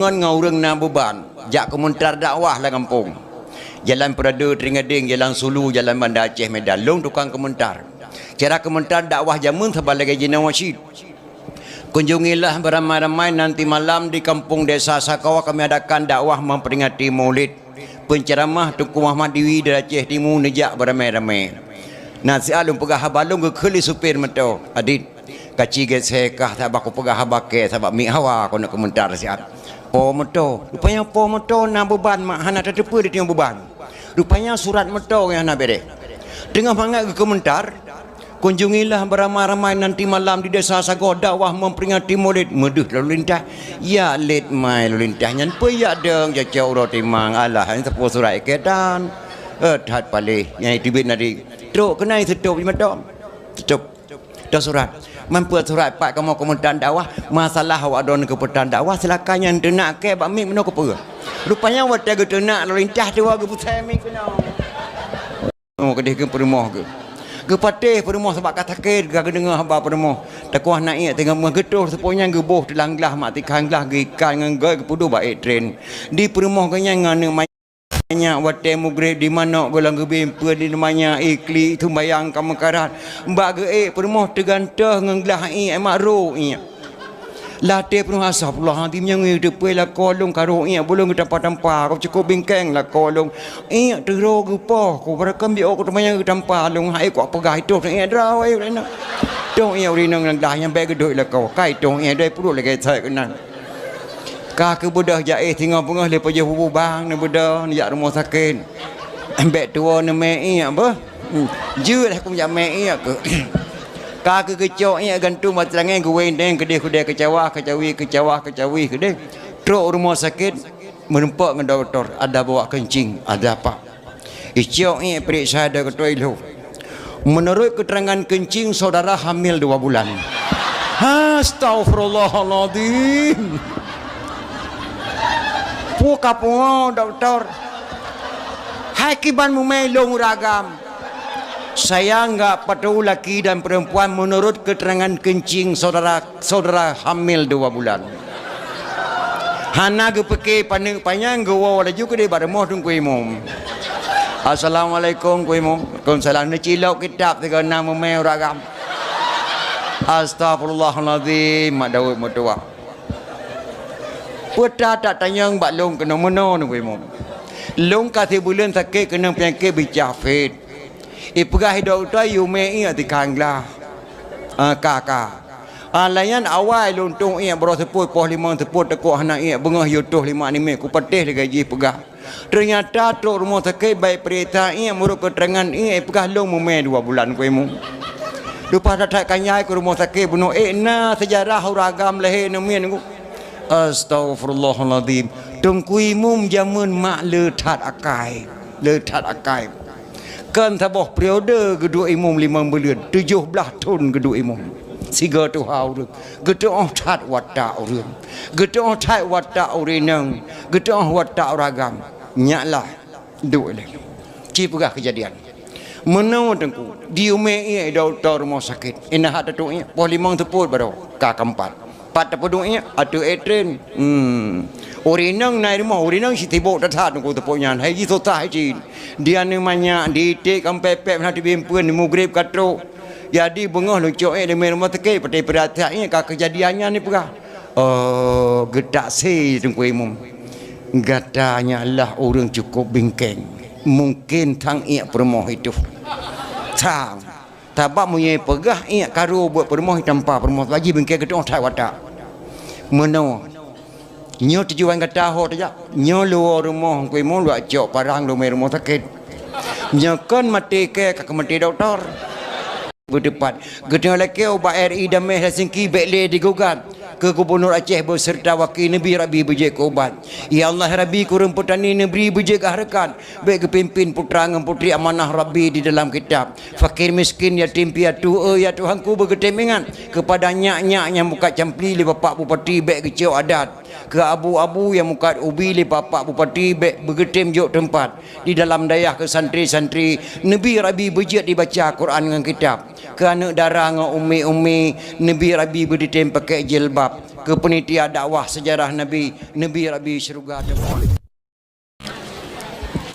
Ngaurang na beban jak komentar dakwah lah kampung jalan Perada Teringading, jalan Sulu, jalan Banda Aceh, Medan long tukang komentar cara komentar dakwah jamun sebagai Jina Wasyid. Kunjungilah beramai-ramai nanti malam di kampung desa Sakawa kami adakan dakwah memperingati Maulid penceramah Tunku Muhammad Dewi dari Aceh Timur nejak beramai-ramai nasi alum pegah balung ke keli supir meto adit kaci gesekah tak baku pegah habake sebab mi hawa kau nak komentar siap po meto rupanya po meto na beban mak hana tetepa dia tengok beban rupanya surat meto yang hana bere tengah mangat ke komentar kunjungilah beramai-ramai nanti malam di desa Sago dakwah memperingati Maulid meduh lalu lintas ya let mai lalu lintas nyan pe ya deng ja cau roti mang alah hang tepo surat kedan that pale yang tibit nadi truk kenai tutup di meto tutup dah surat membuat surat pak kamu komentar dakwah masalah awak don keputusan dakwah silakan yang tenak ke bak mi meno kepa rupanya awak tega tenak lalu lintas tu ke pusai mi kena oh kedih ke permoh ke patih permoh sebab kata ke dengar haba permoh takuah naik tengah mengetuh seponya geboh telanglah mak tikang lah gikan nggai ke pudu baik train di permoh kenya ngane banyak wate mugre di mana golang gebimpa di namanya ikli tu bayang kamu karat mbak ge permoh tergantah ngenglah emak ro latih penuh asap Allah nanti menyangui depai lah kolong karo bolong ke tempat-tempat kau cukup bingkeng lah kolong tero gepo kau berakam biok kau temayang ke tempat long hai kau pegah itu draw ai rena dong urina nglah yang baik gedoi lah kau kai dong dai perut lagi saya kenal ke budak jaih tinggal pengah lepas je bubu bang ni budak ni jak rumah sakit ambek tua ni mei apa je lah aku jak mei ke ke kecok gantung matrangan ke wendeng ke dia kudai kecawi ke dia truk rumah sakit menumpak dengan doktor ada bawa kencing ada apa icok periksa ada ketua ilu menurut keterangan kencing saudara hamil 2 bulan astagfirullahaladzim puka pungo doktor hakiban mumelong ragam saya enggak peduli laki dan perempuan menurut keterangan kencing saudara hamil 2 bulan hana ge peke panjang ge wala juga de barmoh tung ku imum assalamualaikum ku imum waalaikumsalam ni cilok kitab tiga nama mel ragam astagfirullahalazim mak Daud mutua putra tak tanya mbak long kena meno ni ku imum long kasih bulan sakit kena penyakit bicafit pegah doktor yume ti kanglah kakak layan awal lontung bro seput poh 5 seput tekuk anak bengah yutuh 5 ni ku petih dia gaji pegah ternyata truk rumah sakit baik perita muruk keterangan pegah long mume 2 bulan ku emu lupa tak kanyai ke rumah sakit bunuh na sejarah ragam lahir nemen ku astagfirullahaladzim tungku imum jamun mak letat akai kan taboh periode kedua imum 5 bulan 17 tahun kedua imum siga tu hau gedong tat watak urang gedong tat watak urinang gedong watak ragam nyaklah duk le ci pegah kejadian menau tengku diume doktor rumah sakit ina hat tu poh 5 teput baru ka keempat pat tepudung atu etren urinang naik rumah urinang si tibuk datang tengku tepuknya hai ji sotah ji dia namanya di tek kampepep nak dibimpuan di mugrib katro jadi bengah lucuk di rumah sakit pada perhatian kejadiannya ni pegah gedak si tengku imum gatanya lah orang cukup bingkeng mungkin tang permoh itu tang tabak punya pegah karo buat permoh tanpa permoh lagi bingkeng gedong tak watak meno nyo tujuan kata ho saja nyo luar rumah ku imum luak cok parang rumah sakit nyo kan mati ke mati doktor berdepan gedeng laki obat RI damai Helsinki bekle digugat ke Gubernur Aceh beserta wakil Nabi Rabi bejek ke obat ya Allah Rabi kurang petani negeri bejek harakat baik kepimpin putra dengan putri amanah Rabi di dalam kitab fakir miskin yatim piatu ya Tuhanku bergetemingan kepada nyak-nyak yang buka campli li bapak bupati baik kecil adat ke abu-abu yang mukat ubi li bapak bupati baik bergetem jok tempat di dalam dayah ke santri-santri Nabi Rabi bejek dibaca Quran dengan kitab ke anak darah dengan umi-umi Nabi Rabi berditem pakai jilbab bab ke penitia dakwah sejarah Nabi Rabi syurga depan.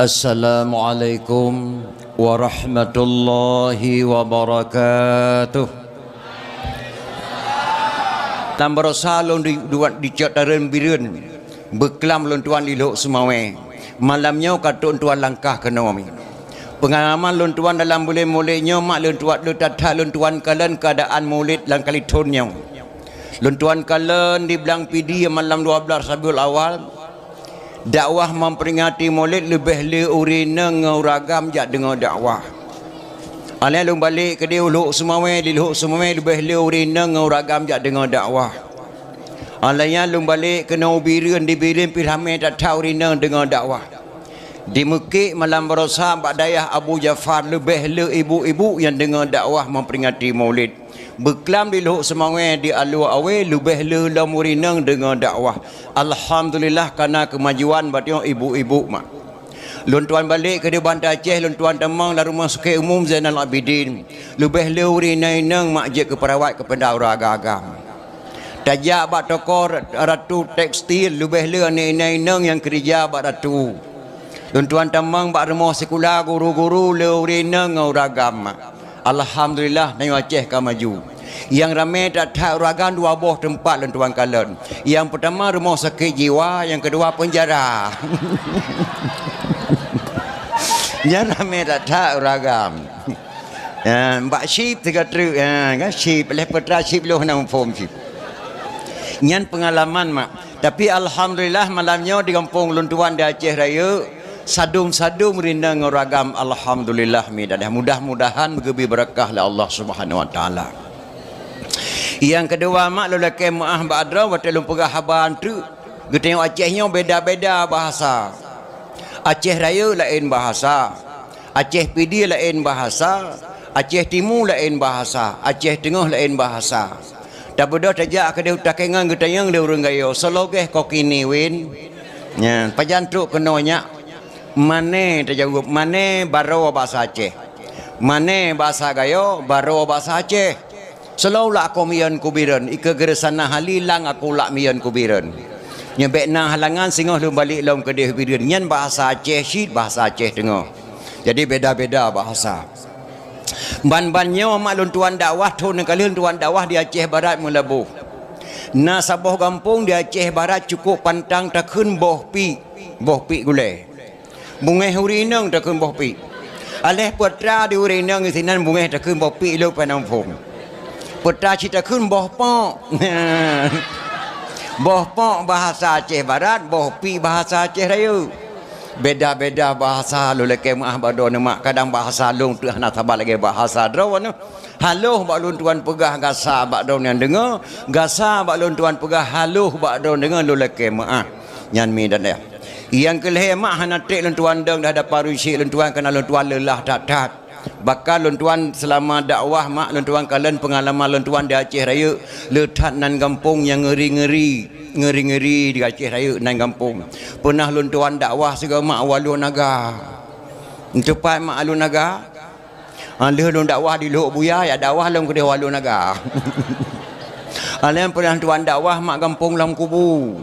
Assalamualaikum warahmatullahi wabarakatuh. Tambah salon di cataran biren beklam lon tuan di lok Sumawe. Malamnya katun tuan langkah ke Naomi. Pengalaman lon tuan dalam boleh-bolehnya mak lon tuan le tatah lon tuan kalen keadaan maulid lang kali tonnya. Lon tuan kalen di belang pidi malam 12 Rabiul Awal. Dakwah memperingati maulid lebih le urina nguragam jak dengar dakwah. Alai lon balik ke dia lok Sumawe di lok Sumawe lebih le urina nguragam jak dengar dakwah. Alainya lon balik ke Naubirin di Birin Pirhamid tatah urina dengar dakwah. Di Mekik malam berosa Badayah Abu Jafar lebih le ibu-ibu yang dengar dakwah memperingati maulid. Beklam di Luhuk Semangwe di Alua Awe lebih le lamurinang dengar dakwah. Alhamdulillah kerana kemajuan batang ibu-ibu mak. Lun tuan balik ke di Bandar Aceh, lun tuan Temang la Rumah Sakit Umum Zainal Abidin. Lebih le urinainang makjid ke perawat ke pendahara agam. Tajak bak toko ratu tekstil lebih le nainang yang kerja bak ratu. Tuan-tuan Tamang bak rumah sekolah guru-guru leurina nguragam. Alhamdulillah Nai Aceh ka maju. Yang ramai tak uragam dua buah tempat tuan kalen. Yang pertama rumah sakit jiwa, yang kedua penjara. Yang ramai tak uragam. Mbak Syib tiga truk kan Syib lepetra Syib loh nama form Syib. Nyan pengalaman mak. Tapi alhamdulillah malamnya di kampung Luntuan di Aceh Raya sadum-sadum rinda nguragam. Alhamdulillah midadah. Mudah-mudahan bergebi berkah lah Allah Subhanahu wa taala. Yang kedua mak lelaki maah badra wate lumpegah haban tu. Geteng Acehnya beda-beda bahasa. Aceh Raya lain bahasa. Aceh Pidi lain bahasa. Aceh Timur lain bahasa. Aceh Tengah lain bahasa. Tak bodoh tajak ke dia utakengan getayang dia urang gayo. Selogeh kau kini win. Ya, pajantruk kenanya. Mane terjawab mane baro bahasa Aceh, mane bahasa gayo baro bahasa Aceh. Selalu aku mian kubiran ika geresana halilang aku lak mian kubiran nyebek na halangan singoh lu balik lom ke dia biran nyan bahasa Aceh syid bahasa Aceh Tengah. Jadi beda-beda bahasa. Ban-bannya mak lun tuan dakwah tu kali tuan dakwah di Aceh Barat mulabuh. Na Sabah kampung di Aceh Barat cukup pantang takun boh pi gulai. Bungai hurinang takun boh pi. Aleh putra di hurinang isinan bungai takun boh pi lu panampung. Putra cita kun boh pok. Boh pok bahasa Aceh Barat, boh pi bahasa Aceh Raya. Beda-beda bahasa lu leke maah badon mak kadang bahasa long tu nak tabal lagi bahasa drawan. Haluh bak lun tuan pegah gasa bak daun yang dengar, gasa bak lun tuan pegah haluh bak daun dengar lu leke maah. Nyan mi dan dia. Yang kelih mak hana tek lun tuan deng dah dapat rusi lun tuan kena lun tuan lelah tak. Bakal lun tuan selama dakwah mak lun tuan kalian pengalaman lun tuan di Aceh Raya letak nan kampung yang ngeri-ngeri di Aceh Raya nan kampung. Pernah lun tuan dakwah segala mak walu naga. Cepat mak alun naga. Alih lun dakwah di Luhuk Buya ya dakwah lun kedai walu naga. Alih pernah tuan dakwah mak kampung lam kubu.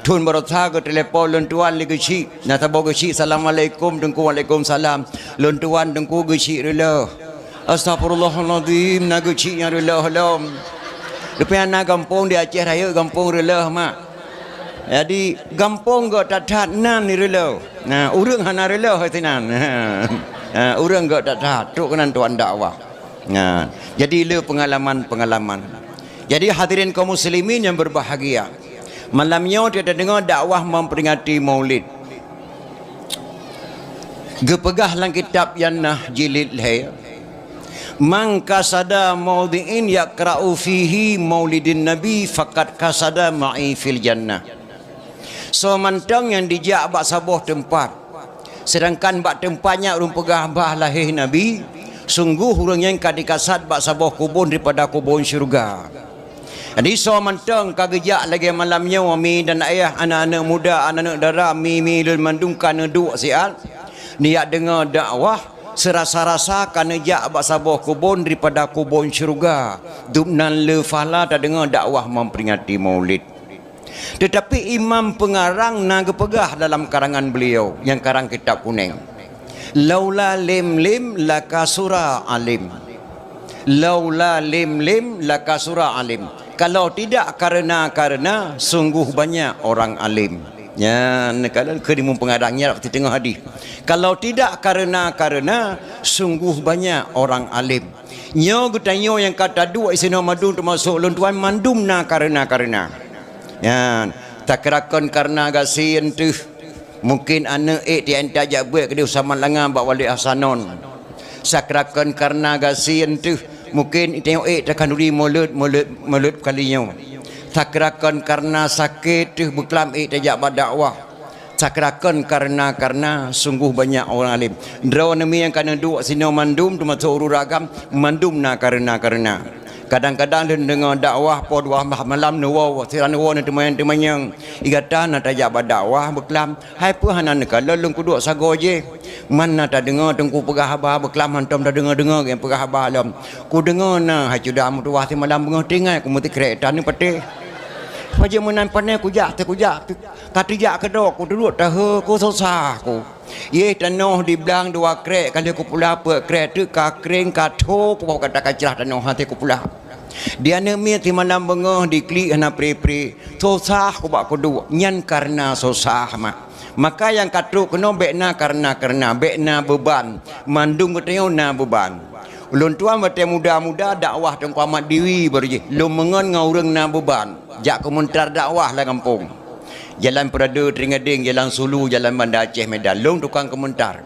Tun berota ke telefon lun tuan li geci. Na tabo geci assalamualaikum dengku waalaikumsalam. Lun tuan dengku geci rela. Astagfirullahalazim na geci nya rela halam. Depan na kampung di Aceh Raya kampung rela mak. Jadi kampung go tatat nan ni rela. Nah urang hana rela hatinan. Urang go tatat tuk kenan tuan dakwah. Nah jadi le pengalaman-pengalaman. Jadi hadirin kaum muslimin yang berbahagia. Malamnya kita dengar dakwah memperingati maulid. Gepegah lang kitab yang nah jilid leh. Man kasada maudhi'in yaqra'u fihi maulidin nabi faqad kasada ma'i fil jannah. So mantang yang dijak bak sabuh tempat. Sedangkan bak tempatnya urang pegah bah lahir nabi, sungguh urang yang kadikasat bak sabuh kubun daripada kubun syurga. Jadi so mantang kagejak lagi malamnya wami dan ayah anak-anak muda anak-anak dara mi lul mandung kana duk sial niat dengar dakwah serasa-rasa kana jak bak sabah kubun daripada kubun syurga. Dubnan le fala tak dengar dakwah memperingati Maulid. Tetapi imam pengarang naga pegah dalam karangan beliau yang karang kitab kuning. Laula lim lim lakasura alim. Laula lim lim lakasura alim. Kalau tidak karena sungguh banyak orang alim. Ya, kalau kedimun pengarangnya waktu tengah hadis. Kalau tidak karena sungguh banyak orang alim. Nyo gutanyo yang kata dua isina madum termasuk luntuan mandum na karena. Ya, tak kerakon karena gasin tu. Mungkin anak di enta jak buat ke dia sama langan bak wali hasanon. Sakrakon karena gasin tu. Mungkin tengok takkan duri mulut kalinya. Sakrakan karena sakit tu berkelam tajak berdakwah. Sakrakan karena sungguh banyak orang alim. Draw nami yang kena dua sini mandum tu masuk ururagam mandum na karena. Kadang-kadang dia dengar dakwah po dua malam nuwa siran nuwa teman-teman yang igatan na tajak berdakwah berkelam. Hai pu hanan kalau lung kuduk sago je. Mana tak dengar tengku pegah habah berkelam hantam tak dengar yang pegah habah alam. Ku dengar na hai sudah mutuah malam bengah tinggal ku mesti kereta ni patih. Macam menan panai kujak katijak kedok ku duduk tahu ku susah ku. Ye tanah di belang dua krek kali ku pula apa krek tu ka kering ka tho ku kata kacrah tanah hati ku pula. Dia nemi ti malam bengah di klik ana pri susah ku bak ku duduk nyan karena susah mak. Maka yang katruk kena bekna karena bekna beban mandung ketengok na beban. Ulun tuan mata muda-muda dakwah teng kuamat diwi berje. Lum mengon ngaureng na beban. Jak komentar dakwah lah kampung. Jalan Perada Teringading, Jalan Sulu, Jalan Banda Aceh Medan. Lum tukang komentar.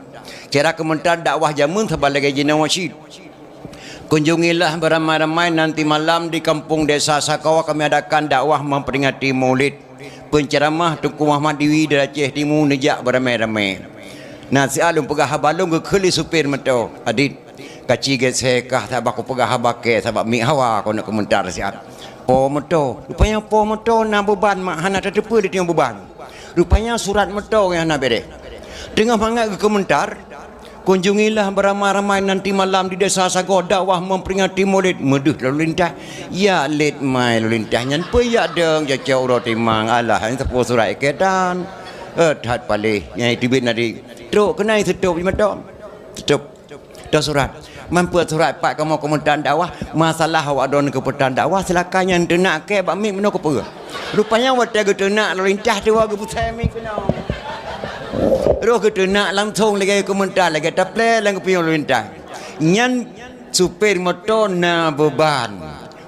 Cara komentar dakwah jamun sebagai Jina Wasyid. Kunjungilah beramai-ramai nanti malam di kampung desa Sakawa kami adakan dakwah memperingati Maulid. Penceramah Tunku Muhammad Diwi dari Aceh Timur nejak beramai-ramai. Nah si alum pegah habalung ke keli supir meto. Adit kaci gesekah tak baku pegah habake sebab mi hawa kau nak komentar siap. Po meto. Rupanya po meto na beban mak hana tetepa dia tengok beban. Rupanya surat meto yang hana bere. Tengah mangat ke komentar. Kunjungilah beramai-ramai nanti malam di desa Sago dakwah memperingati Maulid. Meduh lalu lintas. Ya let mai lalu lintas nyan pe ya deng ja cau roti mang alah ini tepu surat iketan. That palih yang tibit nadi. Truk kena tutup di meto. Tutup. Dah surat. Mampu surat pak kamu komentar dakwah masalah awak don ke petan dakwah silakan yang tenak ke bak mik meno ke apa. Rupanya awak tak tenak lalu lintas tu awak pusai mik kena. Roh ke tenak langsung lagi komentar lagi taple lang ke pion lalu lintas. Nyan supir motor na beban.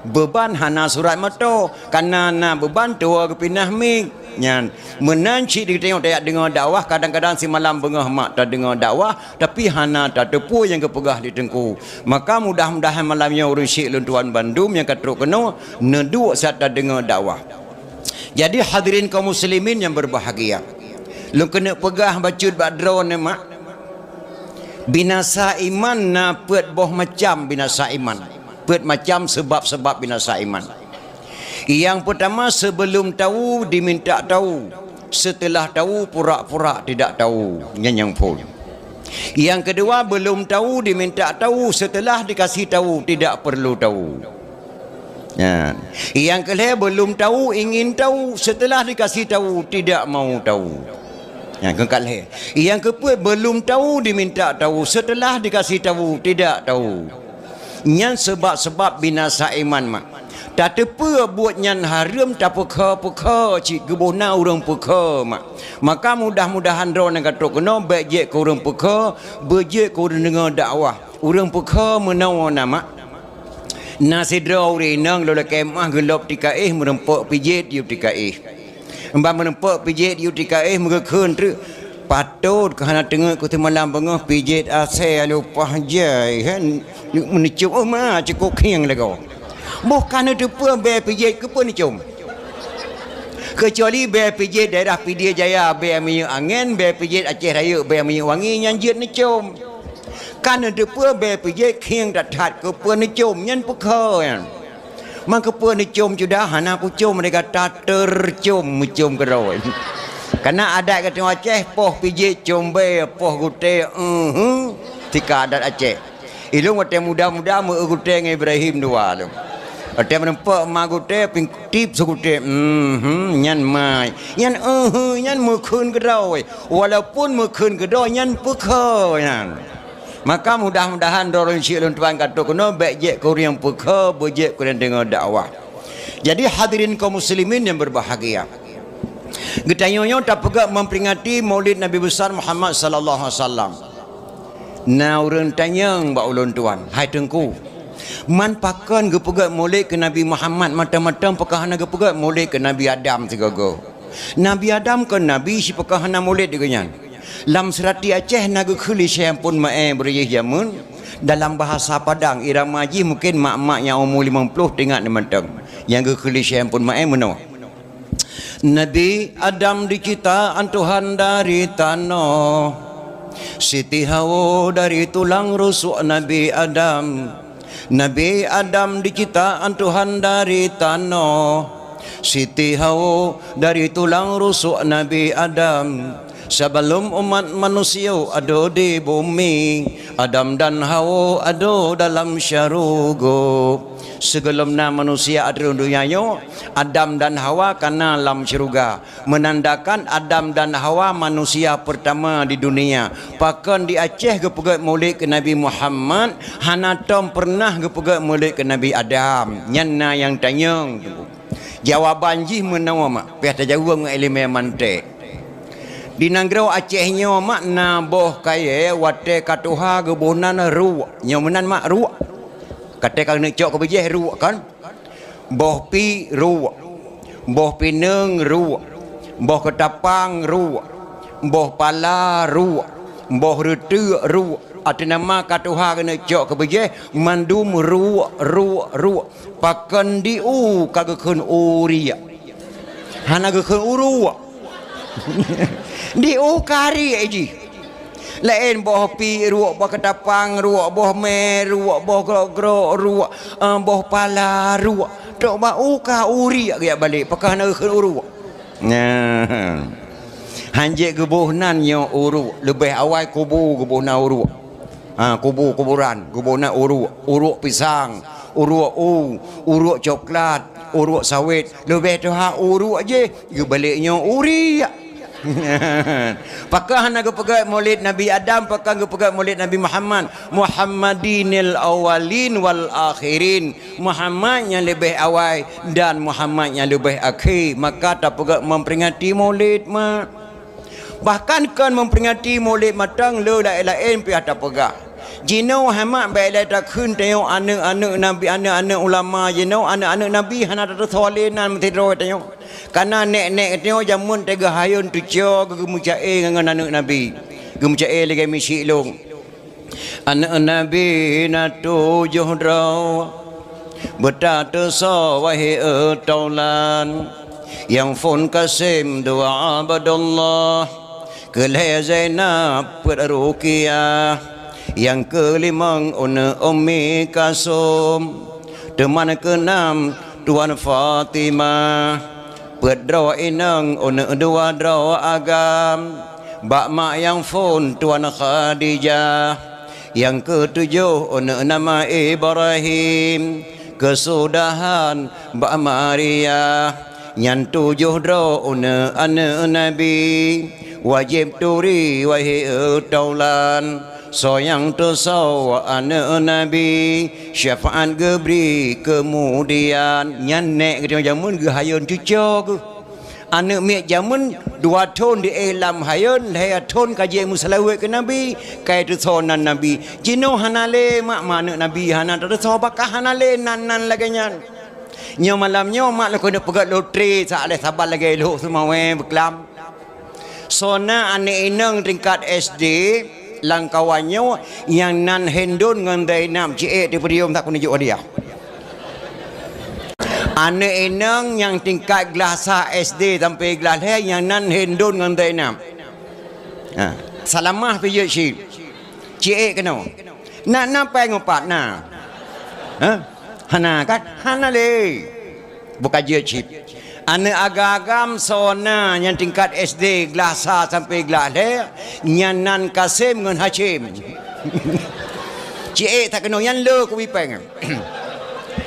Beban hana surat motor karena na beban tu ke pindah mik. Nyan menanci di tengok tak dengar dakwah kadang-kadang si malam bengah mak tak dengar dakwah tapi hana tak tepu yang kepegah di tengku. Maka mudah-mudahan malamnya urus syik luntuan Bandung yang katruk kena neduk saat tak dengar dakwah. Jadi hadirin kaum muslimin yang berbahagia. Lu kena pegah bacut badro ni mak. Binasa iman na pet boh macam binasa iman. Pet macam sebab-sebab binasa iman. Yang pertama sebelum tahu diminta tahu. Setelah tahu pura-pura tidak tahu. Yang pun. Yang kedua belum tahu diminta tahu. Setelah dikasih tahu tidak perlu tahu. Ya. Yang kedua belum tahu ingin tahu. Setelah dikasih tahu tidak mau tahu. Yang kedua belum tahu diminta tahu. Setelah dikasih tahu tidak tahu. Yang sebab-sebab binasa iman mak. Tak tepa buat nyan haram tak peka cik gebona urang peka mak. Maka mudah-mudahan ro nang katok kena baik je ke urang peka, beje ke urang dengar dakwah. Urang peka menawa nama. Nasi draw renang lola kemah gelap tikaih merempok pijit yu tikaih. Embang merempok pijit yu tikaih megekeun tu. Patut kerana tengok ku malam bengah pijit asal lupa je kan menicum mah cukup kiang lego. Bukan itu pun BPJ ke pun cium. Kecuali BPJ daerah Pidia Jaya, BMU Angin, BPJ Aceh Raya, BMU Wangi yang jet ni cium. Kan itu pun BPJ king datat ke pun ni cium yang pekau. Maka pun ni cium sudah hana ku cium mereka tak tercium cium keroi. Karena ada kata Aceh poh PJ cium be poh gute tika adat Aceh. Ilung wate muda-muda mu guteng Ibrahim dua lu. Ate menempak ma gute ping tip segute. Nyan mai. Nyan nyan mukun gedau. Walaupun mukun gedau nyan pekho nyan. Maka mudah-mudahan dorong syilun tuan kata kuno baik je kau yang pekho bejek kau dengar dakwah. Jadi hadirin kaum muslimin yang berbahagia. Getanyonyo tak pegak memperingati Maulid Nabi besar Muhammad sallallahu alaihi wasallam. Na urang tanyang ba ulun tuan, hai tengku. Man pakan ge pegak Maulid ke Nabi Muhammad mata-mata pekahana ge pegak Maulid ke Nabi Adam tigago. Nabi Adam ke Nabi si pekahana Maulid digenyan. Lam serati Aceh naga khuli syampun mae beriyah jamun. Dalam bahasa Padang irama haji mungkin mak-mak yang umur 50 tengok ni mentang. Yang ge khuli syampun mae menau. Nabi Adam diciptaan Tuhan dari tanah, Siti Hawa dari tulang rusuk Nabi Adam. Nabi Adam diciptaan Tuhan dari tanah, Siti Hawa dari tulang rusuk Nabi Adam. Sebelum umat manusia ada di bumi, Adam dan Hawa ada dalam syurga. Sebelumnya manusia ada di dunia, Adam dan Hawa kena dalam syurga, menandakan Adam dan Hawa manusia pertama di dunia. Pakan di Aceh ke pegat Maulid ke Nabi Muhammad, hana tom pernah ke pegat Maulid ke Nabi Adam. Nyana yang tanya jawaban ji menawa mak pihak tajawab ngelime mantek. Di Nangrau Acehnya makna boh kaya wate katuha gebunan ruak nyomenan mak ruak kate kang nek cok kebejeh ruak kan boh pi ruak boh pineng ruak boh ketapang ruak boh pala ruak boh retu ruak ati nama katuha kena cok kebejeh mandum ruak pakan diu kagekun uria hana gekun uruak di ukari aji lain boh pi ruak boh ketapang ruak boh me ruak boh gro ruak boh pala ruak tok ba uka uri agak balik pakah nak ke ruak nah hanjek gebuhnan yo uruk lebih awal kuburan uruk pisang uruk coklat uruk sawit lebih tu ha uruk aje ge baliknya uri. Pakah nak pegat Maulid Nabi Adam, pakah pegat Maulid Nabi Muhammad. Muhammadinil awalin wal akhirin. Muhammad yang lebih awal dan Muhammad yang lebih akhir. Maka tak pegat memperingati Maulid mak. Bahkan kan memperingati Maulid matang le lain pihak tak pegat. Jino Muhammad baik tak kun tengok anak-anak Nabi, anak-anak ulama jino anak-anak Nabi hana tak solenan mentero tengok. Karena nek-nek tengok jamun tega hayun tujo gemucae dengan anak Nabi. Gemucae lagi misi long. Anak Nabi na tujuh draw. Betata so wahai taulan. Yang fun kasim doa abadallah. Kelai Zainab perruqiyah. Yang kelimang Ummi Kasum. Teman keenam Tuan Fatimah. Pedro inang dua draw agam. Bak mak yang fun Tuan Khadijah. Yang ketujuh nama Ibrahim. Kesudahan Bak Maria. Yang tujuh draw anak Nabi. Wajib turi wahai taulan. Soyang tersau anak Nabi. Syafaat geberi kemudian. Nyanek ke jamun ke hayun cucuk ke. Anak miak jamun dua ton di elam hayun. Laya ton kaji musalawat ke Nabi. Kaya tersonan Nabi. Jino hanale mak anak Nabi. Hana tersau bakal hanale nan lagi nyan. Nyo malamnya mak laku nak pegat loteri. Saat sabar lagi elok semua berkelam. Sona anak inang tingkat SD. Langkawannya yang nan hendon dengan dainam cik di podium tak kunjuk dia. Anak enang yang tingkat gelasa SD sampai gelas yang nan hendon dengan dainam. Salamah pergi cik kena. Nak nampai ngopat na. Hana kan hana le. Bukan je cik. Anak agam sona yang tingkat SD gelasa sampai gelas nyanan Kasim dengan Hashim. Cik tak kena yang le ku bipeng.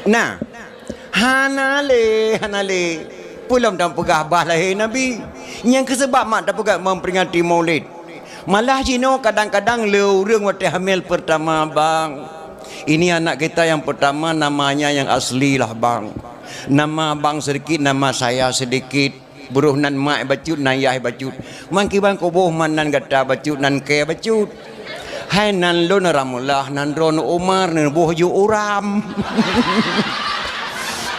Nah, hanale. Pulang dan pegah bah lahir Nabi. Yang kesebab mak tak pegah memperingati Maulid. Malah jino kadang-kadang leuរឿងwaktu hamil pertama bang. Ini anak kita yang pertama namanya yang asli lah bang. Nama bang sedikit, nama saya sedikit. Buruh nan mak bacut, nan yah bacut. Mangki bang kubuh manan gata bacut, nan ke bacut. Hai nan lo naramullah, nan ron Umar, nan buh yu uram.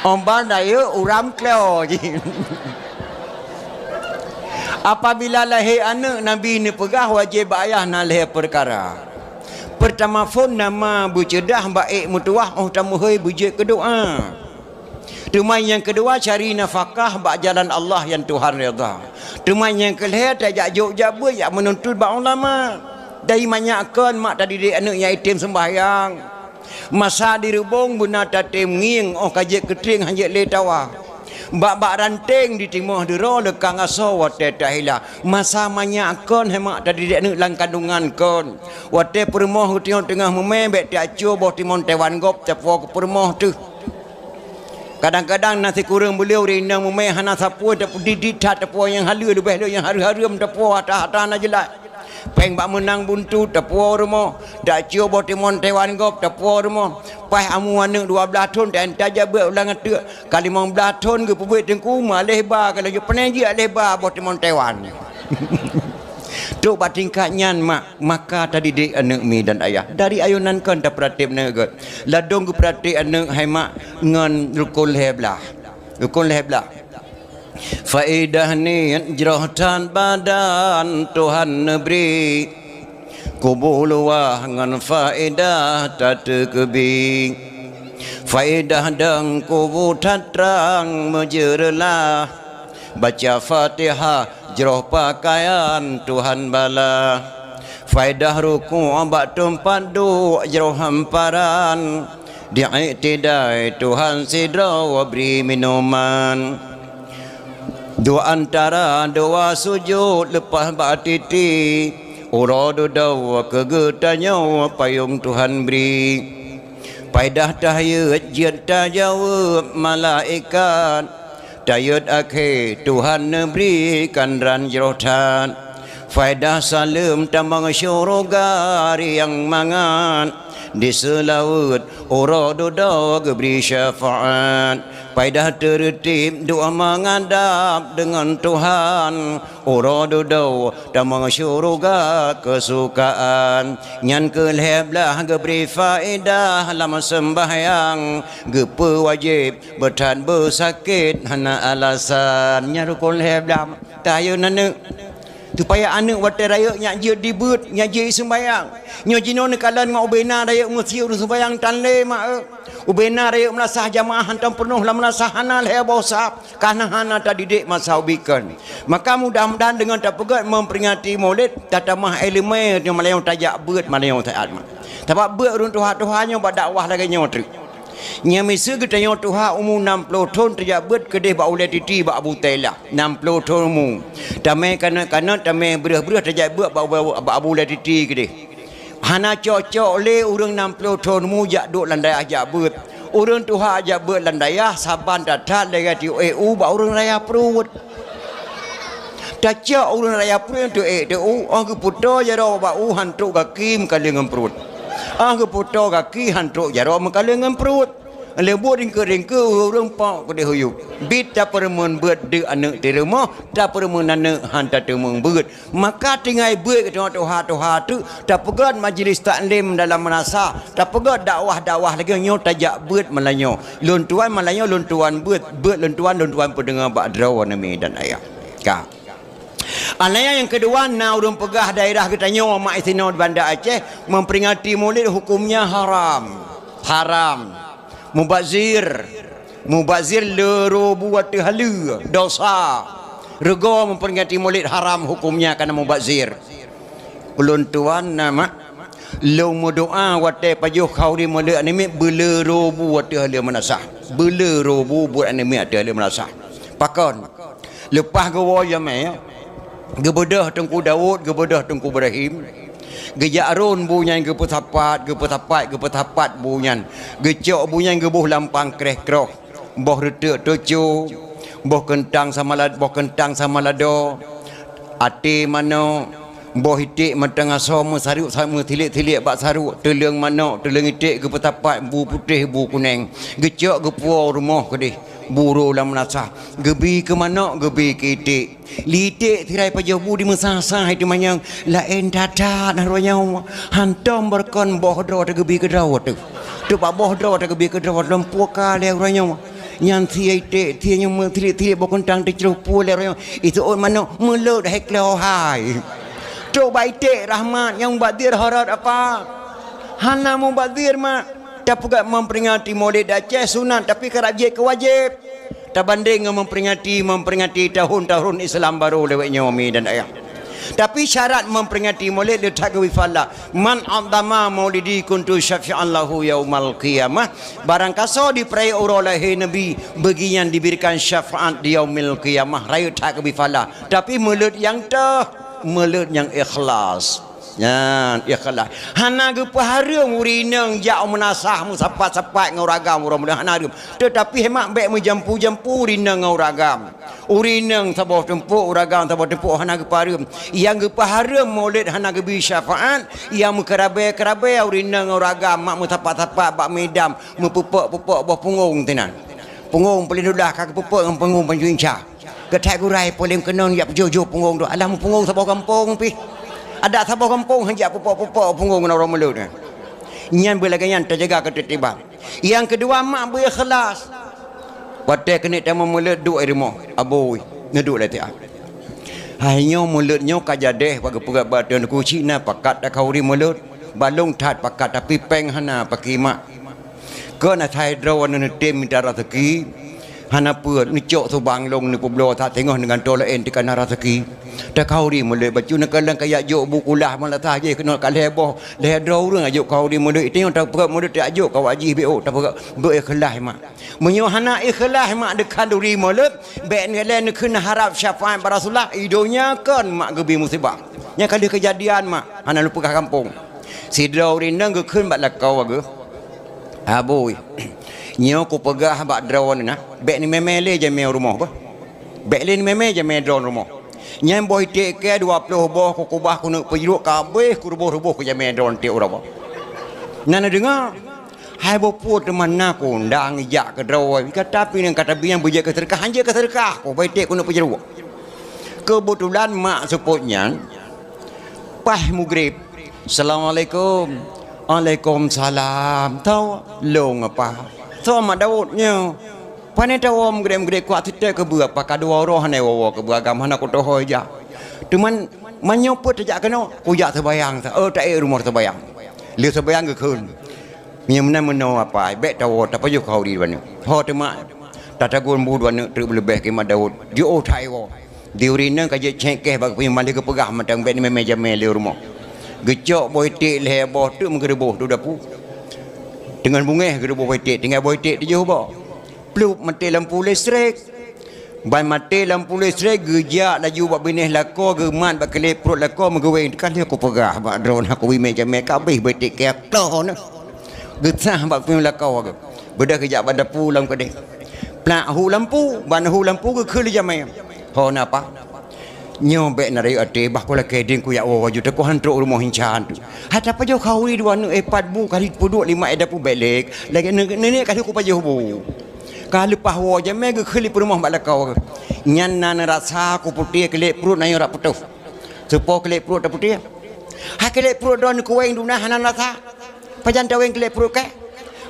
Om bandaya uram kleo. Apabila lahir anak Nabi ni pegah wajib ayah nak lahir perkara. Pertama phone nama bucedah baik mutuah tamu hei bujik kedua. Tumai yang kedua cari nafkah bak jalan Allah yang Tuhan redha. Tumai yang kelihatan tajak jok jabu yang menuntut bak ulama. Dari manyakkan mak tadi dik anak yang itim sembahyang. Masa dirubung buna tatim nging kajik ketring hanjik le tawa. Bak ranting di timur dero lekang aso wate tahila. Masa manyakkan hemak tadi dik anak lang kandungan kon. Wate permoh tengah memebek tak acu boh timon tewan gop tepo ke permoh tu. Kadang-kadang nasi kurang beliau rindang memeh hana sapu tepo diditat tepo yang halu lebih yang haru-harum tepo hata-hata na jelas. Peng bak menang buntu tepo rumah dak cio boh timon tewan gop tepo rumah pai amu anak 12 tahun dan taja ber ulang atuk kali 15 tahun ke pubuit tengku maleh ba kalau je peneji lebar boh timon tewan. Tu batingkat nyan mak maka tadi dik anak mi dan ayah dari ayunan kan tak pratip negat ladong ke pratik anak hai mak ngan rukun heblah faedah ni jrohtan badan Tuhan neberi kubuluah ngan faedah tak kebi faedah dang kubu tatrang mejerlah baca Fatihah jroh pakaian Tuhan bala faedah ruku abak tempat duk jroh hamparan diiktidai Tuhan sidra wabri minuman. Dua antara dua sujud lepas batiti uradu dawa kegetanya payung Tuhan beri paidah tahyut jid tajawab malaikat tayut akhir Tuhan berikan ranjrotan faidah salam tambang syurga yang mangan di selawut uradu dawa beri syafaat paidah tertib doa menghadap dengan Tuhan uradu daw damang syurga kesukaan nyan keleblah geberi faedah lama sembahyang gepe wajib bertan bersakit hana alasan nyarukul heblah tayo nane supaya anak wate raya nyak je dibut nyak je sembahyang nyo jino ne kalan ngau bena raya musiu sembahyang tanle mak ubena raya melasah jamaah hantam penuh la melasah hanal he bosap karena hana tadi dik masa ubikan maka mudah-mudahan dengan tak pegat memperingati Maulid tatamah ilmu yang malayang tajak beut malayang taat mak sebab beut urun tuha-tuhannya bak dakwah lagi nyotri nya misa kita nyo tuha umur 60 tahun terjak beut kedih bak ulai titi bak Abu Tailah 60 tahun umur tamai kana tamai berah-berah terjak beut bak Abu ulai titi kedih hana cocok le urang 60 tahun mujak duk landai ajak beut urang tuha ajak beut landaiah saban datat lega ti EU bak urang raya perut tacak urang raya perut tu ke puto jaro bak hantuk kakim kali ngam perut ke puto kaki hantuk jaro kali ngam perut lebur ringke urang pak ke huyuk bit tak permun beut de anak di rumah tak permun anak hantar temung beut maka tinggal beut ke tuha tu tak pegat majlis taklim dalam menasa tak pegat dakwah lagi nyo tajak beut melanyo lun tuan melanyo lun tuan beut lun tuan pendengar bak draw nami dan ayah ka anaya yang kedua na urang pegah daerah kita nyo mak isino di Bandar Aceh memperingati Maulid hukumnya haram Mubazir lero buat halu dosa rego memperingati Maulid haram hukumnya karena mubazir ulun tuan nama lu doa wate pajuh kau di Maulid anime belero buat halu menasah belero buat anime ada halu menasah pakon lepas gawa jamai gebedah tengku Daud gebedah tengku Ibrahim Gejak arun bunyan ke petapat bunyan. Gecok bunyan ke buh lampang kreh kroh. Boh retek toco. Boh kentang sama lado. Ate mano. Boh itik matang asam saruk sama tilik-tilik bak saruk. Teleng mano, teleng itik ke petapat bu putih bu kuning. Gecok ke puau rumah ke deh. Buru lam nasah gebi ke mana gebi ke itik litik tirai pajabu di mesasah itu manyang lain tata naronya hantam berkon bohdro ta gebi ke drawat tu pak bohdro ta gebi ke drawat lempu kale ranya nyan thi itik thi nyang tilik-tilik bokon tang te cerupu le ranya itu on mana mulut heklo hai tu baitik rahmat yang badir harat apa hana mu badir mak tak juga memperingati Maulid Aceh sunat tapi kerajaan kewajib tak banding memperingati tahun-tahun Islam baru lewat nyomi dan ayah tapi syarat memperingati Maulid dia tak wifalla man adzama maulidi kuntu syafi'an lahu yaumal qiyamah barang kaso diperaya oleh Nabi bagian diberikan syafaat di yaumil qiyamah raya tak wifalla tapi mulut yang ikhlas. Ya, ikhlas. Hana ge pahareum urineng jak menasah musapat-sapat ngauragam mudah-mudahan hareum. Tetapi hemat baik menjampu-jampu urineng ngauragam. Urineng sabah tempuk uragam sabah tempuk hana ge pahareum. Yang ge pahareum maulid hana ge bi syafaat, yang mukerabe-kerabe urineng ngauragam mak musapat-sapat bak medam mepupuk-pupuk bawah punggung tenan. Punggung paling dudah kaki pupuk dengan punggung panjuinca. Ketak gurai paling kenon yak jojo punggung tu. Alah punggung sabah kampung pi. Ada sabah kampung hanya pupuk-pupuk punggung orang mulut ni. Nyan belagayan terjaga ketertiban. Yang kedua mak berikhlas. Pada kena tamu mulut duk air rumah. Aboi ngeduk lati ah. Hanya mulutnya kajadeh bagi pegat badan ku Cina pakat tak kauri mulut. Balung tat pakat tapi peng hana pakai mak. Kena thai drawan ni tim minta rezeki. Hana puat ni cok tu bang long ni publo tak tengok dengan tolaen di kana rezeki. Tak kau di mulai baju nak kalang kayak jok bukulah malah tak je kena kat leboh leh draw rang ajok kau di mulai tengok tak perak mulai tak ajok kau haji bo tak perak bo ikhlas mak. Menyo hana ikhlas mak dekat duri mulai baik ni lain kena harap syafaat Rasulullah idonya kan mak gebi musibah. Nya kali kejadian mak hana lupa ke kampung. Si draw rindang ke keun bat lakau ge. Aboi. Nyo ku pegah bak drone nah. Bek ni memele je me rumah apa? Bek ni memele je me drone rumah. Nyam boy tek ke 20 boh ku kubah ku nak perjuk kabeh ku rubuh-rubuh ku je me drone tek urang. Nana dengar. Hai bopo teman aku ndang ijak ke drone. Kata pi nang kata biang bujak ke terkah hanje ke terkah ku boy tek ku nak perjuk. Kebetulan mak seputnya pah mugrib. Assalamualaikum. Waalaikumsalam. Tahu long apa? So mak Daudnya pane tawom gede-gede kuat tidak ke buah pakai dua roh ne wawa ke buah agama nak toh aja. Teman menyopot aja kena kujak terbayang tak rumah terbayang. Lihat terbayang ke kun. Nyamna meno apa bet tawo tak payah kau di mana. Ho temak tata gun bu dua ne terlebih ke mak Daud. Di otai wo. Di urina kaje cengkeh bagi pemali ke pegah matang bet ni meja mele rumah. Gecok boy tik leh boh tu menggereboh tu dapu. Dengan bunga ke boy tik tinggal boy tik di jauh bah. Plup mati lampu listrik. Ban mati lampu listrik gejak laju buat benih lako geman bak kelip perut lako megawing kali aku pegah bak drone aku wi meja me kabeh boy tik ke ploh nah. Gesah bak pin lako aku. Bedah kejak pada pulang ke deh. Plak hu lampu, ban hu lampu ke keli jamai. Ho napa? Nyobek nari ate bah kola keding ku ya wo ju te ko hantruk rumah hincan tu. Hata pa jo khawi dua nu epat bu kali puduk lima eda pu belek. Lagi nenek kali ku pa jo bu. Kali pah wo je me ke keli rumah bak lakau. Nyan nan rasa ku putih kelek perut nayo rak putuh. Sepo kelek perut dak putih. Ha kelek perut don ku weng dunah hanan rasa. Pajan taweng kelek perut ke.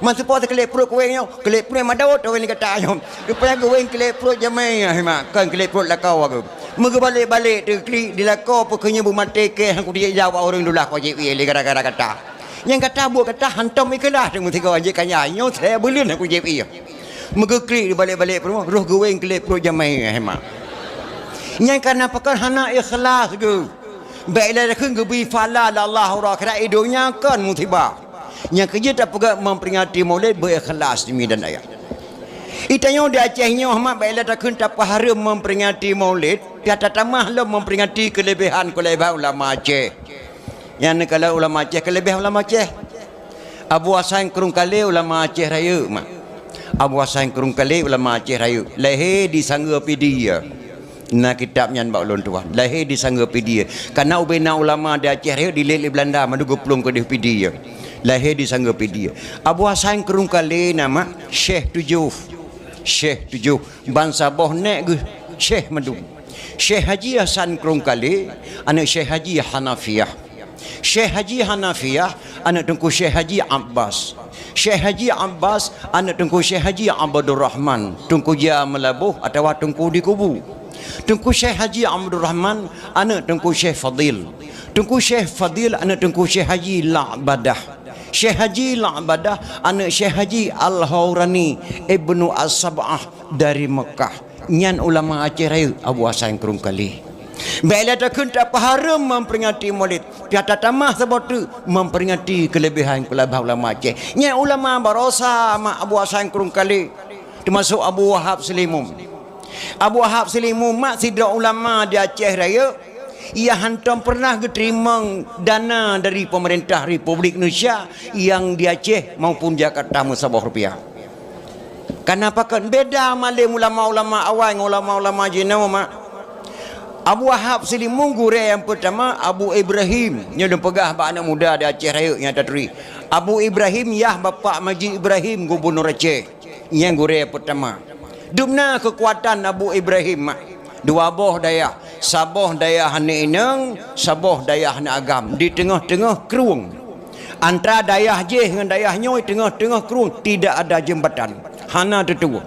Masa po kelek perut ku weng yo. Kelek perut madawat taweng ni kata yo. Rupanya ku weng kelek perut jamai mak. Kan kelek perut lakau aku. Mereka balik-balik tu klik di lakau pokoknya bermati ke aku dia jawab orang dulu lah kau je wili gara-gara kata. Yang kata buat kata hantam ikhlas dengan tiga wajib kanya. Nyo saya belum aku je wili. Mereka klik di balik-balik rumah roh goweng klik pro jamai hemat. Yang karena pakai hana ikhlas ke. Baiklah dah ke bi fala Allah ora kira idonya kan musibah. Yang kerja tak pakai memperingati Maulid berikhlas demi dan ayat. Itanya di Acehnya Ahmad baiklah tak kena pahara memperingati Maulid. Tiada tamah lah memperingati kelebihan ulama Aceh. Yang kalau ulama Aceh kelebihan ulama Aceh. Abu Hasan Kerung Kale ulama Aceh Raya mak. Abu Hasan Kerung Kale ulama Aceh Raya. Lahir di Sangga Pedia. Nah kitabnya bak ulun tuan. Lahir di Sangga Pedia. Karena ubena ulama di Aceh Raya dilek Belanda madu geplung ke di Pedia. Lahir di Sangga Pedia. Abu Hasan Kerung Kale nama Syekh Tujuh. Syekh Tujuh. Bangsa boh nek ke Syekh madu. Syekh Haji Hasan Kerung Kale anak Syekh Haji Hanafiyah. Syekh Haji Hanafiyah anak tengku Syekh Haji Abbas. Syekh Haji Abbas anak tengku Syekh Haji Abdul Rahman. Tengku dia melabuh atau tengku di kubu. Tengku Syekh Haji Abdul Rahman anak tengku Syekh Fadil. Tengku Syekh Fadil anak tengku Syekh Haji La'badah. Syekh Haji La'badah anak Syekh Haji Al-Hawrani Ibnu As-Sab'ah dari Mekah. Nyan ulama Aceh Raya Abu Hasan Kerung Kale. Bila tak kunta paharam memperingati Maulid. Piata tamah sebab tu memperingati kelebihan ulama Aceh. Nya ulama barosa mak Abu Hasan Kerung Kale. Termasuk Abu Wahab Selimum. Abu Wahab Selimum mak sidra ulama di Aceh Raya. Ia hantam pernah terima dana dari pemerintah Republik Indonesia yang di Aceh maupun Jakarta musabah rupiah. Kenapa kan beda malim ulama-ulama awal dengan ulama-ulama jenama mak. Abu Wahab Selimum guru yang pertama Abu Ibrahim yang dah pegah anak muda di Aceh Raya yang tatri. Abu Ibrahim yah bapa Majid Ibrahim Gubernur Aceh yang guru yang pertama. Dumna kekuatan Abu Ibrahim mak. Dua boh daya, saboh daya hane ineng, saboh daya hane agam di tengah-tengah kerung. Antara dayah je dengan dayah nyoy tengah-tengah kerung tidak ada jembatan. Hana tetua.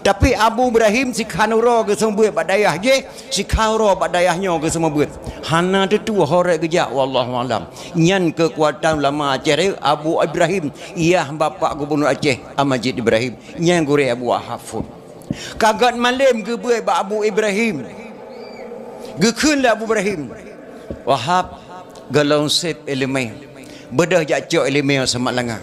Tapi Abu Ibrahim si khanuro ke semua buat dayah je, si khanuro bak dayahnya ke semua buat. Hana tetua horek gejak wallahu alam. Nyan kekuatan ulama Aceh Raya Abu Ibrahim, ia bapa Gubernur Aceh Majid Ibrahim. Nyan gure Abu Wahab. Kagat malam ke buat bak Abu Ibrahim. Gekun Abu Ibrahim. Wahab galon sip elemen. Bedah jak cok elemen semak langa.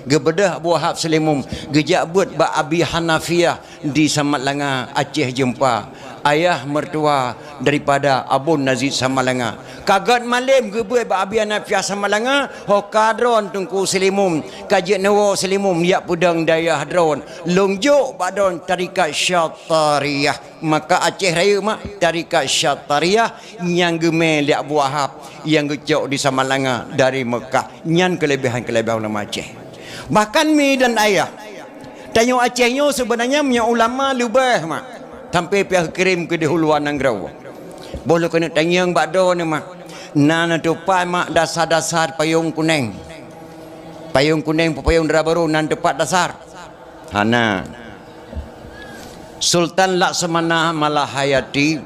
Gebedah Abu Wahab Selimum gejak buat bak Abi Hanafiyah di Samalanga Aceh jumpa ayah mertua daripada Abun Nazid Samalanga. Kagat malam gebuat bak Abi Hanafiyah Samalanga hokadron tungku Selimum kajik nawa Selimum yak pudang dayah dron longjuk badon tarikat Syatariyah. Maka Aceh Raya mak tarikat Syatariyah yang gemel di Abu Wahab yang gecok di Samalanga dari Mekah. Nyan kelebihan-kelebihan ulama Aceh. Bahkan mi dan ayah tanya Acehnya sebenarnya punya ulama lebih mak sampai pihak kirim ke di huluan Nangrau. Boleh kena tanya yang bakdo ni mak nana tupai mak dasar-dasar payung kuning payung dera baru nan tepat dasar hana Sultan Laksamana Malahayati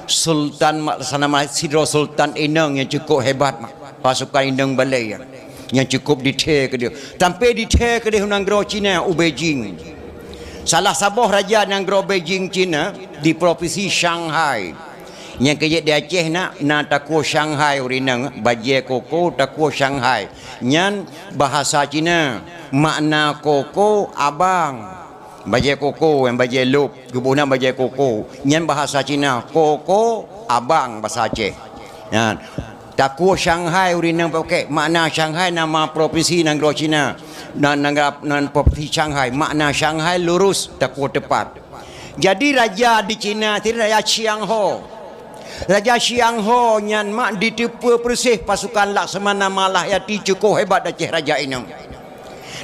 Sultan Laksamana Sidro Sultan Inang yang cukup hebat mak pasukan Inang Balai yang cukup detail ke dia. Sampai detail ke dia Nanggro Cina Beijing. Salah sabuh raja Nanggro Beijing Cina di provinsi Shanghai. Yang kejap di Aceh nak takuh Shanghai urinang bajai koko takuh Shanghai. Yang bahasa Cina makna koko abang. Bajai koko yang bajai lup gebunan bajai koko. Yang bahasa Cina koko abang bahasa Aceh. Nah, takuh Shanghai urinang pakai makna Shanghai nama provinsi Nanggro Cina nan provinsi Shanghai makna Shanghai lurus takuh tepat. Jadi raja di Cina itu Raja Xiang Ho. Raja Xiang Ho nyan mak ditipu persih pasukan Laksamana Malahayati cukup hebat Aceh raja ini.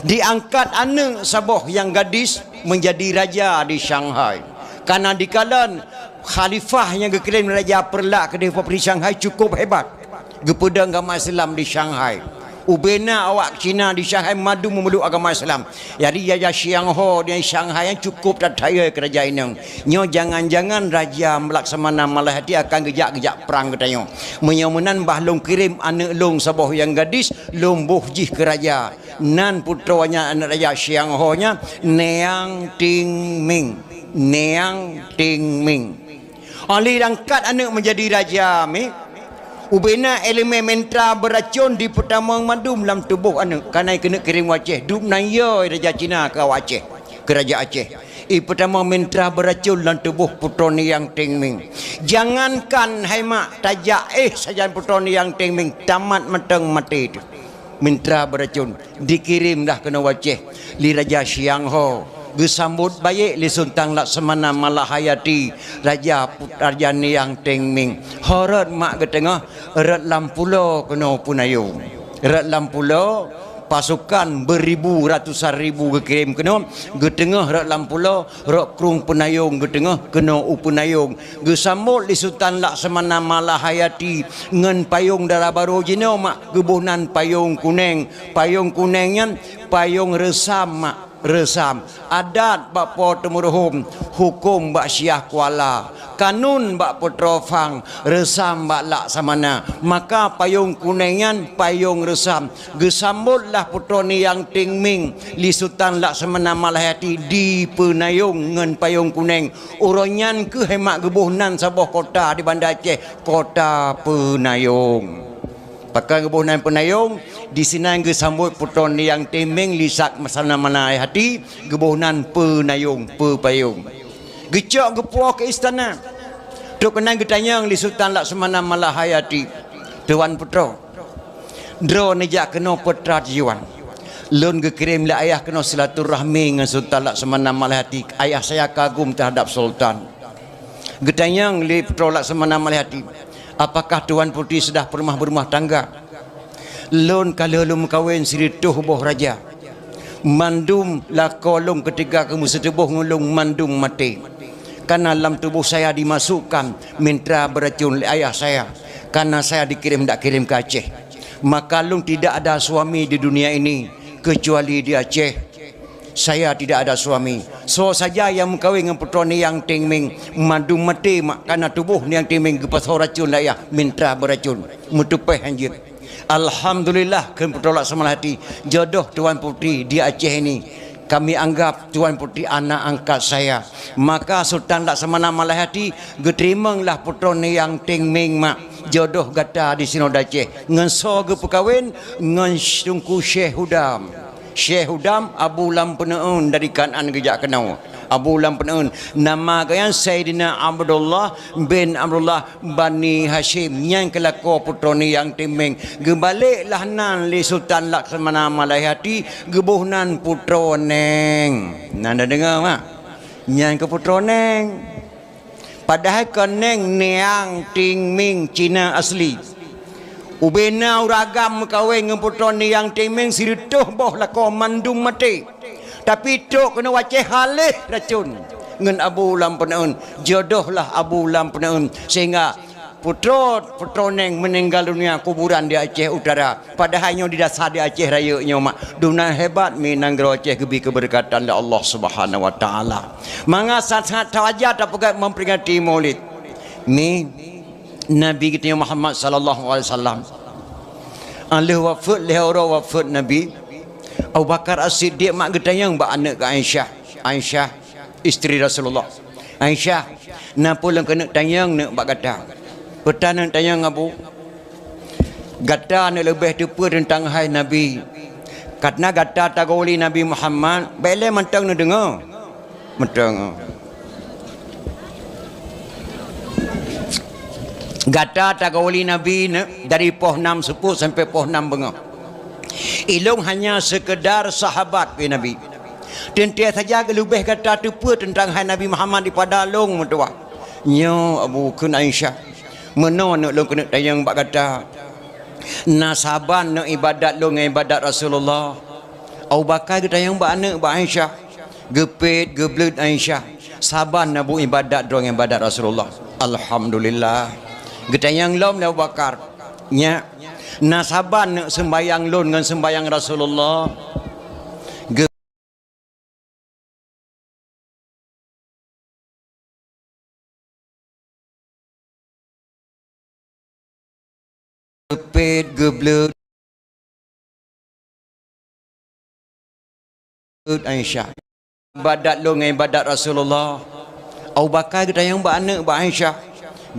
Diangkat anak saboh yang gadis menjadi raja di Shanghai. Karena di kalan khalifah yang dikirim raja perlak ke provinsi Shanghai cukup hebat. Gepedang agama Islam di Shanghai. Ubena awak Cina di Shanghai madu memeluk agama Islam. Jadi Raja Xiang Ho di Shanghai yang cukup tertaya kerajaan ini. Nyo jangan-jangan Raja Laksamana Malahayati akan gejak-gejak perang katanya. Menyomenan bah long kirim anak long saboh yang gadis long buh jih ke raja. Nan putranya anak Raja Xiang Ho nya Neang Ting Ming. Neang Ting Ming. Oleh angkat anak menjadi raja mi. Ubena elemen mentra beracun di pertama madum dalam tubuh anak. Karena kena kirim Aceh. Duk naya Raja Cina ke Aceh. Ke Raja Aceh. pertama mintra beracun dalam tubuh putra ni yang tingming. Jangankan hai mak tajak saja putra ni yang tingming tamat mateng mati itu. Mintra beracun dikirim dah kena waceh li Raja Siang Ho. Gesambut baik li Sultan Laksamana Malahayati Raja Putra ni yang tingming. Horat mak ke tengah erat lampulo kena punayung. Erat lampulo pasukan beribu ratusan ribu kekirim kena ke tengah rak lampulo rak krung penayung ke tengah kena upunayung gesambut di Sultan Laksamana Malahayati ngan payung darah baru jino mak gebuhnan payung kuningnya payung resam mak resam adat bak po temuruhum hukum bak Syah Kuala kanun bak Putrofang resam bak Laksamana maka payung kuningan payung resam gesambutlah putra ni yang tingming li Sultan Laksamana Malahayati di penayung ngan payung kuning uronyan ke hemat gebuhnan sabuh kota di Bandar Aceh kota penayung pakai gebuhnan penayung di sini gesambut putra ni yang tingming li Laksamana Malahayati gebuhnan penayung pepayung gecok gepuah ke istana tok kenang getanyang li Sultan Laksamana Malahayati Tuan Putra dro nejak kena putra jiwan lun gekirim la ayah kena silaturahmi dengan Sultan Laksamana Malahayati ayah saya kagum terhadap sultan getanyang li Putra Laksamana Malahayati apakah Tuan Putri sudah pernah berumah tangga lun kalau lum kawin sirituh boh raja mandum lakolong ketika kamu setubuh ngulung mandum mati karena dalam tubuh saya dimasukkan mintra beracun ayah saya karena saya dikirim tak kirim ke Aceh maka lung tidak ada suami di dunia ini kecuali di Aceh saya tidak ada suami so saja yang mengkawin dengan putra ni yang tingming mandum mati mak karena tubuh ni yang tingming gepas racun ayah mintra beracun mutupai anjir. Alhamdulillah kan putra Laksamana Malahayati jodoh Tuan Putri di Aceh ini kami anggap Tuan Putri anak angkat saya maka Sultan Laksamana Malahayati geterimanglah putra ni yang tingming mak jodoh gata di Sinod Aceh ngenso ge perkawin ngan Tungku Syekh Hudam Abu Lampeneun dari Kanan gejak kenau Abu Lampeneun nama kaya Sayyidina Abdullah bin Abdullah Bani Hashim yang kelako putra ni yang timing gebaliklah nan li Sultan Laksamana Malahayati gebuhnan putra neng nanda dengar mak yang ke putra neng padahal ke neng neang tingming Cina asli ubena uragam kawin dengan putra ni yang tingming sirituh boh lako mandum mati tapi tok kena waceh halih racun ngan Abu Lampeneun jodohlah Abu Lampeneun sehingga putra neng meninggal dunia kuburan di Aceh Utara padahalnya di dasar di Aceh Raya nya mak dunia hebat Minangkabau Aceh gebi keberkatan dari Allah Subhanahu wa taala manga sangat tawajah tak pegat memperingati Maulid ni Nabi kita Muhammad sallallahu alaihi wasallam alih wafat lehora wafat Nabi Abu Bakar As-Siddiq mak getayang bak anak ke Aisyah isteri Rasulullah Aisyah napa lang kena tayang nak bak kata petana tayang abu gata nak lebih tepa tentang hai Nabi katna gata tagoli Nabi Muhammad bele mentang nak dengar mentang gata tagoli Nabi dari poh 6 sepuh sampai poh 6 bengah ilung hanya sekedar sahabat ke Nabi tentia saja lebih kata tepa tentang hai Nabi Muhammad di pada long mentua nyo Abu Kun Aisyah meno nak long kena tayang bak kata nasaban nak ibadat long ibadat Rasulullah Abu Bakar kita tayang bak anak bak Aisyah gepet geblut Aisyah saban Abu ibadat dong ibadat Rasulullah alhamdulillah kita tayang lom Abu Bakar nya nasaban nak sembayang lon dengan sembayang Rasulullah gepet geblut Aisyah ibadat lo dengan ibadat Rasulullah Abu Bakar kita yang buat anak buat Aisyah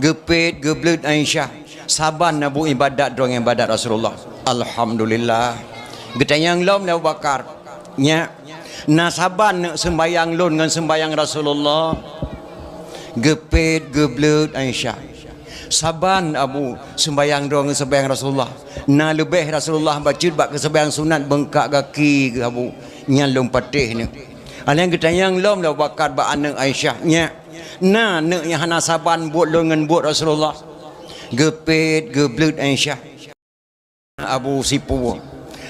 gepet geblut Aisyah saban nabu ibadat dong ibadat Rasulullah alhamdulillah kita yang lom Abu Bakar nya Nasaban nak sembayang lon dengan sembayang Rasulullah. Gepet geblut Aisyah. Saban Abu sembayang dong dengan sembayang Rasulullah. Na lebih Rasulullah baca bak ke sembayang sunat bengkak kaki ke Abu. Nyan lom patih ni. Yang kita yang lom dah bakat ba anak Aisyah nya. Na nak yang hana saban buat lon dengan buat Rasulullah. Gepet geblut Aisyah. Abu sipu.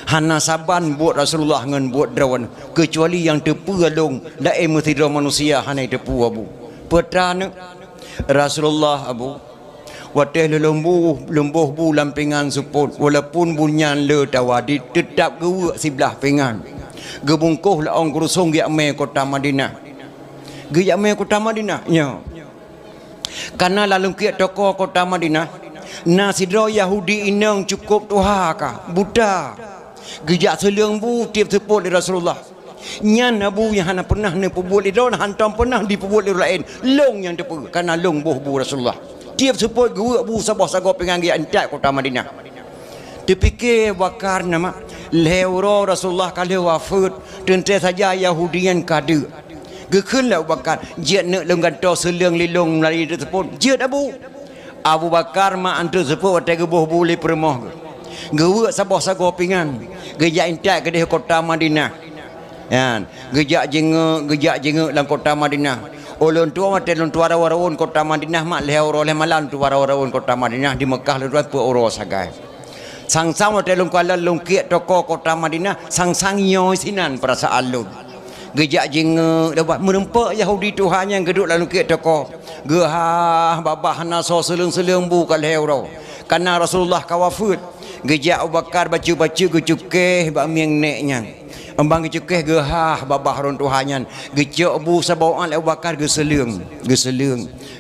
Hana saban buat Rasulullah dengan buat drawan kecuali yang tepu alung dae mesti manusia hana tepu Abu. Petana Rasulullah Abu wateh lembuh bu lampingan support walaupun bunyan le tawadi tetap gewa sebelah pingan. Gebungkuh la ong kurusong gi ame kota Madinah. Gi ame kota Madinah nya. Karena lalu kiat toko kota Madinah na sidro Yahudi inang cukup tuha ka buta. Gejak seliang bu tiap sepuluh di Rasulullah. Nyan Abu yang hana pernah ni perbuat di daun hantam pernah diperbuat di lain. Long yang tepu karena long buh bu Rasulullah. Tiap sepuluh gua bu sabah sago pengangi antak kota Madinah. Dipikir bakar nama lewro Rasulullah kalau wafat tentu saja Yahudian kada. Gekenlah bakar jet nak lenggan to seliang lilong lari tersebut. Jet Abu Bakar ma antu sepuluh watai gebuh bu li permoh. Gewa sabah sago pingan. Gejak antak ke di kota Madinah. Yan, gejak jenguk dalam kota Madinah. Ulun tua mati lun tua rawan kota Madinah mak lehor oleh malam tua rawan kota Madinah di Mekah lu pu oro sagai. Sang-sang mati lun kuala lun kiat toko kota Madinah sang-sang nyoy sinan perasaan lun. Gejak jenguk dapat merempak Yahudi Tuhan yang geduk lalu kiat toko. Gehah babah naso selung-selung bu kal lehor. Karena Rasulullah kawafut. Gejak Abu Bakar baca-baca gecukeh bak mieng neknya. Embang gecukeh gehah babah ron Tuhanyan. Gecuk bu sabawaan Abu Bakar geselung.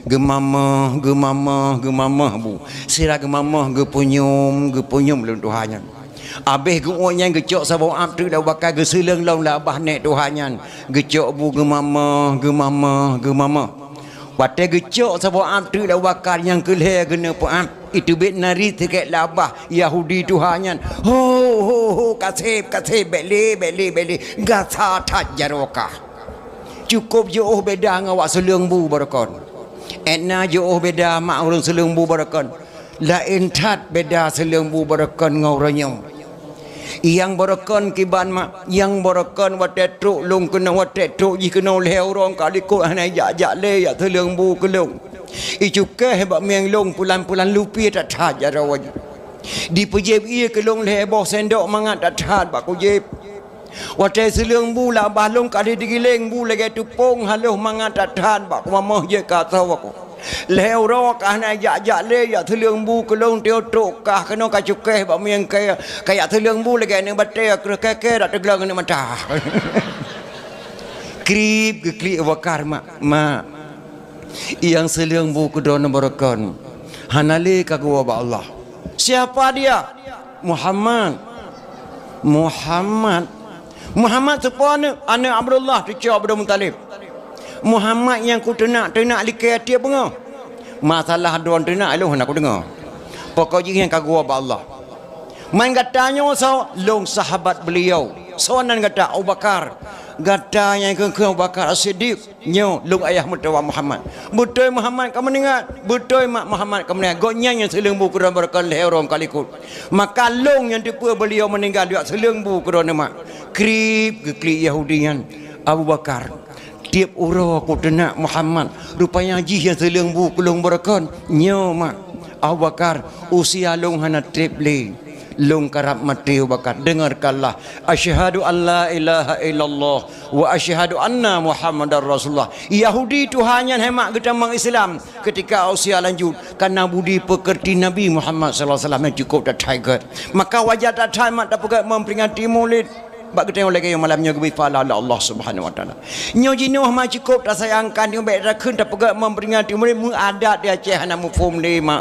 Gemamah bu. Sirah gemamah gepunyum lon Tuhanyan. Abeh guanya gecuk sabawaan tu Abu Bakar geselung lawan abah nek Tuhanyan. Gecuk bu gemamah. Watai gecuk sabawaan tu Abu Bakar yang kelih gena puam. Itu bet nari tiket labah Yahudi Tuhanyan. Ho kasih beli gasa tat jarokah. Cukup jauh beda ngawak selung bu barakon. Etna jauh beda mak urang selung bu barakon. Lain tat beda selung bu barakon ngauranyong. Yang barakon kiban mak, yang barakon watet truk lung kena watet truk ji kena leh orang kali ko hanai jak le ya selung bu kelung. Icukeh bak miang long pulan-pulan lupi tak tat jarawaj. Di pejeb ia ke long leboh sendok mangat tak tat bak kujeb. Watai selung bu lah balong kali digileng bu lagi tupung haluh mangat tak tat bak mamah je kata aku. Leh ro kah na jak le ya selung bu ke long teo tok kah kena ka cukeh bak miang kaya selung bu lagi ne batai ke dak teglang ne mata. Krip ke wakar mak. Yang seliang buku dona barakan hanali kagwa ba Allah. Siapa dia? Muhammad sepana anak Abdullah tu Abdul Muttalib. Muhammad yang ku tenak likai dia benga. Masalah don tenak lu nak ku dengar. Pokoknya yang kagwa ba Allah. Main katanya so long sahabat beliau. Soalan kata Abu Bakar. Gata yang ke Abu Bakar As-Siddiq nyo lung ayah mutawa Muhammad. Betul Muhammad kamu dengar? Betul mak Muhammad kamu dengar? Gonya yang selung bu kuran berkal leherom kalikut. Maka long yang tipu beliau meninggal dia selung bu kuran mak. Krip Yahudian Abu Bakar. Tiap uro ku tenak Muhammad. Rupanya ji yang selung bu kulung berkal nyo mak. Abu Bakar usia long hana triple. Long karab mati Bakar dengarkanlah asyhadu alla ilaha illallah wa asyhadu anna muhammadar rasulullah. Yahudi Tuhannya hemat kita mang Islam ketika usia lanjut karena budi pekerti Nabi Muhammad sallallahu alaihi wasallam yang cukup dah tiger. Maka wajah tak tamat tak pegat memperingati Maulid bak kita lagi yang malamnya gebi fala Allah Subhanahu wa taala. Nyo jinuh ma cukup tak sayangkan dia baik rakun tak pegat memperingati Maulid mu adat dia ceh ana mufhum ni ma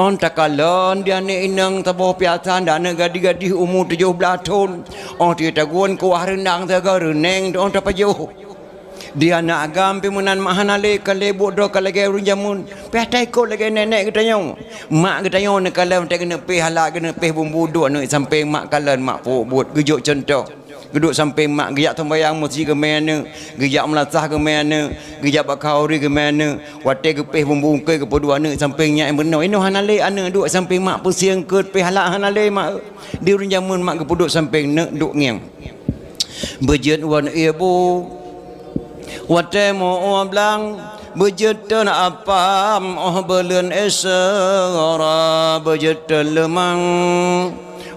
on takalon dia ni inang taboh piasan dan gadi-gadi umur 17 tahun. On dia taguan ku rendang taga reneng on tapajo. Dia nak agam pimunan mahanale kale bodoh kale ge runjamun. Petai ko lagi nenek kita nyong. Mak kita nyong nak kale tak kena pe halak kena pe bumbu duk nak sampai mak kalan mak pu buat gejuk contoh. Geduk sampai mak gejak tembayang mesti ke mana, gejak melatah ke mana, gejak bakauri ke mana, watai kepih bumbungkai ke poduana sampai nyak yang benar. Ino hanale anak duk sampai mak pusing ke pe halak hanale mak. Dia urang jamun mak ke poduk sampai nak duk ngiang. Bejet wan ibu. Watai mo blang bejet na apam belen esara bejet lemang.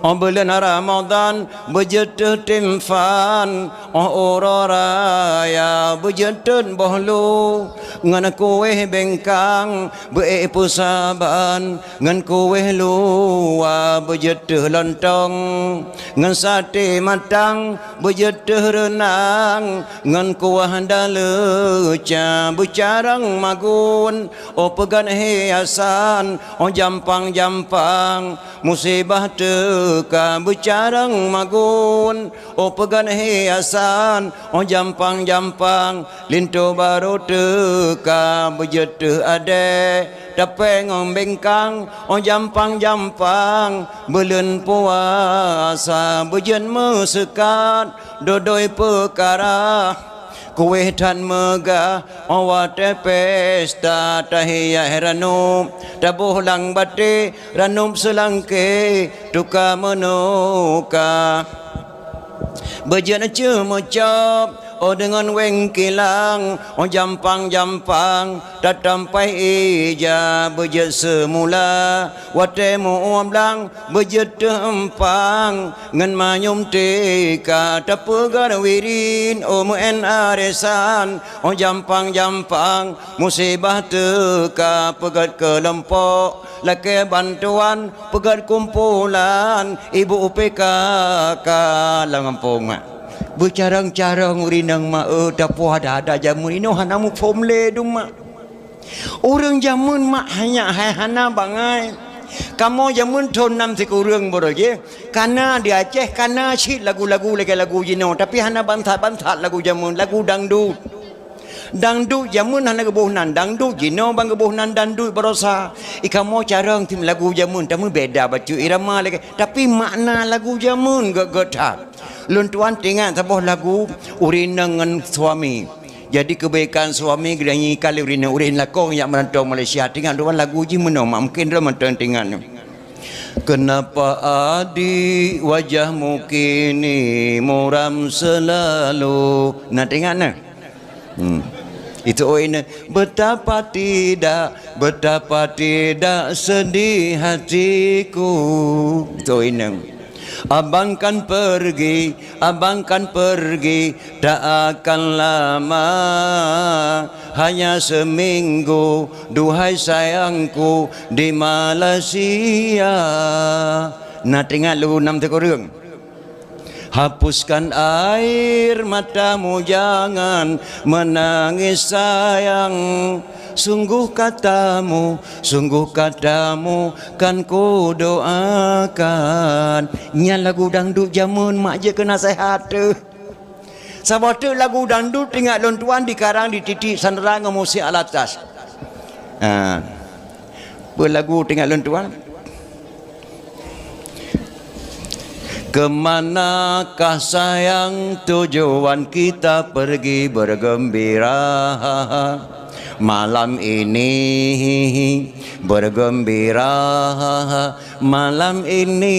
Bulan Ramadan berjatuh timfan ororaya berjatuh bohlu ngan kueh bengkang beepusaban ngan kueh luwa berjatuh lontong ngan sate matang berjatuh renang ngan kuah daleca bercarang magun pegan hiasan jampang-jampang musibah ka bercarang magun pegan hiasan jampang-jampang lintu baru teka berjetuh ade tapi ngombengkang jampang-jampang belen puasa berjen mesekat dodoi perkara kuih tan megah awate pesta tahiyah ranum tabuh lang bate ranum selangke tuka menuka berjana cemecap dengan weng kilang jampang-jampang tatampai ija berjet semula wate muamlang berjet empang ngan manyum teka tapegar wirin muen aresan jampang-jampang musibah teka pegat kelempok lake bantuan pegat kumpulan ibu PKK Lampung mak bercarang-carang urinang mak tapuh ada jamun ino hanamu formule dum mak urang jamun mak hanya hana bangai kamu jamun ton nam sikurang boroje kana di Aceh kana syit lagu-lagu lagu jino tapi hana bantat-bantat lagu jamun lagu dangdut jamun hana kebuhnan dangdut jino bang kebuhnan dangdut berosa ikamu carang tim lagu jamun tamu beda baca irama lagi tapi makna lagu jamun gegetar luntuan tinggal sebuah lagu urina dengan suami jadi kebaikan suami geranyi kali urina urin lakong yang merantau Malaysia tinggal dua lagu ji menong mungkin dia mentang tinggal kenapa adik wajahmu kini muram selalu nah tinggal nah itu ini betapa tidak sedih hatiku itu ini abang kan pergi tak akan lama hanya seminggu duhai sayangku di Malaysia nah tinggal lu 6 tekorang hapuskan air matamu jangan menangis sayang sungguh katamu kan ku doakan nya lagu dangdut jamun mak je kena sehat tu sebab tu lagu dangdut tinggal lontuan dikarang di titik sanderang musik alatas berlagu tinggal lontuan kemanakah sayang tujuan kita pergi bergembira malam ini bergembira malam ini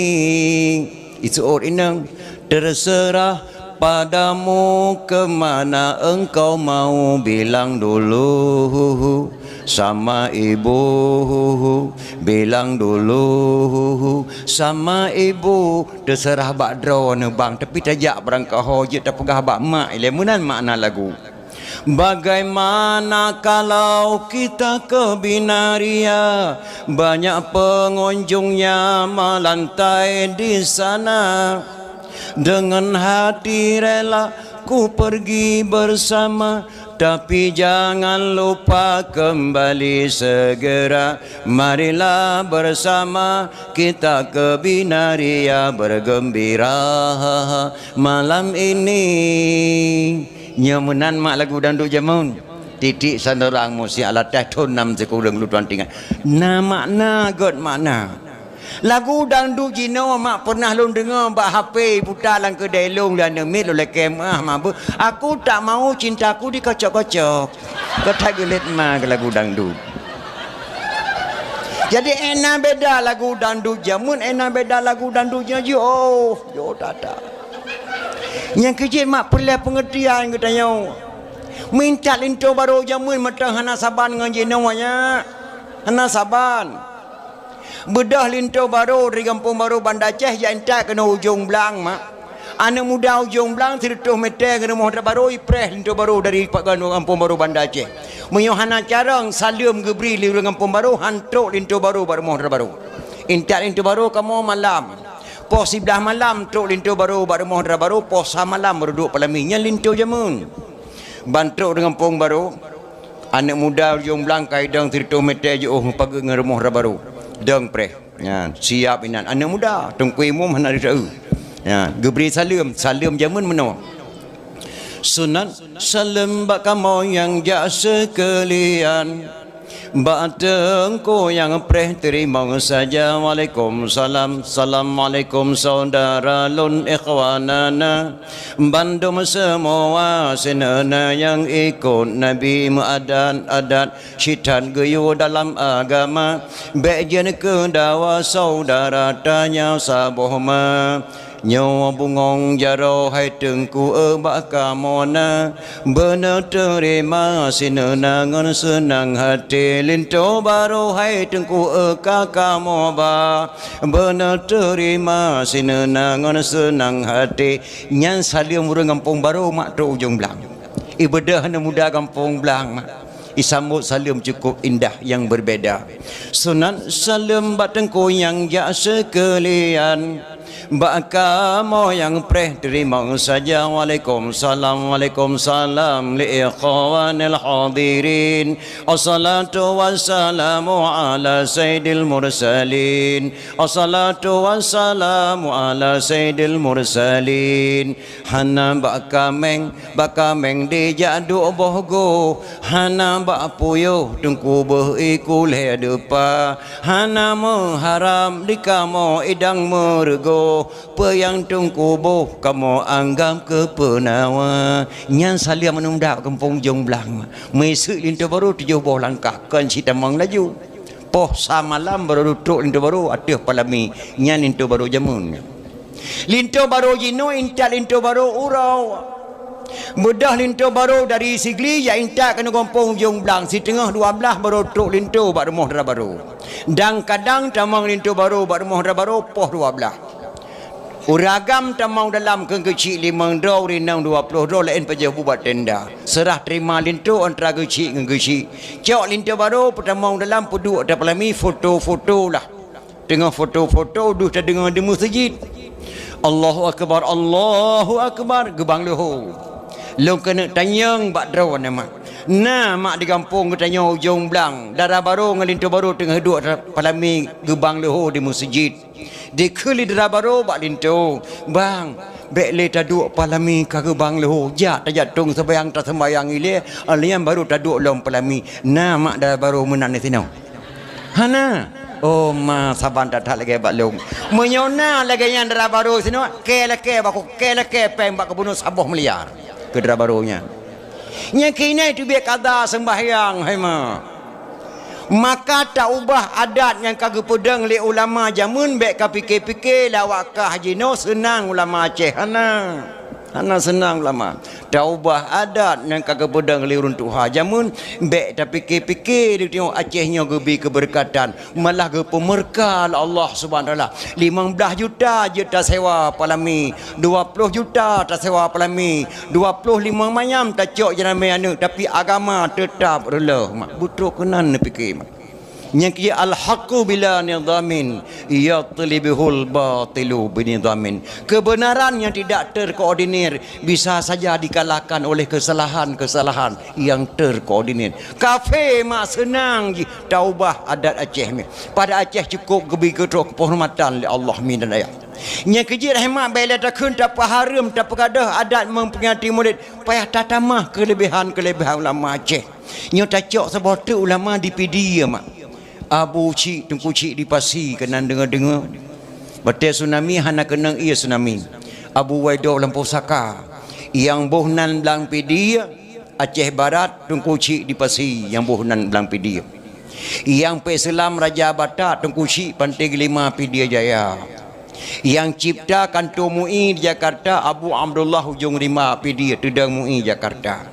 itu orang terserah padamu kemana engkau mau bilang dulu sama ibu bilang dulu sama ibu terserah bak drone bang tapi tajak berangkat hojit tak pegah bak mak lemunan makna lagu. Bagaimana kalau kita ke Binaria, banyak pengunjungnya melantai di sana. Dengan hati rela ku pergi bersama, tapi jangan lupa kembali segera. Marilah bersama kita ke Binaria bergembira malam ini. Nyamunan mak lagu dandut jamun titik sandarang musi alat teh ton nam sekurang lu tuan tinggal na makna god makna Lagu dangdut Cina mak pernah long dengar bak HP putar lang kedai long dan nemit oleh kemah mak. Aku tak mau cintaku dikocok-kocok. Kata gelit mah ke lagu dangdut. Jadi enak beda lagu dangdut jamun, enak beda lagu dangdutnya yo tata. Yang kecil mak perlu pengertian katanya. Minta linto baru jamun matang hana saban dengan jenawanya. Hana saban. Bedah linto baru dari kampung baru Bandar Aceh yang entak kena ujung belang mak. Anak muda ujung belang tertuh meter kena mohon baru ipres linto baru dari kampung baru Bandar Aceh. Menyohana carang salim gebri li kampung baru hantuk linto baru mohon baru. Entak linto baru kamu malam. Pos sebelah malam truk linto baru mohon baru pos malam berduduk palaminya linto jamun. Bantuk dengan kampung baru. Anak muda ujung belang kaidang tertuh meter je pagi dengan rumah baru. Deng preh ya siap inan anak muda tungkui mum hana dirau ya gebri salam jamun meno sunat salam bak kamu yang jasa sekalian bak tengku yang preh terima saja waalaikumsalam assalamualaikum saudara lun ikhwanana bandum semua senana yang ikut Nabi muadan adat syitan geyu dalam agama bejen kedawa saudara tanya sabohma nyawa bungong jaro hai tengku bak kamona benar terima sinena ngon senang hati linto baru hai tengku kakamoba benar terima sinena ngon senang hati nyan salim urang kampung baru mak tu ujung belang ibadah anak muda kampung belang mak isambut salim cukup indah yang berbeza sunat salim batengku yang jak sekalian Bakamu yang preh terima saja waalaikumsalam waalaikumsalam li ikhwanil hadirin assalatu wassalamu ala sayyidil mursalin assalatu wassalamu ala sayyidil mursalin hana bakameng di jadu bohgo hana bak puyuh tengku beikul depa hana mengharam di kamu idang mergo yang tungku boh kamu anggap kepenawa nyan salia menundak kampung jong belang mesuk lintu baru 7 langkah kan cita mang laju poh samalam baru duduk lintu baru atuh palami nyan lintu baru jamun lintu baru jino intak lintu baru urau mudah lintu baru dari Sigli ya intak kena kampung jong belang si tengah 12 baru duduk lintu baru moh baru dan kadang tamang lintu baru moh baru poh 12 Uragam tamau dalam kecil 5 dolar rinang 20 dolar lain paja buat tenda. Serah terima lintu antara kecil dengan kecil. Cok lintu baru pertama dalam peduk ada pelami foto-foto lah. Tengah foto-foto duh tak dengar di masjid. Allahu akbar gebang leho. Lo kena tanyang bak draw nama. Nah mak di kampung katanya ujung belang darah baru ngelintu baru tengah duduk palami gebang leho di masjid. Di kuli darah baru bak lintu bang bek le taduk palami ka gebang leho ja tajatung sembayang tak sembayang ile alian baru taduk lom palami nah mak darah baru menan ni sino hana oh ma saban tak lagi bak long menyona lagi yang darah baru sino ke peng bak kebunuh sabuh meliar ke darah barunya nya kini tu biar kada sembahyang hai ma maka tak ubah adat yang kagak pedang oleh ulama jamun bek ka fikir-fikir lawak ka haji no senang ulama Aceh hana senang ulama tak ubah adat yang kagak pedang oleh urun tuha jamun bek tak fikir-fikir dia tengok Acehnya gebi keberkatan malah ke pemerkah Allah Subhanahu taala 15 juta je tak sewa palami 20 juta tak sewa palami 25 mayam tak cok jenama anak tapi agama tetap rela mak butuh kenan fikir mak yang kia al-haqqu bila nizamin yatlibul batilu binizamin kebenaran yang tidak terkoordinir bisa saja dikalahkan oleh kesalahan-kesalahan yang terkoordinir kafe mak senang je taubah adat Aceh ni pada Aceh cukup gebi ketua kehormatan oleh Allah min dan ayat nya kejir rahmat bila tak kun tak haram tak pergadah adat memperingati murid payah tatamah kelebihan ulama Aceh nya tak cok sebab tu ulama di PD mak Abu cik tungku cik di pasi kena dengar-dengar. Betul tsunami hana kena ia tsunami. Abu Waido lampu saka. Yang bohnan belang pedia Aceh Barat tungku cik di pasi yang bohnan belang pedia. Yang Peselam Raja Batak tungku cik Pantai Gelima Pedia Jaya. Yang cipta kantor MUI di Jakarta Abu Abdullah Hujung Rima Pedia Tedang MUI Jakarta.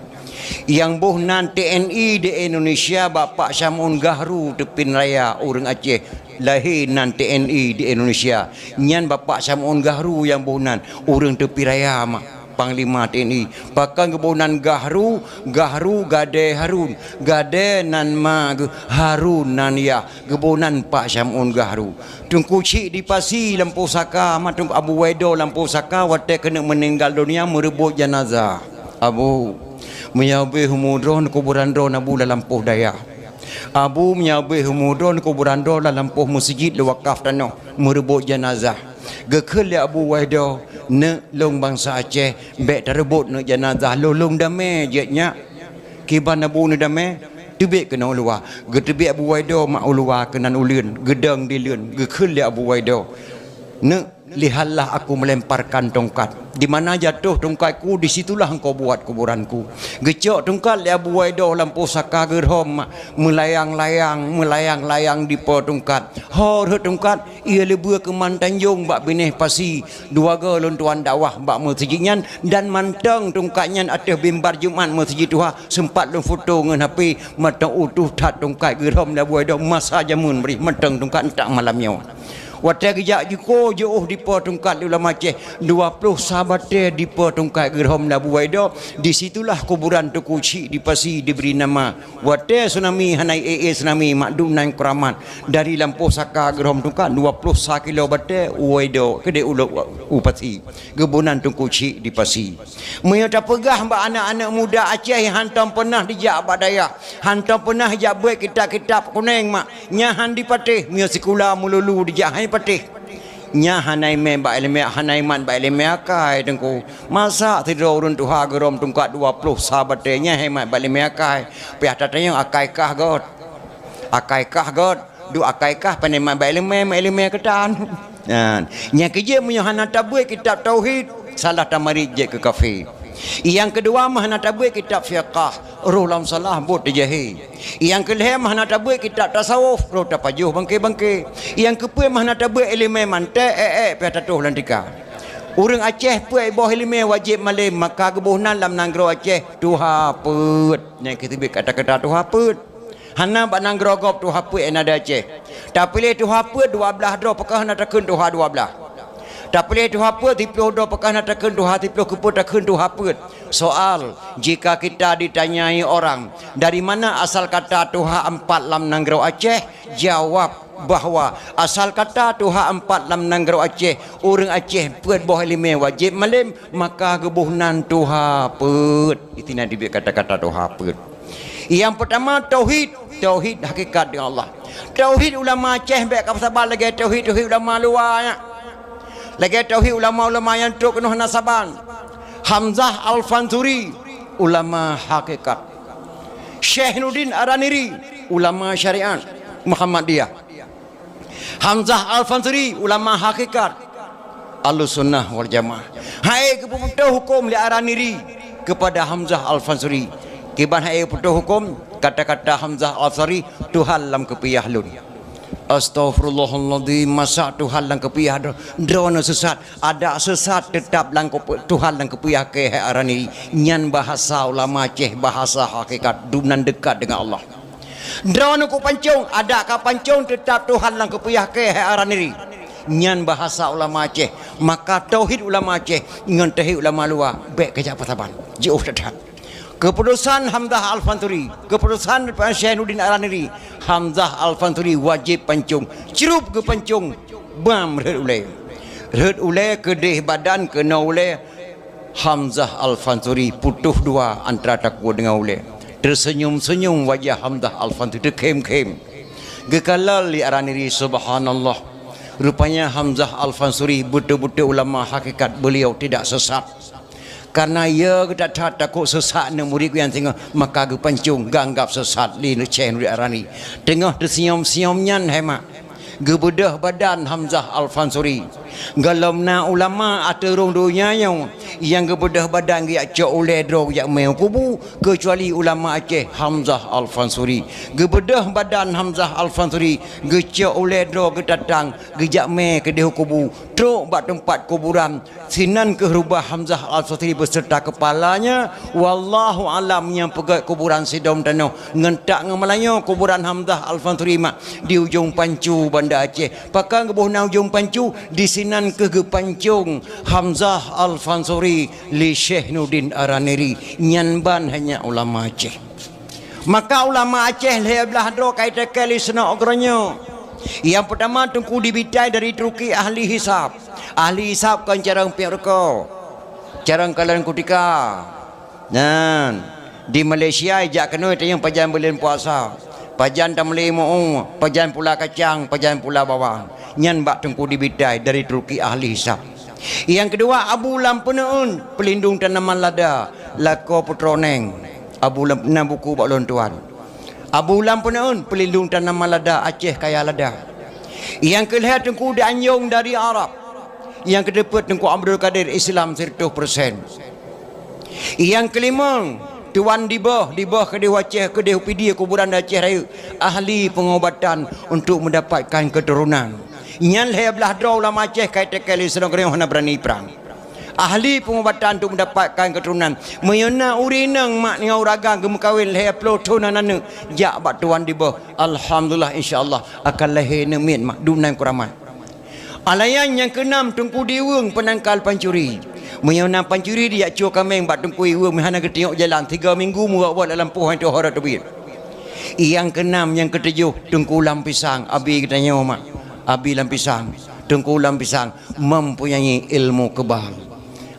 Yang bohnan TNI di Indonesia Bapak Syamun Gahru Tepin Raya orang Aceh lahir nan TNI di Indonesia. Nyan Bapak Syamun Gahru yang bohnan orang Tepi Raya Panglima TNI. Pakan kebohnan Gahru Gade Harun Gade nan Harun nan ya kebohnan Pak Syamun Gahru. Tungku cik di pasi lampu saka tungku Abu Waido lampu saka watak kena meninggal dunia merebut jenazah. Abu menyabih humudron kuburan don Abu dalam poh daya. Abu menyabih humudron kuburan don dalam poh masjid wakaf tanah merebut jenazah. Gekel ya Abu Waido ne long bangsa Aceh bek terebut ne jenazah lolong damai jetnya kiban Abu ne damai tebik kena ulua getebik Abu Waido mak ulua kena ulun gedang dilun gekel ya Abu Waido ne lihatlah aku melemparkan tongkat. Di mana jatuh tongkatku, di situlah engkau buat kuburanku. Gecok tongkat li Abu Waido lampu saka gerhom melayang-layang di po tongkat. Hor tongkat ia lebih ke Mantanjung bak bineh pasi dua galon tuan dakwah bak masjidnya dan mantang tongkatnya atas bimbar Jumat masjid tuha sempat lu foto dengan HP matang utuh tat tongkat gerhom li Abu Waido masa jamun beri mantang tongkat tak malamnya. Watak kejak jiko jauh di potongkat ulama Aceh 20 sahabat di potongkat gerhom Abu Waido. Di situlah kuburan Tuku Cik di pasi diberi nama watak tsunami hanai tsunami makdum naik keramat dari lampu saka gerhom tongkat 20 kilo batek Waido kedai upati gebunan Tuku Cik di pasi. Menyata pegah mbak anak-anak muda Aceh yang hantam pernah dijak badaya hantam pernah jak buat kitab-kitab kuning mak nyahan di patih mia sekolah mululu dijak patih nya hanai me ba elme hanai man ba elme akai tengku masa tidur urun tuha gerom tungkat 20 sahabatnya hemat ba elme akai piah tatanya akaikah god du akaikah paneman ba elme ketan nya kerja punya hana tabui kitab tauhid salah tamari je ke kafe. Yang kedua mahna tabui kitab fiqah roh lam salah bot jahi. Yang kelima mahna tabui kitab tasawuf roh tapajuh bangke. Yang keempat mahna tabui ilmu mantek petatuh lantika. Orang Aceh puai boh ilmu wajib malim maka gebuhnan lam nanggro Aceh tuha put. Yang kita kata-kata tuha put. Hana bak nanggro gop tuha put enada Aceh. Tapi le tuha put 12 dro pakah na takun tuha 12. Tak boleh tuha put tiploh do pakah nak takun tuha tiploh keput takun tuha put. Soal jika kita ditanyai orang dari mana asal kata tuha 4 lam nanggro Aceh, jawab bahawa asal kata tuha 4 lam nanggro Aceh orang Aceh put boh lime wajib malim maka gebuhnan tuha put. Itu nanti kata-kata tuha put. Yang pertama tauhid hakikat dengan Allah. Tauhid ulama Aceh baik kau sabar lagi tauhid ulama luarnya. Lagi tauhid ulama-ulama yang tok penuh nasaban. Hamzah Al-Fansuri ulama hakikat. Syekh Nurdin Araniri ulama syariat Muhammadiyah. Hamzah Al-Fansuri ulama hakikat Ahlussunnah wal Jamaah. Hai keputusan hukum li Araniri kepada Hamzah Al-Fansuri. Kiban hai keputusan hukum kata-kata Hamzah Al-Fansuri Tuhan lam kepiyah lun. Astaghfirullahaladzim masa Tuhan lang kepiyah drone sesat ada sesat tetap lang Tuhan lang kepiyah ke arani nyan bahasa ulama Aceh bahasa hakikat dunan dekat dengan Allah. Drone ku pancung ada ka pancung tetap Tuhan lang kepiyah ke arani nyan bahasa ulama Aceh maka tauhid ulama Aceh ngan tauhid ulama luar baik kejap pataban jauh tetap. Keputusan Hamzah Al-Fansuri, keputusan Syekh Nurdin Araniri, Hamzah Al-Fansuri wajib pancung, cerup ke pancung, bam red ule kedih badan kena ule. Hamzah Al-Fansuri putuh dua antara takwa dengan ule. Tersenyum-senyum wajah Hamzah Al-Fansuri terkem-kem. Gekalal li Araniri subhanallah. Rupanya Hamzah Al-Fansuri betul-betul ulama hakikat, beliau tidak sesat. Karena ya kita takut sesat ne murid yang tengah maka ge pancung ganggap sesat li ne chen ri arani. Tengah tersiom-siom nyan hemat. Gebedah badan Hamzah Al-Fansuri. Galamna ulama aterung dunia yang gebedah badan dia cok oleh drog yak meu kubu kecuali ulama Aceh Hamzah Al-Fansuri. Gebedah badan Hamzah Al-Fansuri gecok oleh drog datang gejak me ke deh kubu truk bak tempat kuburan sinan ke rubah Hamzah Al-Fansuri beserta kepalanya wallahu alam yang pegat kuburan Sidom Tanoh ngentak ngemelayo kuburan Hamzah Al-Fansuri mak di ujung Pancu Banda Aceh pakang ke bawah ujung Pancu di sinan ke Pancung Hamzah Al-Fansuri li Syekh Nudin Araneri nyanban hanya ulama Aceh. Maka ulama Aceh lebelah dro kait kali sena ogronyo. Yang pertama tungku dibitai dari Turki ahli hisab. Ahli hisab kan carang piarko. Carang kalian kutika. Dan di Malaysia jak kena yang pajan bulan puasa. Pajan tamli muung, pajan pula kacang, pajan pula bawang. Nyan bak tungku dibitai dari Turki ahli hisab. Yang kedua Abu Lampeneun pelindung tanaman lada lako petroneng. Abu Lampeneun buku bak lontuan. Abu Lampeneun pelindung tanaman lada Aceh kaya lada. Yang kelihatan tungku dianyung dari Arab. Yang kedepan tungku Abdul Qadir Islam 100%. Yang kelima Tuan Dibah Kedih Aceh Kedih Upidi kuburan Aceh Raya ahli pengobatan untuk mendapatkan keturunan. Nyan le belah draw ulama Aceh kait kali sedang kerana hana berani perang. Ahli pengobatan untuk mendapatkan keturunan. Mayona urinang mak ni uragang gemukawin le ploto nanana jak bak Tuan Dibah. Alhamdulillah insyaallah akan lahir nemin mak dunan kuramat. Alayan yang keenam tungku diwung penangkal pancuri. Mayona pancuri dia cuak kameng bak tungku iwung mihana ketengok jalan 3 minggu muak buat dalam pohon tu hara tebir. Yang keenam yang ketujuh tungku lam pisang abi katanya mak. Abi lampisang, tengku lampisang mempunyai ilmu kebal.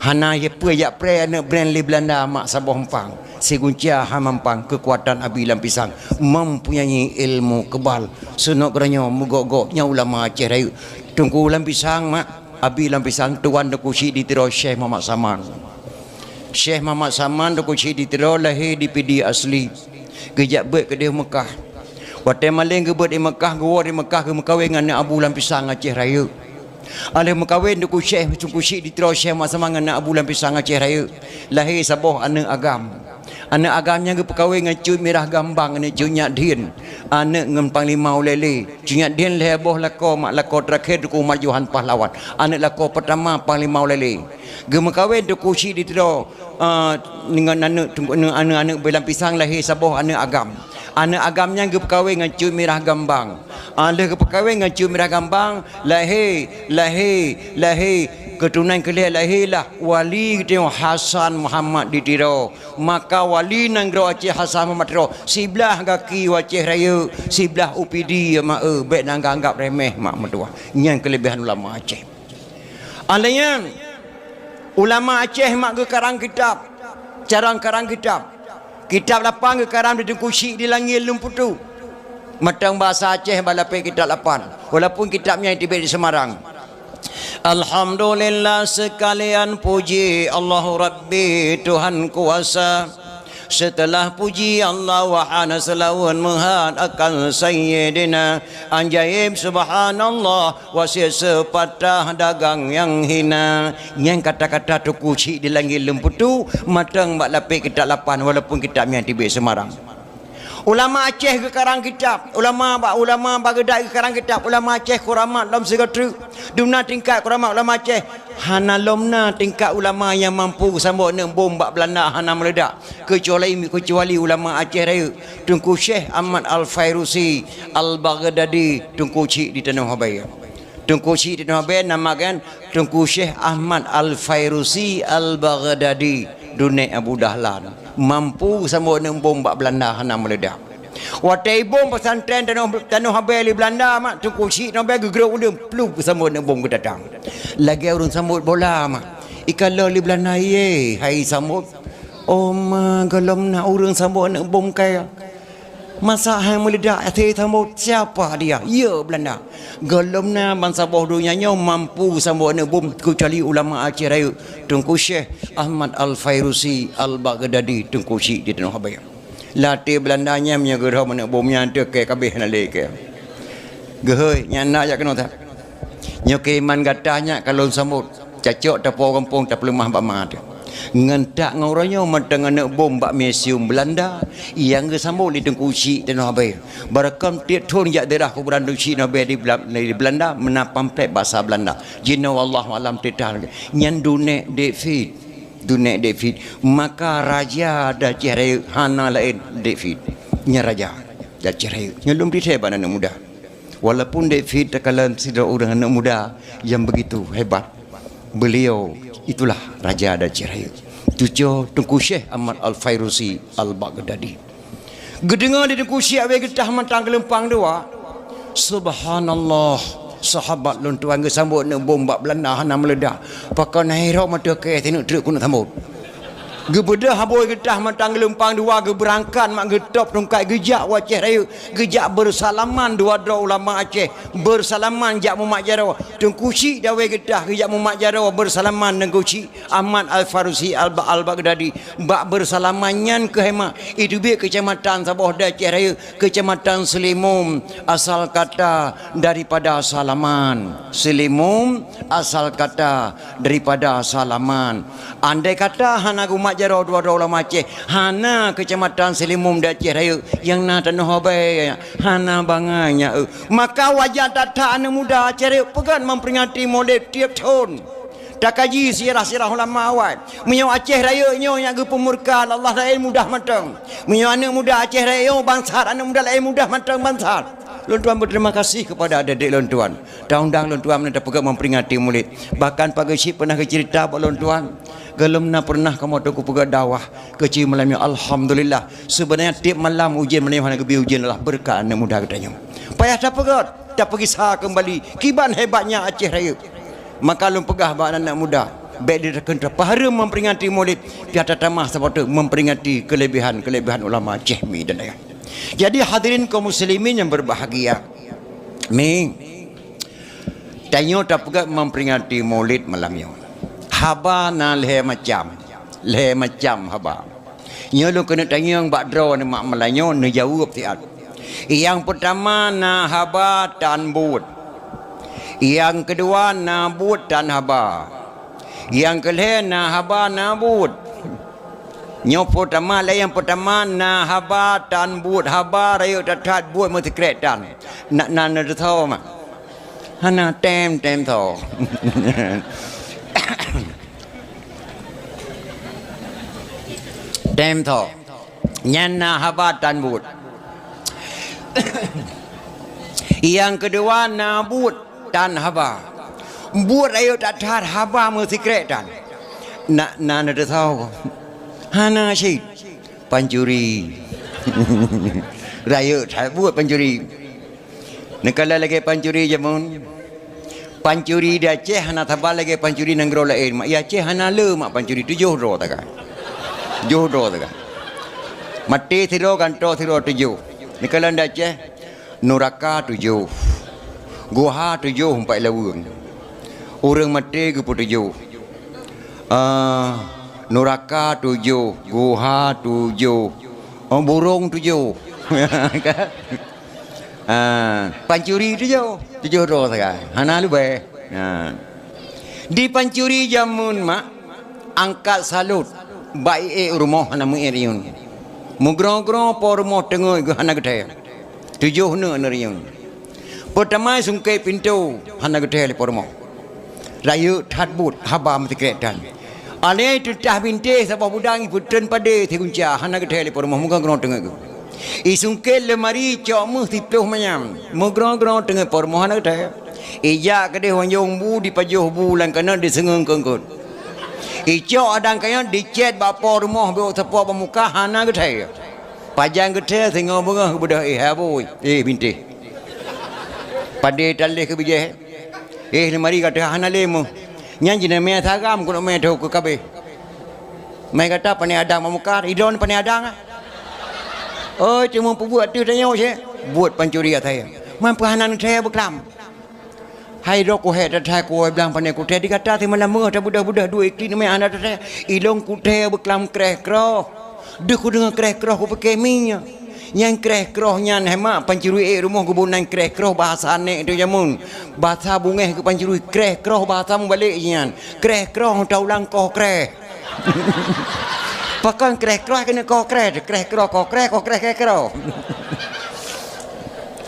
Hana ye pe yak pre ne brand li Belanda mak Sabah Hempang. Seguncia hamampang kekuatan abi lampisang mempunyai ilmu kebal. Sunok geranyo mugok-gok nya ulama Aceh Raya. Tengku lampisang mak abi lampisang tuan dekusi di tiro Syekh Muhammad Saman. Syekh Muhammad Saman dekusi di tiro lahir di PD asli. Gejak bet ke dia Mekah. Waktu maling ke buat di Mekah, gua di Mekah ke Mekawin dengan Abu Lampisang Aceh Raya. Alih Mekawin deku Syekh Cukusyik di Terau Syekh Masama dengan Abu Lampisang Aceh Raya. Lahir Sabah anak agam. Anak agamnya ke perkawin dengan Cuy Mirah Gambang anak Cuy Nyak Din. Anak dengan Panglima Ulele. Cuy Nyak Din leboh lako mak lako terakhir deku Majuhan Pahlawan. Anak lako pertama Panglima Ulele. Ke Mekawin deku Syik di Terau dengan anak Lampisang lahir Sabah anak agam. Anak agamnya ke perkahwin dengan Cuy Mirah Gambang. Ada ke perkahwin dengan Cuy Mirah Gambang, lahir keturunan kelih lahirlah wali kita Hasan Muhammad di Tiro. Maka wali nang gro Aceh Hasan Muhammad Tiro. Sebelah kaki Aceh Raya, sebelah UPD mak baik nang anggap remeh mak mertua. Yang kelebihan ulama Aceh. Alanya ulama Aceh mak ke karang kitab. Carang karang kitab. Kitab lapang ke karam di tengku syik di langit lumputu. Matang bahasa Aceh balapai kitab lapan. Walaupun kitabnya tiba di Semarang. Alhamdulillah sekalian puji Allahu Rabbi Tuhan kuasa. Setelah puji Allah wahana selawan muhad akan Sayyidina Anjaib subhanallah wasir sepatah dagang yang hina. Yang kata-kata tu kuci di langit lemputu matang bak lapik kitab lapan walaupun kitabnya tiba Semarang. Ulama Aceh ke karang kitab, ulama bagedai ke karang kitab, ulama Aceh kuramat dalam segala dumna tingkat kuramat ulama Aceh hana lomna tingkat ulama yang mampu sambut nak bom bak Belanda hana meledak kecuali ulama Aceh Raya Tunku Syekh Ahmad Al-Fairusi Al-Baghdadi Tunku Cik di Tanah Habaya. Tunku Cik di Tanah Habaya namakan Tunku Syekh Ahmad Al-Fairusi Al-Baghdadi Dunia Abu Dahlan mampu sambut nak bom bak Belanda hana meledak. Waktu bom pesantren Tanah Habaya di Belanda mak Tunku Cik Tanah Habaya gegeruk udah peluk sambut nak bom ke datang. Lagi urun sambut bola mak. Ikan lo li Belanda ye hai sambut. Oh ma galom na urang sambut nak bom kaya. Masa hai meledak akhir sambut siapa dia? Ya Belanda. Gelemna bangsa bawah dunianya mampu sambut nak bom kecuali ulama Aceh Raya. Tengku Syekh Ahmad Al-Fairusi Al-Baghdadi Tengku Syekh di Tanah Abang. Latih Belandanya punya gerah mana bomnya ada ke kabeh nak lek. Gehoi nyana jak kena tak. Nyo kiriman gatahnya kalau sambut cacok tapo kampung tak lemah bak mat. Ngentak ngoranya matang anak bom bak museum Belanda yang ke sambut di Tengku Syekh Tanah Abang. Barakam tiap tahun jak daerah kuburan Syekh Nabi di Belanda menapam plek bahasa Belanda. Jina wallahu alam tetah nyan dunek David. Dunek David maka raja dah cerai hana lain David. Nya raja dah cerai. Nyelum ditebak anak muda. Walaupun David terkalan tidak orang anak muda yang begitu hebat. Beliau itulah raja dan cerai. Tujuh Tengku Syekh Ahmad Al-Fairusi Al-Baghdadi. Gedengar di Tengku Syekh we getah matang kelempang dua. Subhanallah. Sahabat lon tuan ke sambut nak bom bak Belanda hana meledak. Pakai naira mata ke tengok truk ku nak sambut. Gebedah haboi getah matang lempang dua ge berangkat mak getop tongkai gejak Aceh Raya gejak bersalaman dua ulama Aceh bersalaman jak Muhammad Jarawa Tengku Syekh dah we getah gejak Muhammad Jarawa bersalaman dengan Syekh Ahmad Al-Fairusi Al-Baghdadi bak bersalamannya ke hemat itu bi kecamatan Sabah Aceh Raya kecamatan Selimum asal kata daripada salaman Selimum asal kata daripada salaman andai kata hana Muhammad Jarawa dua ulama Aceh hana kecamatan Selimum dan Aceh Raya yang na Tanah Abang hana banganya maka wajah tata anak muda Aceh Raya pegan memperingati Maulid tiap tahun tak kaji sirah-sirah ulama awal menyo Aceh Raya nyo yang ke pemurkaan Allah lain mudah matang menyo anak muda Aceh Raya bangsar anak muda lain mudah matang bangsar. Lon tuan berterima kasih kepada adik-adik lon tuan. Tahun-tahun lon tuan mendapat pegang memperingati Maulid. Bahkan Pak Syekh pernah cerita pada lon tuan. Gelemna pernah kamu aku pegang dakwah kecil malamnya alhamdulillah. Sebenarnya tiap malam ujian malam hana kebi ujian adalah berkah anak muda katanya. Payah tak pegat, tak pergi sah kembali. Kiban hebatnya Aceh Raya. Maka lon pegah bak anak muda. Baik dia terkenal pahara memperingati Maulid. Dia tamah seperti memperingati kelebihan ulama Aceh mi dan lain. Jadi hadirin kaum muslimin yang berbahagia. Mi tanyo tak pegat memperingati Maulid malamnya. Haba na le macam haba. Nyo lu kena tanya yang bakdro ni mak Melanyo ne jawab tiat. Yang pertama na haba tan but. Yang kedua na but tan haba. Yang kelih na haba na but. Nyo pertama lah yang pertama na haba tan but haba rayu tatat but mesti kretan. Nak nan ada tahu mak. Hana tem tahu. Tem tahu. Nyan na haba tan but. Yang kedua na but tan haba. But rayu tatat haba mesti kretan. Nak nan ada tahu. Hana Syed pancuri raya tak buat pancuri nekala lagi pancuri jamun pancuri di Aceh hana tabal lagi pancuri negara lain mak ya Aceh hana le mak pancuri tu johro tak mati thiro kanto thiro tujuh nekala di Aceh Nuraka tujuh Goha tujuh empat lawung orang mati ke tujuh Nuraka tujuh, Goha tujuh, burung tujuh, pancuri tujuh roh saja. Hana lupa. Di pancuri jamun mak angkat salut, baik rumah hana mengiriun, mugrong por rumah tengok ke hana gede, tujuh neriun. Pertama sungkai pintu hana gede por rumah, rayu thatbut haba mesti keretan. Alai tu dah binte sabah budang putren pada tikunca hana gede le pormah muka grong tengah ku. Isungkel lemari cok muh tipuh manyam. Mugrong tengah pormah hana gede. Ija gede wanjong bu di pajuh bulan kana di sengeng kengkut. Icok adang kaya dicet bapa rumah bawa tepuh pemuka hana gede. Pajang gede tengah bunga budak haboi. Binte. Pada talih ke bijah. Lemari kata hana lemu. Nyan jina mea thagam kuno mea dhok kabe. Mai kata pani adang mamukar idon pani adang. Oh cuma buat tu tanya saya. Buat pancuri saya. Mampu hanan saya berkelam. Hai rok ko he ta thai ko blang pane ko the dikata thi malam meh ta budah-budah dua ikli ni mai anak ta ilong ku the berkelam kreh kroh. Deh ku dengar kreh kroh ku pakai minyak. Yang kreh kroh nyan hemak pancuri rumah kebunan kreh kroh bahasa anek tu jamun. Bahasa bungeh ke pancuri kreh kroh bahasa balik nyan. Kreh kroh tau lang koh kreh. Pakan kreh kroh kena koh kreh kroh koh kreh kroh.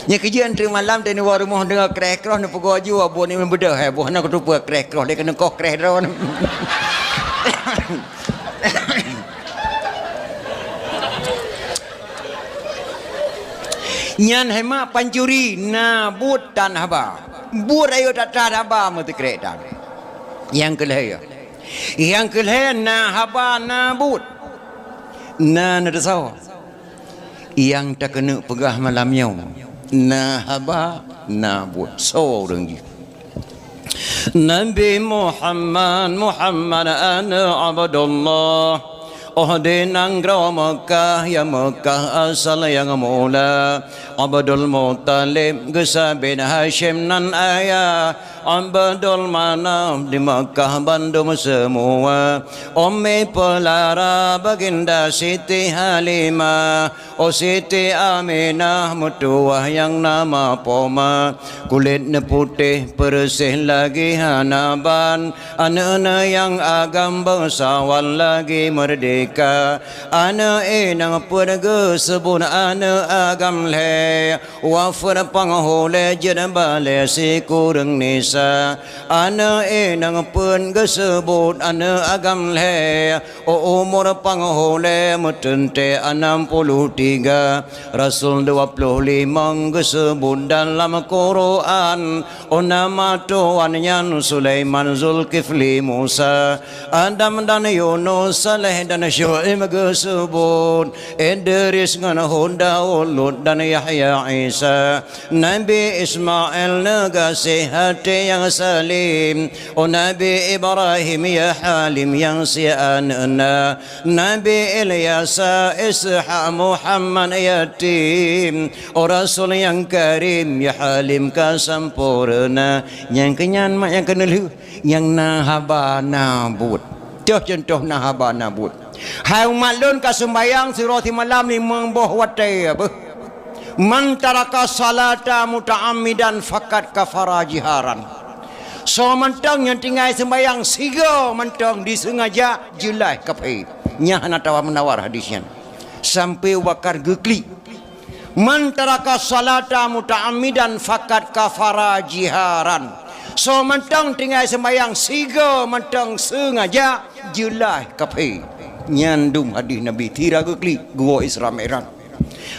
Nya kerja antri malam tadi war rumah dengar kreh kroh nak pegau ju abu ni membedah buah nak rupa kreh kroh dia kena koh kreh dah. Nyan hemak pancuri nabut dan haba. Bur ayo tak haba mesti kreh dah. Yang kelih na haba nabut. Na nadasau. Yang tak kena pegah malam yaum. Na haba nabut. So orang ji. Nabi Muhammad ana abdullah. Oh denang grau Mekah ya Mekah asal yang mula Abdul Muttalib Gesa bin Hashim nan ayah Abdul Manaf di Mekah Bandung semua Ummi Pelara baginda Siti Halimah Oh Siti Aminah mutuah yang nama Poma Kulitnya putih bersih lagi hanaban Anak-anak yang agam bangsawan lagi merdeka ana enang perga sebun ana agam le wafur panghole jenbale si kurang nisa ana enang perga sebut ana agam le o umur panghole metente 63 Rasul 25 gesebut dalam Quran o nama Tuhan yang Sulaiman Zulkifli Musa Adam dan Yunus Saleh dan Syu'ib gesebut Idris dengan Daud dan Yahya Isa Nabi Ismail negasi hati yang salim Oh Nabi Ibrahim ya Halim yang si'anna Nabi Ilyas Ishaq Muhammad yatim Oh Rasul yang karim ya Halim kasempurna yang kenyan mak yang kenal yang nahaba nabut contoh nahaba nabut hai umat lun ka sembayang sirati malam ni memboh watai apa man taraka salata muta'ammidan fakat kafara jiharan so mentang yang tinggal sembayang siga mentang disengaja jelai kafir nya hana tawa menawar hadisnya sampai wakar gekli man taraka salata muta'ammidan fakat kafara jiharan so mentang tinggal sembayang siga mentang sengaja jelai kafir nyandung hadis Nabi tira gekli gua Islam Iran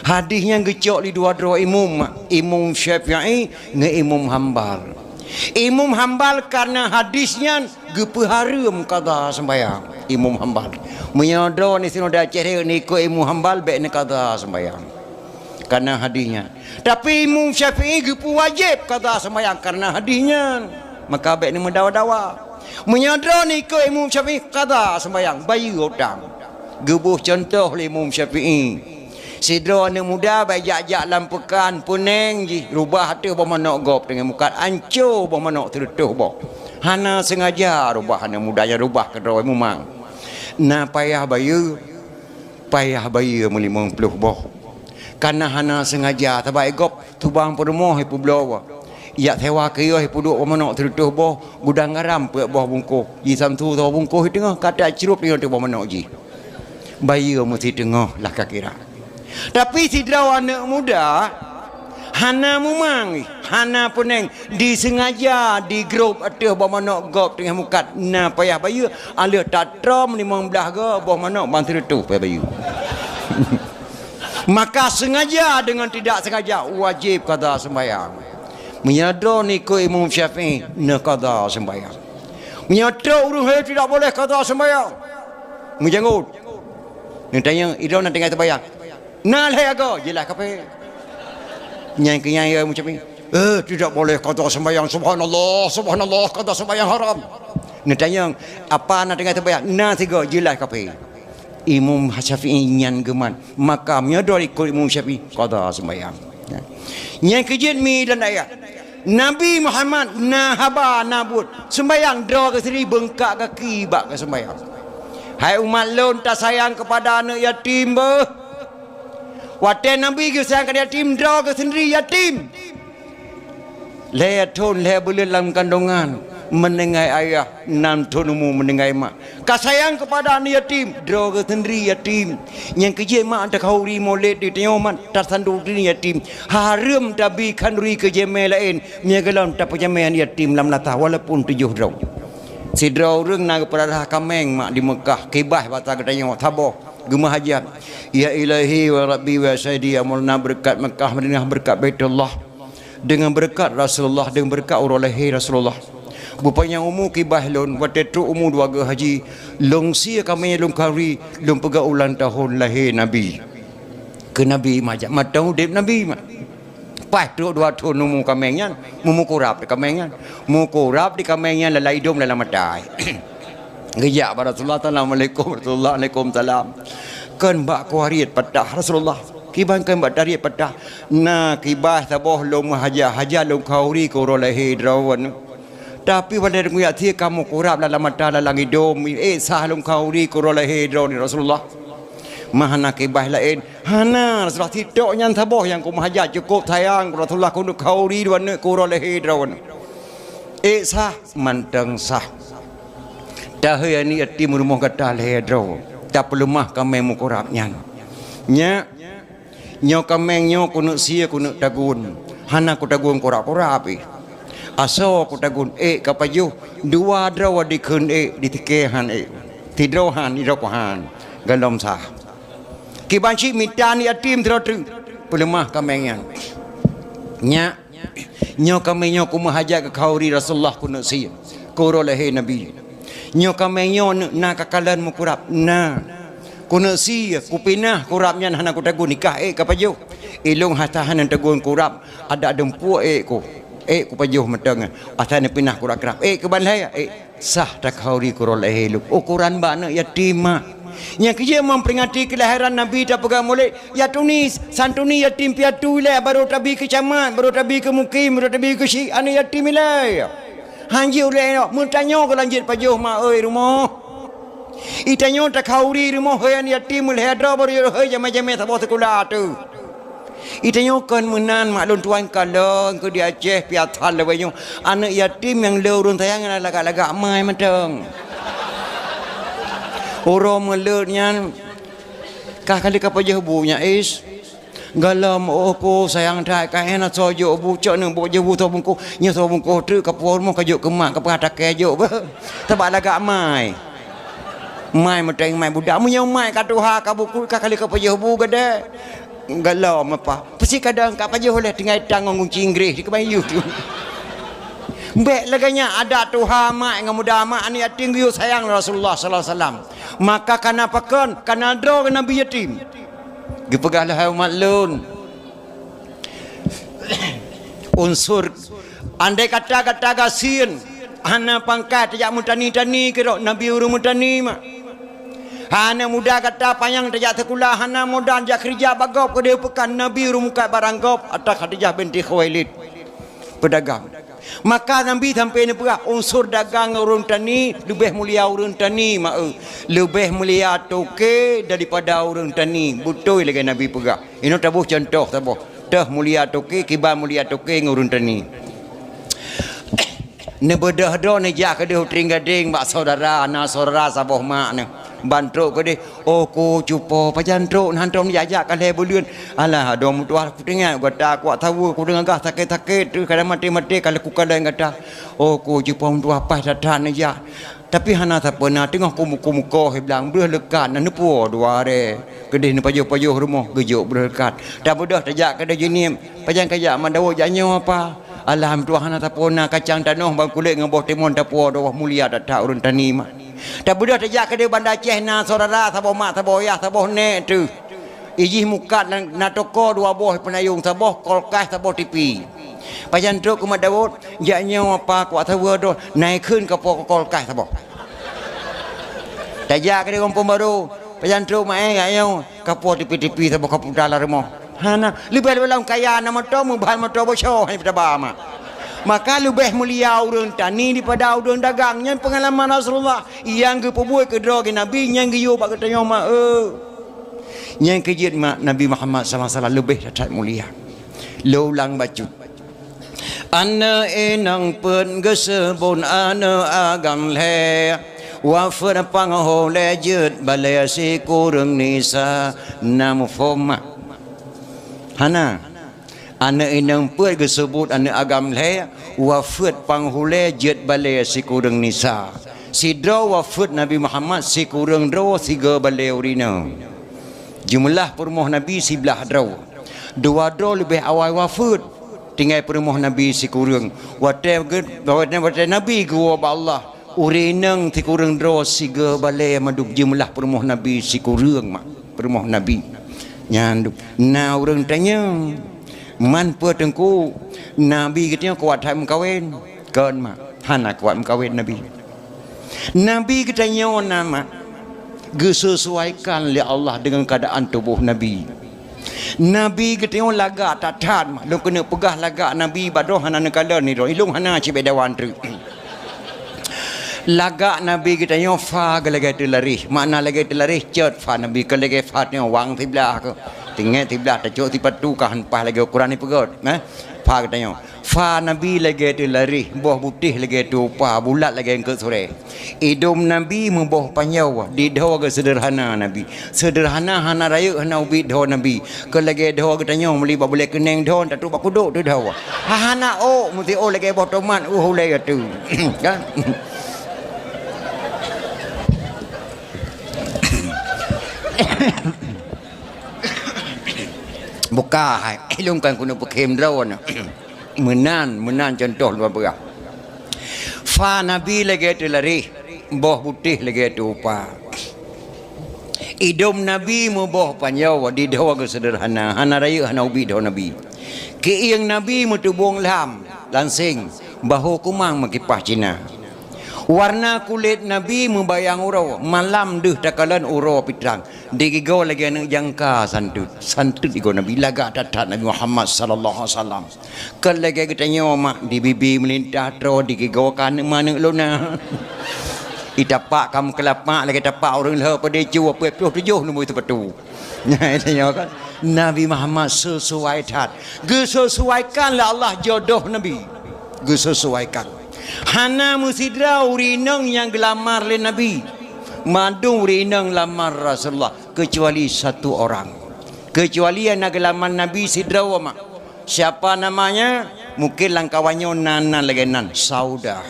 hadisnya gecok di dua imam Syafi'i nge imam Hambal karena hadisnya gepeharum kada sembayang imam Hambal menyodro ni sino da cere ni ko imam Hambal be ne kada sembayang karena hadisnya tapi imam Syafi'i gepu wajib kada sembayang karena hadisnya maka be ni mendawa-dawa menyadar ni ke Imam Syafi'i kata sembayang bayu utang gebuh contoh le Imam Syafi'i sidro anak muda bajak-jak lampekan puneng ji rubah hati bah manok gop dengan muka ancur bah manok tertuh bah hana sengaja rubah anak muda yang rubah ke roh memang na payah bayu muli 50 bah karena hana sengaja tabai gop tubang permoh ipu blowa ya sewa kaya puduk manok tertuh boh gudang garam pe boh bungkuh ji samtu to bungkuh tengah kata cirup dengan tu boh manok ji bayi mesti tengah lah kira tapi si draw anak muda hana memang hana puneng disengaja di grup atau boh manok gop tengah mukat na payah bayi ala tatram 15 ke boh manok bang tertuh pe bayi maka sengaja dengan tidak sengaja wajib kata sembahyang menyadar ni ko Imam Syafi'i nak qada sembahyang menyadar orang tidak boleh qada sembahyang menjanggut ni tanya idau nak tengah sembahyang nah leh aku jelas kape nyai kenyai macam ni tidak boleh qada sembahyang subhanallah qada sembahyang haram ni tanya apa nak tengah sembahyang nah tiga jelas kape Imam Syafi'i nyan geman makamnya dari ikut Imam Syafi'i qada sembahyang. Yang kejut mi dan ayat Nabi Muhammad nahaba nabut sembahyang draw ke sini bengkak kaki bak ke sembahyang. Hai umat lon tak sayang kepada anak yatim bah. Waten Nabi ke sayang ke yatim draw ke sendiri yatim. Leton le boleh dalam kandungan menengai ayah nan tunumu menengai mak. Kau sayang kepada anak yatim draw ke sendiri yatim. Yang kerja mak tak kau ri molek di tengok tak sandu diri yatim. Haram tabi kanduri kerja lain. Miagalam tak pejamaian yatim lam latah walaupun 7 draw. Si draw reng nak kepada kameng mak di Mekah kibah bata katanya taboh gemah hajat. Ya ilahi wa rabbi wa sayyidi amulna berkat Mekah Madinah berkat Baitullah. Dengan berkat Rasulullah, dengan berkat urulahi Rasulullah. Bupanya umur kibah lon, waktu tu umur 2 haji, long sia kami long kari, long pega ulang tahun lahir Nabi. Ke Nabi majak, matau dep Nabi mak. Pas tu 2 tahun umur kamenyan, mukurap di kamenyan, mukurap di kamenyan lalai dom dalam matai. Gejak pada Rasulullah, Assalamualaikum warahmatullahi wabarakatuh. Kan bak kuariat patah Rasulullah. Kiban kan bak tarik patah. Nah kibah taboh lom haja lom kauri korolahi drawan. Tapi pada dengar dia kamu kurap dalam mata dalam hidung. Sah lom kauri korolahi drawan Rasulullah. Mahana kibah lain. Hana Rasulullah tidak yang taboh yang ku haja cukup sayang Rasulullah ku kauri drawan korolahi drawan. Sah manteng sah. Dah ni yatim rumah kata lahir drawan. Tak perlu mah kami mukurapnya. Nyo kameng nyo kuno sia kuno tagun hana ku tagun kora-kora api aso ku tagun kapayu 2 draw di kun di tikehan tidrohan irokohan galom sah kibanci mitani atim trotu pelemah kamengnya nyo kameng nyo ku mahaja ke kauri Rasulullah kuno sia koro lehe nabi nyo kameng nyo na kakalan mukurap na kuna sia kupinah kurapnya hana ku tagun nikah kapajo ilung hatahan tagun kurap ada dempu ku pajo meteng asane pinah kurap kerap keban saya sah tak hauri kurol heluk ukuran bana yatima yang kerja memperingati kelahiran Nabi tak pegang mulai ya tunis santuni yatim piatu le baru tabi ke camat baru tabi ke mukim baru tabi ke si ane yatim le hanji le mun tanyo ke lanjut pajo ma rumah Itanyo tak kauri rumah hayan yatim mulhadra baru hay jama-jama tak boleh sekolah tu. Itanyo kan menan maklum tuan kalong ke di Aceh piatan lewenyo anak yatim yang leurun tayangan lagak-lagak mai matang. Orang melutnya kah kali kapajah bunya galam ko sayang dah kain atau jo bucok neng bujuk buto bungku nyoto bungku tu kapur mo kajuk kemak kapata kejuk ba. Tabak lagak mai. Mai mateng mai budak mu yang mai katuha kabuku kali kapajah bu gede galau apa pasti kadang kapajah oleh tinggal tangan kunci Inggris di kebayu tu mbek laganya ada tuha mai ngamuda mak ani yatim yu sayang Rasulullah sallallahu alaihi wasallam maka kana pakon kana dro nabi yatim gepegahlah umat lun unsur andai kata gasin hana pangkat jak mutani kira nabi urung mutani mak hana muda kata payang tajak sekolah hana muda jak kerja bagop ke dia pekan nabi rumukat barang gop atas Khadijah binti Khuwailid pedagang maka nabi sampai ni pula unsur dagang urang tani lebih mulia urang tani mak lebih mulia toke daripada urang tani betul lagi nabi pegah ini tabuh contoh tabuh dah mulia toke kibar mulia toke urang tani ne bedah do ne jak ke dia tring-gading bak saudara na saudara saboh mak ne bantruk ke dia ko cupo pajantruk hantom jajak kale bulian alah do mutuah aku dengar kata aku tahu aku dengar gah sakit-sakit tu kadang mati-mati kalau aku kadang kata ko cupo mutuah pas datang ya tapi hana tak pernah tengok muka bilang berlekat nan puo dua re kedih ni pajuh-pajuh rumah gejuk berlekat dah bedah tajak kada jenim pajan kajak mandawo janyo apa alhamdulillah hana tak pernah kacang tanah bang kulit ngeboh timun tak puo do mulia tak urun tani mak tak budak tajak ke dia bandar Aceh na saudara saboh mak saboh ayah saboh nek tu ijih mukat na toko 2 buah penayung saboh kolkas saboh TV pajan truk ke Madawut jaknya apa kuat tahu do naik keun ke kolkas saboh tajak ke dia kampung baru Pajantro mai ayo kapo tipi-tipi sabok kapo dalam rumah. Hana lebih dalam kaya nama to mubal motor bocor hai pada bama. Maka lebih mulia urang tani daripada urang dagangnya pengalaman Rasulullah yang ke pebuat ke drogi Nabi yang ke yo bak katanya mak yang kejit mak Nabi Muhammad sallallahu alaihi wasallam lebih dapat mulia. Lo ulang baca. Ana enang pen gesebon ana agam le wa fer pang ho le jut balai si kurang nisa nam foma. Hana ana enang pen gesebut ana agam le wa fer pang ho le jut balai si kurang nisa. Sidra wa fer Nabi Muhammad si kurang ro siga balai urina. Jumlah permoh Nabi sebelah draw. Dua draw lebih awal wafud. Tinggal permoh Nabi si kurang. Wate Nabi gua ba Allah. Urinang ti kurang draw siga balai maduk jumlah permoh Nabi si kurang mak. Permoh Nabi. Nyanduk. Nah orang tanya. Man tengku Nabi katanya kuat hai mengkawin. Kan mak. Hana kuat mengkawin Nabi. Nabi katanya nama. Disesuaikan oleh Allah dengan keadaan tubuh Nabi. Nabi ketengok lagak tatan lu kena pegah lagak Nabi badoh hana nekala ni ro ilung hana cibedawan tu. Lagak Nabi ketengok fa galage telarih makna lagi telarih cet fa Nabi ke lagi fa ni wang tiblah ke tinggal tiblah tajuk tipatu ka hanpah lagi Quran ni pegot fa ketengok fa Nabi lagi telarih buah putih lagi tu pa bulat lagi ke sore. Hidung Nabi membuah panjau di doa ke sederhana Nabi. Sederhana hana raya hana ubi doa Nabi. Ke lagi doa katanya meli ba boleh keneng doa tak tu ba kuduk tu doa. Hana mesti lagi buah tomat lagi tu. Kan? Buka hai ilungkan kuna pekem doa na. Menan contoh luar berah. Fa Nabi lagi tu lari, boh putih lagi tu upa. Hidung Nabi boh panjau di doa ke sederhana. Hana raya hana ubi doa Nabi. Kiing Nabi tubung lam langsing bahu kumang makipah Cina. Warna kulit Nabi membayang urau malam deh takalan urau pitrang digigau lagi anak jangka santut igo Nabi laga tatat Nabi Muhammad sallallahu alaihi wasallam kan lagi katanya mak di bibi melintah tro digigau kan mana lona itapak kam kelapak lagi tapak orang le pada ju apa 27 nombor itu betul ya kan Nabi Muhammad sesuai tat gesesuaikanlah Allah jodoh Nabi gesesuaikan. Hana musidra urinang yang gelamar le Nabi. Madu urinang lamar Rasulullah kecuali satu orang. Kecuali yang nak gelamar Nabi sidra wa mak. Siapa namanya? Mungkin langkawannya nana lagi nan Saudah.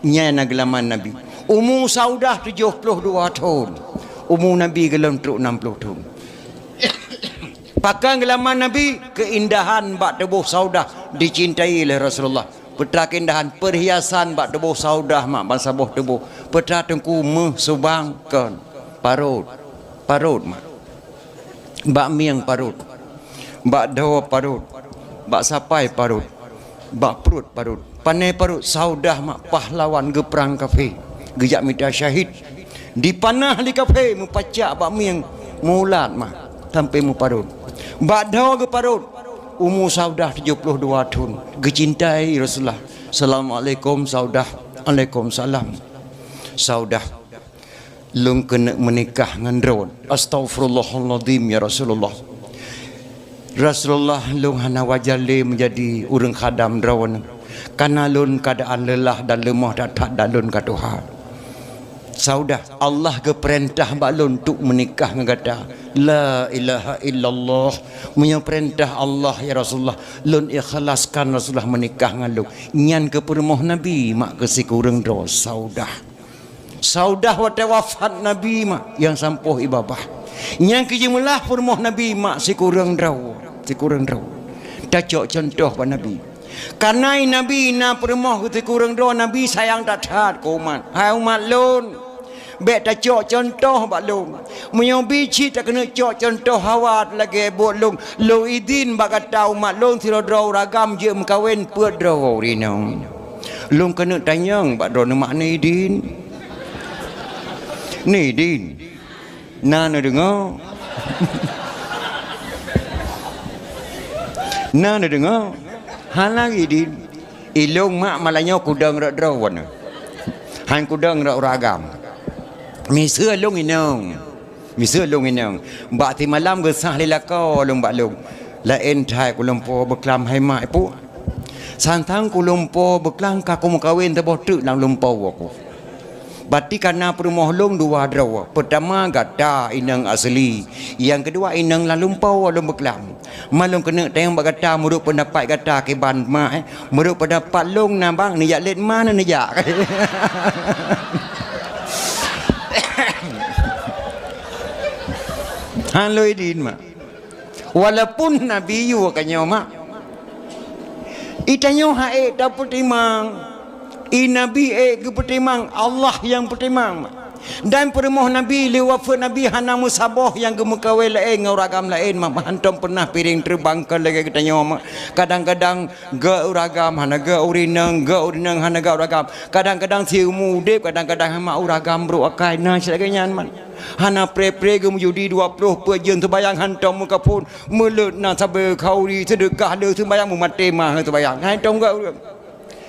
Nya nak gelamar Nabi. Umur Saudah 72 tahun. Umur Nabi gelam 60 tahun. Pakai gelamar Nabi keindahan bak tubuh Saudah dicintai oleh Rasulullah. Petra keindahan perhiasan bak tubuh Saudah mak bangsa boh tubuh petra tengku subangkan parut mak bak miang parut bak dawa parut bak sapai parut bak perut parut panai parut Saudah mak pahlawan ge perang kafir gejak mita syahid dipanah di kafir mupacak bak miang mulat mak sampai mu parut bak dawa ge parut umur Saudah 72 tahun gecintai Rasulullah. Assalamualaikum Saudah. Waalaikumsalam. Saudah lung kena menikah dengan ron. Astaghfirullahaladzim ya Rasulullah. Rasulullah lung hana wajale menjadi urang khadam ron. Karena lun keadaan lelah dan lemah datang dan lun ka Tuhan. Saudah Allah ke perintah balun untuk menikah dengan kata la ilaha illallah punya perintah Allah ya Rasulullah lun ikhlaskan Rasulullah menikah dengan lu nyan ke permoh Nabi mak ke sikurang do Saudah wafat Nabi mak yang sampuh ibabah nyan ke jumlah permoh Nabi mak sikurang do dacok contoh pa Nabi karena Nabi na permoh ke sikurang do Nabi sayang tatat ko umat hai umat lun bet tak cok contoh bak long munyo bici tak kena cok contoh hawat lagi buat long lo idin bak kata umat long tiro draw ragam je mkawin put draw rino long kena tanyang bak draw makna idin ni idin Nana dengar. Nana dengar. Han lagi di ilung mak malanya kudang rak drawan. Han kudang rak ragam. Mi sưa lung inang. Mi sưa lung inang. Bak ti malam gesah lelaka lung bak lung. Lain thai ku Lumpur berkelam hai mak pu. Santang ku Lumpur berkelang kaku mukawin teboh tu nang Lumpur aku. Berarti karena perumah long dua drawa. Pertama gata inang asli. Yang kedua inang lalu Lumpur long berkelam. Malung kena tayang bak gata muruk pendapat gata ke ban mak. Muruk pendapat long nambang ni yak let mana ni yak. Haloi din mak. Walaupun Nabi yu kanyo mak. Itanyo hae dapat timang. Nabi ke pertimang Allah yang pertimang dan permoh Nabi lewat Nabi hana musabah yang gemukawai lain nguragam lain mak hantam pernah piring terbang ke lagi kita nyoma kadang-kadang ge uragam hana ge urinang hana ge uragam kadang-kadang siumu dep kadang-kadang hama uragam bro akai na sebagainya man hana pre-pre ge mujudi 20 pejeun terbayang hantam muka pun melut na sabe kauri sedekah le terbayang mu mate mah terbayang hantam ge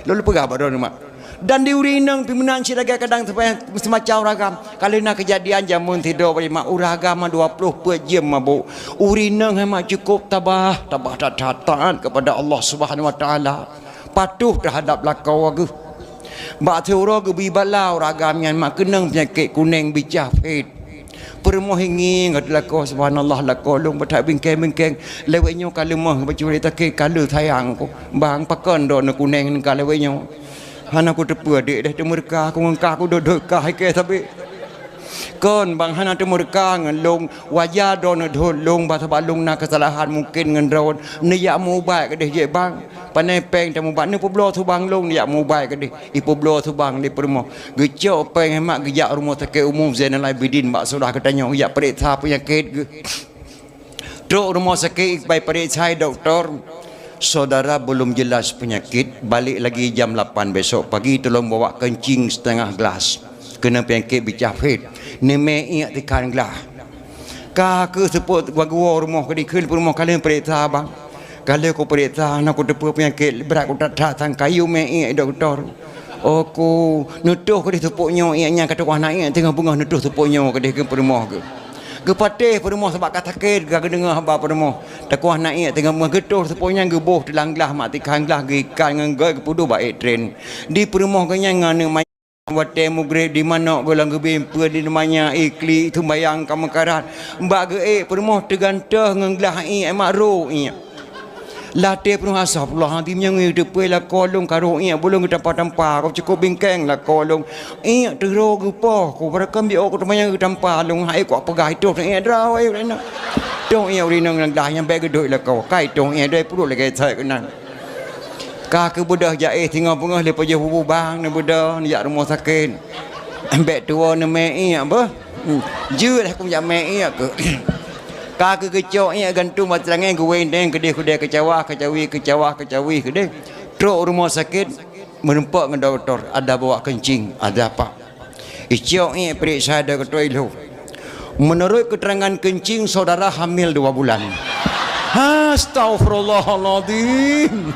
lalu pegah badon mak dan di urinang pimpinan siraga kadang semacam ragam kalau nak kejadian jamun tidur bagi mak uragam 20 per jam mabuk urinang mak cukup tabah taat kepada Allah Subhanahu Wa Taala patuh terhadap lakau aku bak teura ke bibala uragam yang mak kenang penyakit kuning bicah fit permoh ingin adalah kau subhanallah la kolong batak bingkeng lewetnya kalau mah bacuri tak kalau sayang ko bang pakan do nak kuning kalau lewetnya hana aku tepu adik dah temurka aku ngengkah aku duduk kah ke tapi kon bang hana temurka ngelong wajah do nak dolong bahasa balung nak kesalahan mungkin ngendron niat mu baik ke deh je bang panai peng temu bang ni poblo tu bang long niat mu baik ke deh i poblo tu bang di permo gecok peng mak gejak rumah sakit umum Zainal Abidin mak sudah katanya ya periksa penyakit ge dok rumah sakit baik periksa doktor saudara belum jelas penyakit balik lagi jam 8 besok pagi tolong bawa kencing setengah gelas kena penyakit bicafit neme ingat tekan gelas ka ke seput gua rumah ke dikul rumah kalian periksa bang kalau aku periksa nak aku depa penyakit berat aku tak datang kayu me ingat doktor aku nuduh ke ditepuknya ianya kata wah nak ingat tengah bunga nuduh tepuknya ke dia ke rumah ke kepatih perumah sebab kata sakit gak dengar haba perumah tak kuah naik tengah mengetuh seponya geboh dalam gelas mak tikang gelas gikan dengan gak kepudu baik train di perumah kanya ngane wate mugre di mana golang gebempe di namanya ikli tu bayang kamu karat mbak ge perumah tergantah dengan gelas emak ro latih penuh asap Allah nanti menyangui depai lah kolong karo bolong kita tampa kau cukup bingkeng lah kolong teruk gupa kau berakam dia aku temanya tampa long hai kau pegai tu draw nak dong urinang nang dah yang baik gedoi lah kau kai dong doi perut lagi saya kena ka ke budak jaih tinggal pengah lepas je bubu bang ni budak ni jak rumah sakit ambek tua ni mei apa je dah aku jak mei ke kaki kecok ni gantung matrangan gue deng kedih kecawi kedih truk rumah sakit menumpak dengan doktor ada bawa kencing ada apa icok ni periksa ada ketua ilu menurut keterangan kencing saudara hamil 2 bulan astagfirullahaladzim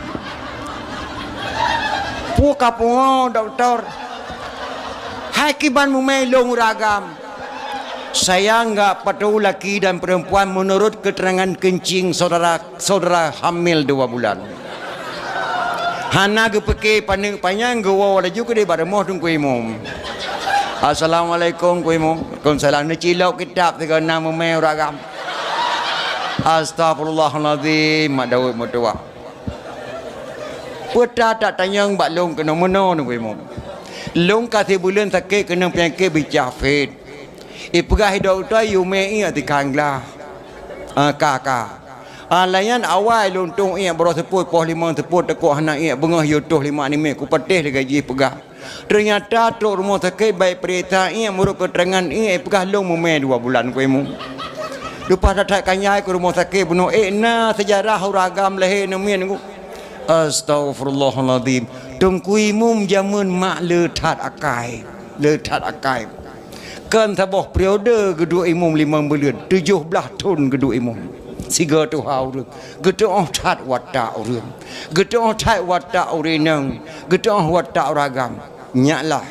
puka pungo doktor hakiban mumelong ragam saya enggak patuh laki dan perempuan menurut keterangan kencing saudara hamil 2 bulan. Hana gepeke panjang gua wala juga di pada moh tunggu imum. Assalamualaikum ku imum. Waalaikumsalam. Ni cilok kitab 36 memel ragam. Astagfirullahalazim mak Daud mutua. Putra tak tanya mbak long kena meno tunggu imum. Long kasih bulan sakit kena penyakit bicafit. Ipegah doktor yume ingat tikanglah kakak layan awal lontung ingat beros teput poh 5 teput tekuk anak ingat bengah yutuh 5 ni ku patih le gaji pegah ternyata tok rumah sakit baik perita ingat muruk keterangan ingat pegah long memel 2 bulan ku emu lupa tak kanyai ke rumah sakit bunuh na sejarah uragam lahir nemen ku astagfirullahaladzim tungku imum jamun mak letat akai Kan taboh periode kedua imam 5 bulan 17 tahun kedua imam siga tu hau geto tat watak urang geto tat watak urinang geto watak ragam nyaklah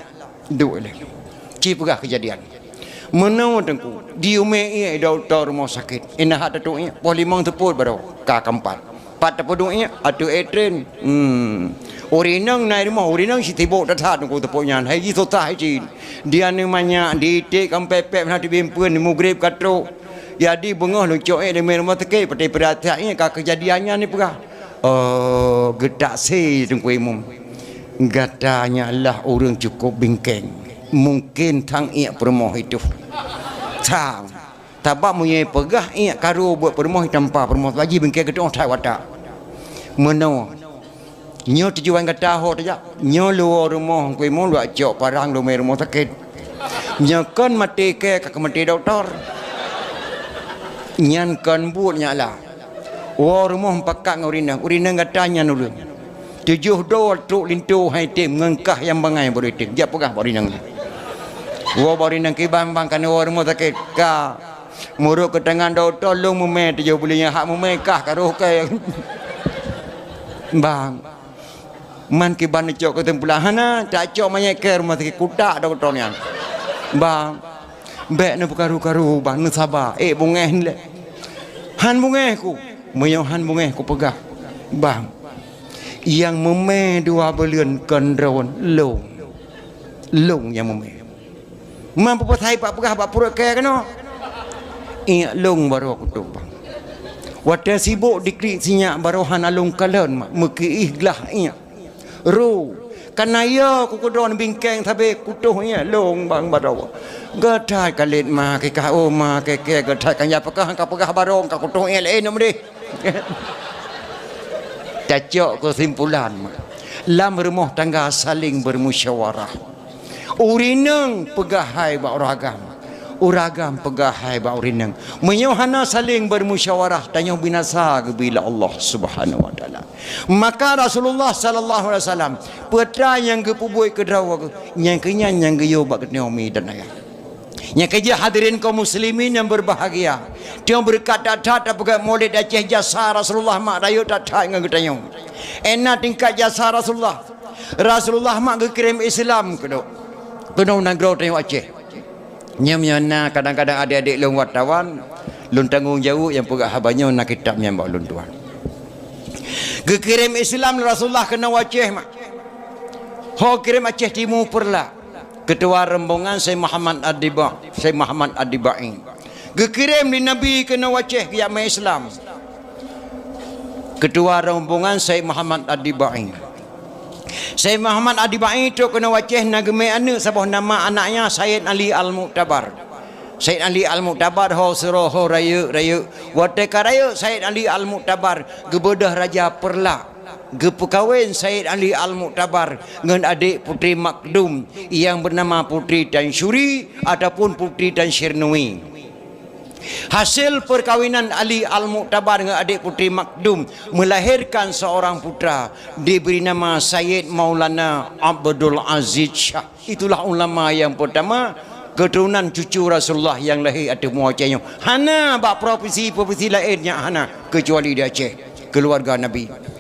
duk le ci pegah kejadian menau tengku di ume ia doktor rumah sakit ina hat tu ia pol 5 teput baru ka keempat pat teput ia atu etren urinang nai rumah urinang si tibok tat tengku teputnya hai ji sota hai ji dia ni banyak di tik kampepep nak dibimpuan di mugrib katro jadi bengah lucok di rumah sakit pada perhatiannya ka kejadiannya ni pegah gedak se tengku imam katanya lah orang cukup bingkeng mungkin tang ia permoh itu tang tabak muye pegah ia karo buat permoh tanpa permoh lagi bingkeng gedong thai watak menau nyo tujuan kata ho saja nyo luar rumah ku imong luak jok parang lu rumah sakit nyo kan mati ke mati doktor nyan kan buat nyala rumah pakak urinang katanya nulun 7 dolar truk lintu hai tim ngengkah yang bangai boleh tim dia pegah barinang barinang kibang bang kan rumah sakit ka muruk ke tangan doktor long mume 7 bulan hak mume kah karo ke bang man kiban cok ke tempulahana tak cok manye ke rumah sakit kutak doktornya bang bek ne karu-karu bang ne sabar bungeh le han bungeh ku moyo han bungeh ku pegah bang yang meme 2 bulan kendron long yang meme mampu patai pak pegah pak puruk ke kano iya long baru aku tu bang wadah sibuk dikrik sinyak baru han alung kalen mak meki ihlah iya ru kanaya ku kodon bingkeng tabe kutuh nya long bang baro gatai kalit ma ke ka o ma ke gatai kan ya pekah ka pegah barong ka kutuh nya le nom deh tacok kesimpulan lam rumah tangga saling bermusyawarah urinang pegahai ba uragam pegahai ba urinang menyohana saling bermusyawarah tanya binasa bila Allah Subhanahu wa taala maka Rasulullah sallallahu alaihi wasallam petra yang kepubui kedrawa yang kenyan yang geyo ba ketnomi dan ayah yang kerja hadirin kaum muslimin yang berbahagia dia berkat datat apabila maulid Aceh jasa Rasulullah mak rayu datat dengan ketanya enak tingkat jasa Rasulullah mak kirim Islam kedok kena negara tengok Aceh nyamnya kadang-kadang adik-adik long wartawan lun tanggung jauh yang pegak habanya nak kitabnya mbak lun tuan kirim Islam Rasulullah kena Aceh mak ho kirim Aceh Timur perla ketua rombongan Syekh Muhammad Adibai kirim di Nabi kena Aceh ke Islam ketua rombongan Syekh Muhammad Adibai Syekh Muhammad Adibai itu kena Aceh nageme anu sabah nama anaknya Sayyid Ali Al-Mu'tabar Sayyid Ali Al-Mu'tabar ho suruh ho raya wateka raya Sayyid Ali Al-Mu'tabar gebedah raja perla gepekawin Sayyid Ali Al-Mu'tabar dengan adik putri Makdum yang bernama Putri Tan Syuri ataupun Putri Tan Syirnui. Hasil perkawinan Ali Al-Mu'tabar dengan adik putri Makdum melahirkan seorang putra diberi nama Sayyid Maulana Abdul Aziz Shah. Itulah ulama yang pertama keturunan cucu Rasulullah yang lahir atau muacanya. Hana bak provinsi lainnya hana kecuali di Aceh keluarga Nabi.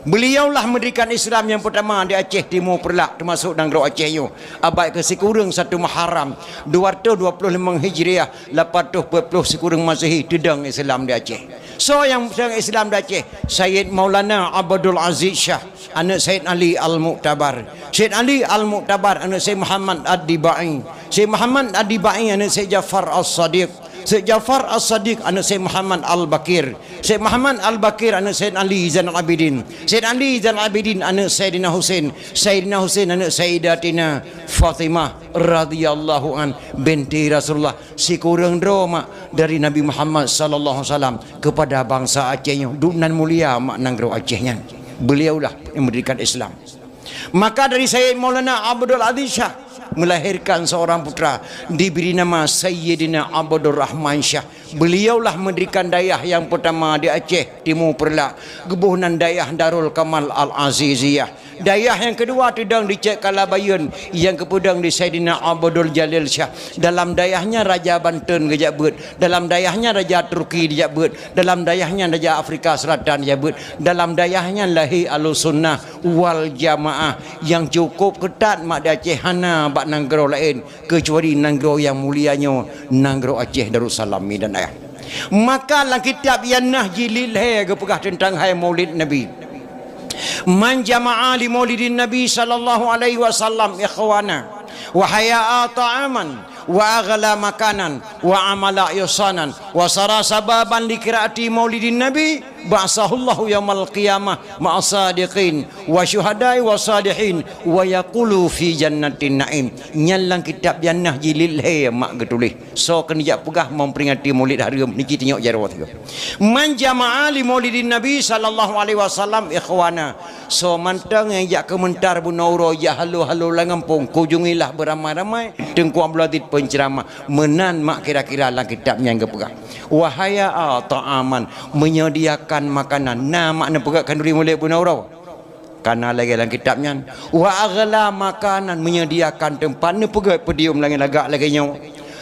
Beliaulah mendirikan Islam yang pertama di Aceh Timur Perlak termasuk Nanggro Aceh yo. Abad ke sekurang 1 Muharram 225 Hijriah 840 sekurang Masehi dedang Islam di Aceh. So yang Islam di Aceh Sayyid Maulana Abdul Aziz Shah anak Sayyid Ali Al-Mu'tabar. Sayyid Ali Al-Mu'tabar anak Sayyid Muhammad Adibai. Sayyid Muhammad Adibai anak Sayyid Jafar As-Sadiq. Syekh Jafar As-Sadiq anak Syekh Muhammad Al-Bakir. Syekh Muhammad Al-Bakir anak Syekh Ali Zainal Abidin. Syekh Ali Zainal Abidin anak Sayyidina Husain. Sayyidina Husain anak Sayyidatina Fatimah radhiyallahu an binti Rasulullah. Si kurang drama dari Nabi Muhammad sallallahu alaihi wasallam kepada bangsa Acehnya. Dunan mulia mak Nanggro Acehnya. Beliaulah yang mendirikan Islam. Maka dari Sayyid Maulana Abdul Aziz Shah melahirkan seorang putra diberi nama Sayyidina Abdur Rahman Shah. Beliaulah mendirikan dayah yang pertama di Aceh Timur Perlak, gebunan dayah Darul Kamal Al-Aziziyah. Dayah yang kedua tedang di Cik Kalabayun, yang kepudang di Saidina Abdul Jalil Shah. Dalam dayahnya Raja Banten gejak beut, dalam dayahnya Raja Turki dijak beut, dalam dayahnya Raja Afrika Selatan dijak beut, dalam dayahnya Lahi Al-Sunnah wal Jamaah yang cukup ketat mak Aceh hana bak nanggro lain kecuali nanggro yang mulianya nanggro Aceh Darussalam dan ayah. Maka dalam kitab yang Nahji Lilhe kepegah tentang hai Maulid Nabi. Man jama'a li Maulidin Nabi sallallahu alaihi wasallam ikhwana wa haya'a ta'aman wa aghla makanan wa amala ihsanan wa sara sababan li qiraati Maulidin Nabi ba'sahullahu yaumal qiyamah ma'asadiqin wa syuhada'i wa salihin wa yaqulu fi jannatin na'im. Nyalang kitab Jannah Jilil he mak getulih so kenijak pegah memperingati Maulid hari niki tengok jarawat tu. Man jama'a li Maulidin Nabi sallallahu alaihi wasallam ikhwana so mantang yang jak kementar bunauro ya halu-halu langampung kunjungilah beramai-ramai tengku abladit penceramah menan mak kira-kira dalam kitabnya yang kepegah wahaya ta'aman menyediakan makanan. Nah makna pegak kanduri mulai bunaurau karena lagi dalam kitabnya wa aghla makanan menyediakan tempat ne pegak pedium lagi lagak lagi nyawa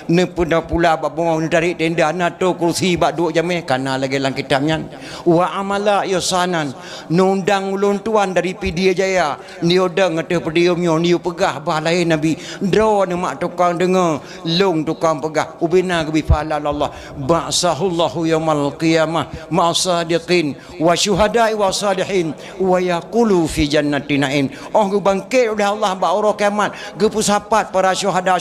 ne pula bak bongau ne tarik tenda nato kursi bak duk jameh karena lagi dalam kitabnya wa amala ihsanan nundang ulun tuan dari Pidia Jaya ni odang ngate pediumnya ni pegah balai Nabi dro ne mak tukang dengar long tukang pegah ubina bi falal Allah ba'sahullahu yaumal qiyamah ma'asadiqin wa syuhada'i wa salihin wa yaqulu fi jannatin na'im. Oh bangkit oleh Allah ba orang kiamat gepusapat para syuhada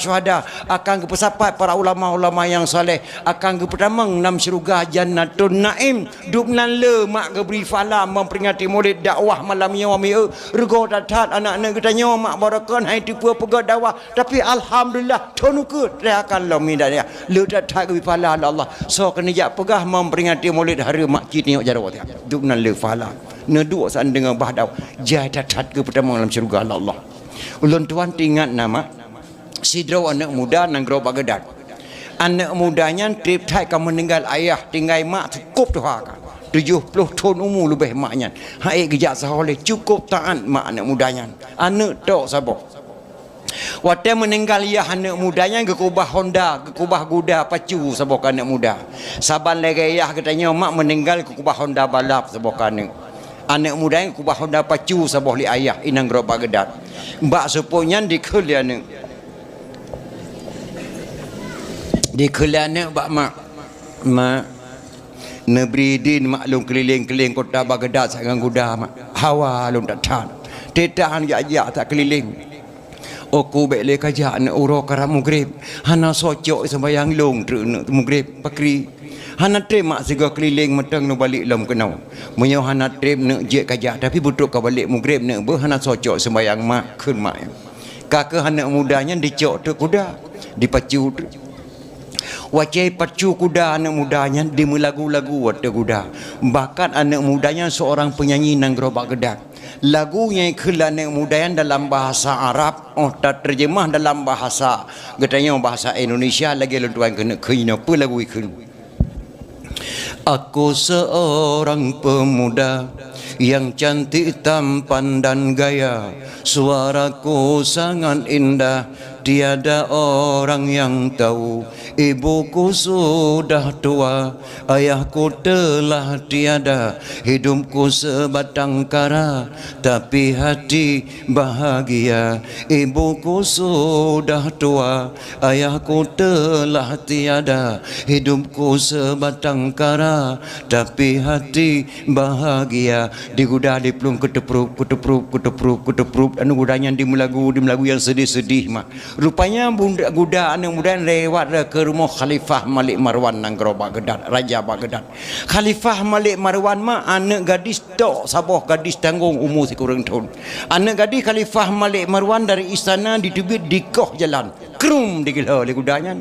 akan gepusapat para ulama-ulama yang saleh akan gepetamang nam syurga jannatun naim dubnan le mak geberi fala memperingati Maulid dakwah malam nyawa mi rego datat anak-anak kita nyawa mak barakan hai tipu pegak dakwah tapi alhamdulillah tonuke akan lo mi dah le datat geberi fala Allah so kenijak pegah memperingati Maulid hari mak cit tengok jarawat dubnan le fala neduk san dengan bahdaw jadat gepetamang dalam syurga Allah. Ulun tuan ingat nama Sidro anak muda nanggro Baghdad. Anak mudanya trip thai kamu meninggal ayah tinggal mak cukup tu haka 70 tahun umur lebih maknya. Hai gejak saholeh cukup taat mak anak mudanya. Anak tok sabo. Waktu meninggal ayah anak mudanya ke kubah Honda, ke kubah kuda pacu sabok anak muda. Saban lagi ayah katanya mak meninggal ke kubah Honda balap sabok anak muda yang kubah Honda pacu sabok li ayah inang gro Baghdad. Mbak sepunya dikelian di kelana bak mak nebridin maklum keliling-keliling kota Baghdad sangang kuda mak hawa lum tak tetahan ya tak keliling aku bele kaja anak uro karam mugrib hana socok sembayang long truk mugrib pakri hana trem mak sega keliling meteng no balik lom kenau menyo hana trem ne je kaja tapi butuk ka balik mugrib ne be hana socok sembayang mak keun mak kakak anak mudanya dicok tu kuda dipacu tu wajai pacu kuda anak mudanya di lagu-lagu wadah kuda. Bahkan anak mudanya seorang penyanyi nanggro Baghdad. Lagu yang iklan anak mudanya dalam bahasa Arab, tak terjemah dalam bahasa katanya bahasa Indonesia lagi lentuan kena kena apa lagu iklan. Aku seorang pemuda yang cantik tampan dan gaya, suaraku sangat indah, tiada orang yang tahu. Ibuku sudah tua, ayahku telah tiada, hidupku sebatang kara, tapi hati bahagia. Ibuku sudah tua, ayahku telah tiada, hidupku sebatang kara, tapi hati bahagia. Di kuda di pelung kutepruk anu kudanya di melagu yang sedih-sedih mak. Rupanya bunda kuda anak muda lewat ke rumah Khalifah Malik Marwan nanggro Baghdad, Raja Baghdad. Khalifah Malik Marwan mak anak gadis tok saboh gadis tanggung umur sekurang tahun. Anak gadis Khalifah Malik Marwan dari istana ditubit dikoh jalan. Krum digila oleh kudanya.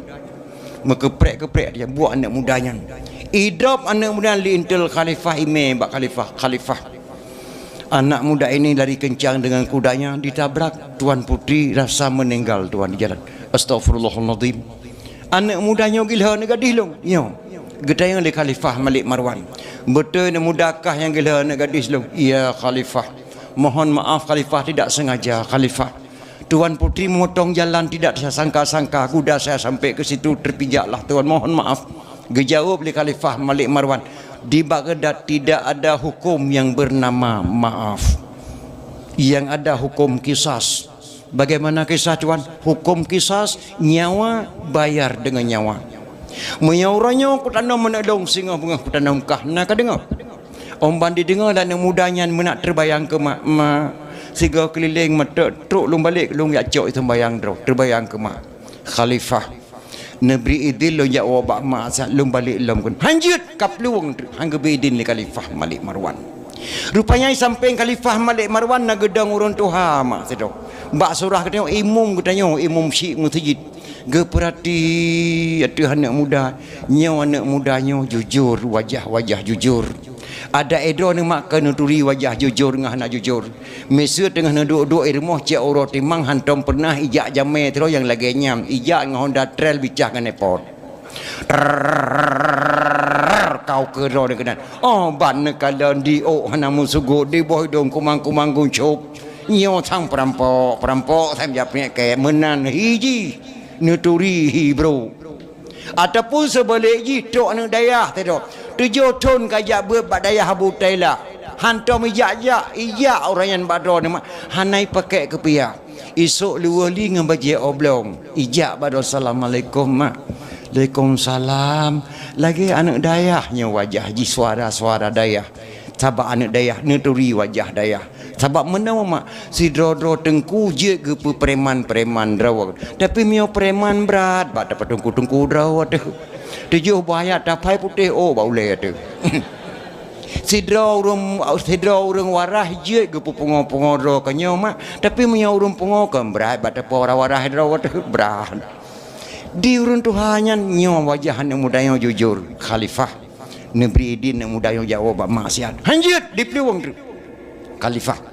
Mekeprek-keprek dia buat anak mudanya. Idop anak muda lintel Khalifah ime bak Khalifah. Anak muda ini lari kencang dengan kudanya ditabrak tuan putri rasa meninggal tuan di jalan. Astagfirullahaladzim. Anak mudanya gila nak gadis long. Yo. Gedayang oleh Khalifah Malik Marwan. Betul nak mudakah yang gila nak gadis long? Ya Khalifah. Mohon maaf khalifah, tidak sengaja khalifah. Tuan Putri memotong jalan, tidak saya sangka-sangka. Kuda saya sampai ke situ terpijaklah tuan, mohon maaf. Dijawab oleh Khalifah Malik Marwan, di Baghdad tidak ada hukum yang bernama maaf. Yang ada hukum kisas. Bagaimana kisah tuan? Hukum kisas, nyawa bayar dengan nyawa. Menyauranya kutana menadong singa bunga kutana Mekah. Nak dengar? Om bandi dengar dan mudanya menak terbayang ke mak siga keliling mata truk lung balik lung ya cok itu bayang dro terbayang ke mak khalifah nebri idil lo ya wabak mak sat lung balik lom kun hanjut kapluang hangga bidin li Khalifah Malik Marwan. Rupanya sampai Khalifah Malik Marwan na gedang urun tuha mak sedo bak surah katanya imum katanya imum syik masjid ge perhati ada anak muda nyaw anak mudanya jujur wajah jujur. Ada edo ni mak kena turi wajah jujur ngah nak jujur. Mesut tengah nak duduk irmoh cek oro timang hantom pernah ijak jamai terus yang lagi nyam ijak ngah Honda Trail bicah kan airport. Kau kero ni kenan. Oh ban kalan di hana musugo di boy dong kumang guncuk. Nyo sang perampok saya japnya kayak menan hiji nuturi bro. Ataupun sebaliknya tok nak dayah tado 7 tahun kajak buat daya habu tailah hantam ijak orang yang badro ni mak hanai pakai kepia esok luwali dengan baju oblong ijak badro assalamualaikum mak Waalaikumsalam lagi anak dayahnya wajah ji suara dayah sabak anak dayah nuturi wajah dayah sabak menawa mak si dro tengku je ke preman drawa tapi mio preman berat bak dapat tengku drawa tu 7 bayat dapai putih baulai tu sidra urang warah je ke pungo kanyo mak tapi mio urang pungo kan berat bak dapat warah drawa tu berat di urang tuhannya nyo wajah anak muda yang jujur khalifah negeri idin yang muda yang jawab maksiat hanjut di peluang tu khalifah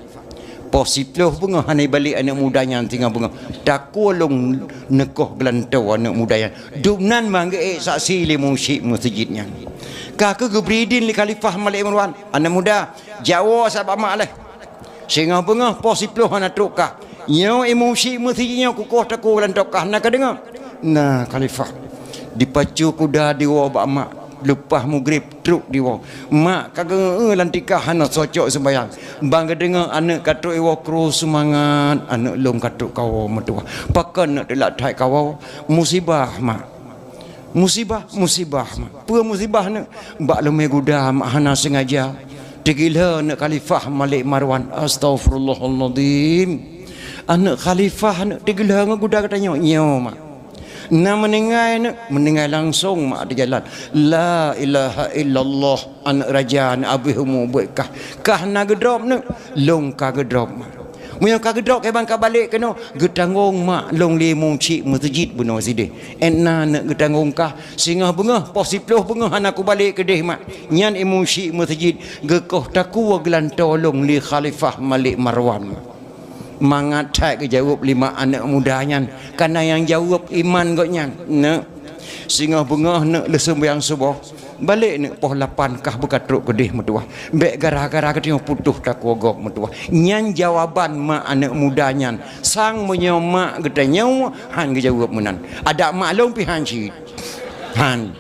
posiploh bunga hanai balik anak mudanya tinggal bunga takulung nekoh gelantau anak mudanya dubnan mangge saksi limu syik masjidnya kakak gebridin li Khalifah Malik Marwan anak muda Jawa sahabat mak lah sehingga bunga posiploh anak trukah nyo imu syik masjidnya kukuh taku gelantau kah nak dengar nah Khalifah dipacu kuda di wabak mak lepas maghrib truk di wang mak kagak lantikah anak socok sembayang bang dengar anak katuk iwa kru semangat anak long katuk kau metua pakan nak delak thai kau musibah mak musibah mak apa musibah nak bak lemai guda mak hana sengaja tegila nak Khalifah Malik Marwan astagfirullahalazim anak khalifah anak tegila guda katanya nyo mak na meninggal langsung mak di jalan la ilaha illallah anak raja anak abihumu buatkah kah na gedrop nak long ka gedrop mak Muyang kagedok ke bangka balik kena getanggung mak long limung cik masjid bunuh sidi enna nak getanggung kah singa bunga posiploh bunga anak aku balik ke deh mak nyan imung cik masjid gekoh taku gelan tolong li Khalifah Malik Marwan mangat tak kejawab 5 anak mudanya karena yang jawab iman goknya nak singa bunga nak lesembayang subuh balik ni poh 8 kah berkatruk kedih metua bek gara-gara ketengah putuh tak wogok metua nyan jawaban mak anak mudanya sang menyomak getanya han jawab menan ada maklum pihan ci han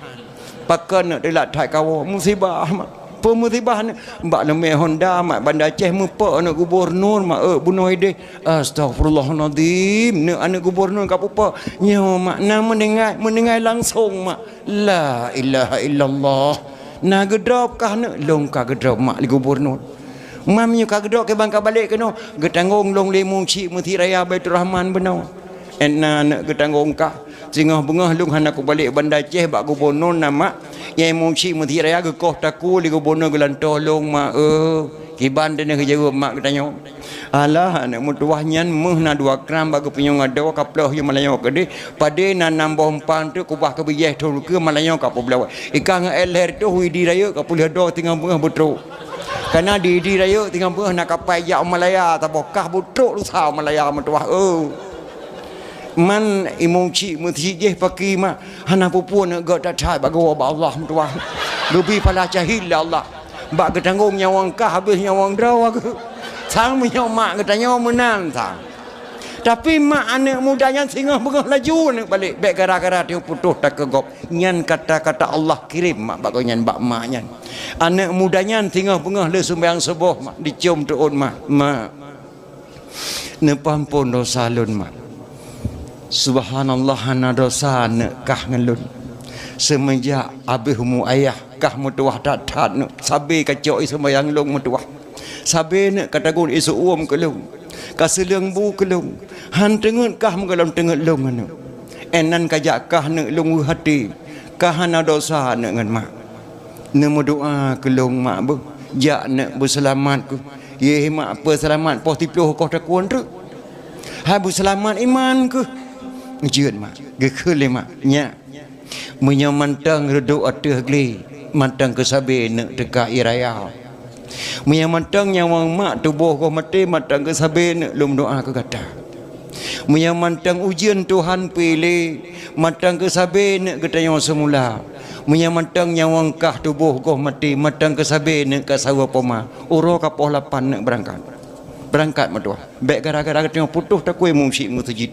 pakan nak delak thai kawo musibah mak pemusibah ni mbak lemeh Honda mak Bandar Aceh mepak anak gubernur mak bunuh ide astagfirullahalazim ni anak gubernur kat pupa nyo mak na mendengar langsung mak la ilaha illallah na gedrop kah nak long ka gedrop mak li gubernur mamnya ka gedrop ke bangka balik kena getanggung long lemung cik muti raya Baitur Rahman benau enna nak getanggung kah singah bengah lung han aku balik Bandar Aceh bak gubernur nama yang muncik mesti raya ke koh taku li gubernur gelan tolong mak kiban dene kejawab mak katanya alah anak mutuah nyan meh na 2 gram bagi penyong ada kaploh yang malayo ke de pade na nambah empang tu kubah ke biyeh tu ke malayo ka poblawa ikang elher tu hui di raya ka pulih do tinggal bengah butruk karena di raya tinggal bengah nak kapai ya Malaya tabokah butruk lu sah Malaya mutuah man imong cik mesti je pakai mak hana pupu nak gak tak cai bagi Allah tuah lebih pala cahil Allah bak ketanggung nyawang kah habis nyawang draw aku Sang punya mak katanya menang sang. Tapi mak anak mudanya singgah bengah laju nak balik. Baik gara-gara dia putus tak kegop. Nyan kata-kata Allah kirim mak bak nyan bak mak nyan. Anak mudanya singgah bengah le sembahyang subuh mak dicium tuun mak. Mak. Ne pampun dosa lun mak. Subhanallah hana dosa ne kah ngelun. Semenjak abihmu ayah kah mutuah tat-tat ne. Sabi kacau sembahyang long mutuah. Sabi ne kata gun isu uam kelung. Kaseleng bu kelung han tengut kah mengalam tengut long anu enan kajak kah ne long hati kah ana dosa ne ngan mak ne doa kelung mak bu jak ne berselamat ku ye mak apa selamat pos tiploh kau tak kuan tu ha bu selamat iman ku jeun mak ge khule mak nya munyo mantang reduk ateh gli mantang ke sabe ne dekat iraya Maya matang nyawang mak tubuh kau mati matang ke saben lum doa ke kata. Maya matang ujian Tuhan pilih matang ke saben ke tanya semula. Maya matang nyawang kah tubuh kau mati matang ke saben ke sawa poma. Uro kapoh lapan nak berangkat. Berangkat matua. Baik gara-gara tengok putus tak kuih musik masjid.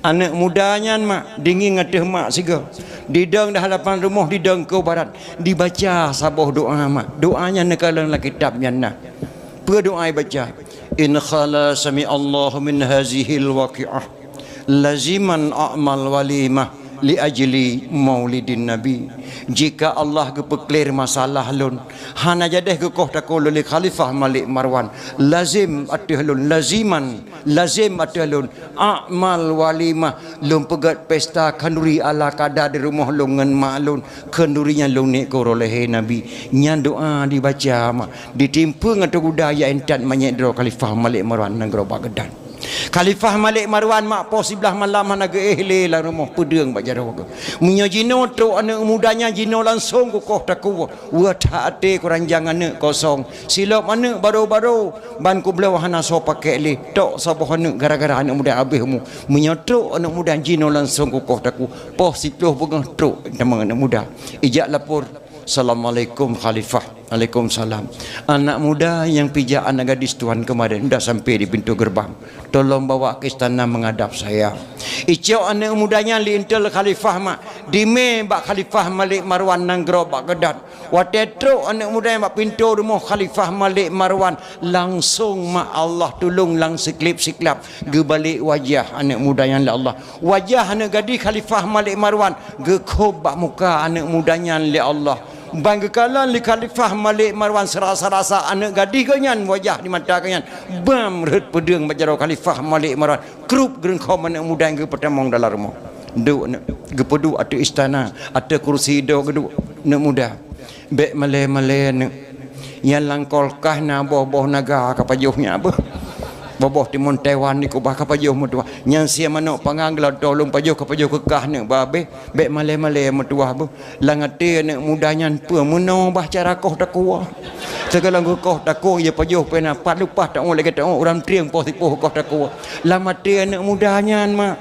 Anak mudanya mak dingin ngateh mak siga. Didang dah halapan rumah didang ke barat. Dibaca sabuh doa mak. Doanya nekalang la kitabnya nah. Apa doa baca? In khala sami Allah min hazihil waqi'ah. Laziman a'mal walimah li ajli maulidin nabi. Jika Allah kepeklir masalah lun hana jadeh ke koh takul li khalifah Malik Marwan lazim atihlun lazim atihlun a'mal walimah lun pegat pesta kanduri ala kada di rumah lun ngan maklun kandurinya lun ni ko oleh nabi nyan doa dibaca ditimpa ngatu budaya entat manyek dro khalifah Malik Marwan nang gerobak gedan. Khalifah Malik Marwan mak po sebelah malam mana ge ehle la rumah pedeng bak jaro ke. Munyo jino tu anak mudanya jino langsung ku koh taku. Wa taate kuranjang anak kosong. Silap anak baru-baru ban ku belau hana so pakai le. Tok sabuh anak gara-gara anak muda abihmu. Munyo tu anak muda jino langsung ku koh taku. Po siploh bengah tu nama anak muda. Ijak lapor. Assalamualaikum Khalifah. Waalaikumsalam. Anak muda yang pijak anak gadis tuan kemarin dah sampai di pintu gerbang. Tolong bawa ke istana menghadap saya. Icau anak mudanya lintel Khalifah mak. Dime bak Khalifah Malik Marwan nang gerobak gedat. Watetro anak muda yang bak pintu rumah Khalifah Malik Marwan langsung mak Allah tolong lang siklip-siklap gebalik wajah anak muda yang Allah. Wajah anak gadis Khalifah Malik Marwan gekob bak muka anak mudanya li Allah. Bangkalan li Khalifah Malik Marwan serasa-rasa anak gadis kanyan wajah di mata kanyan bam red pedeng bajaro Khalifah Malik Marwan krup gerengkau anak muda yang pertama dalam rumah duk gepedu atu istana atu kursi do gedu nak muda bek male-male yang langkolkah na boh naga kapajuhnya apa boboh timun Taiwan ni kubah kapajuh mutua nyang sia manok panganggla tolong pajuh kapajuh kekah ni babe bek male-male mutua bu langate ni mudanya pe muno bah cara koh takua segala koh takua ya pajuh pena pat lupa tak oleh kata orang triang poh tipuh koh takua lamate ni mudanya mak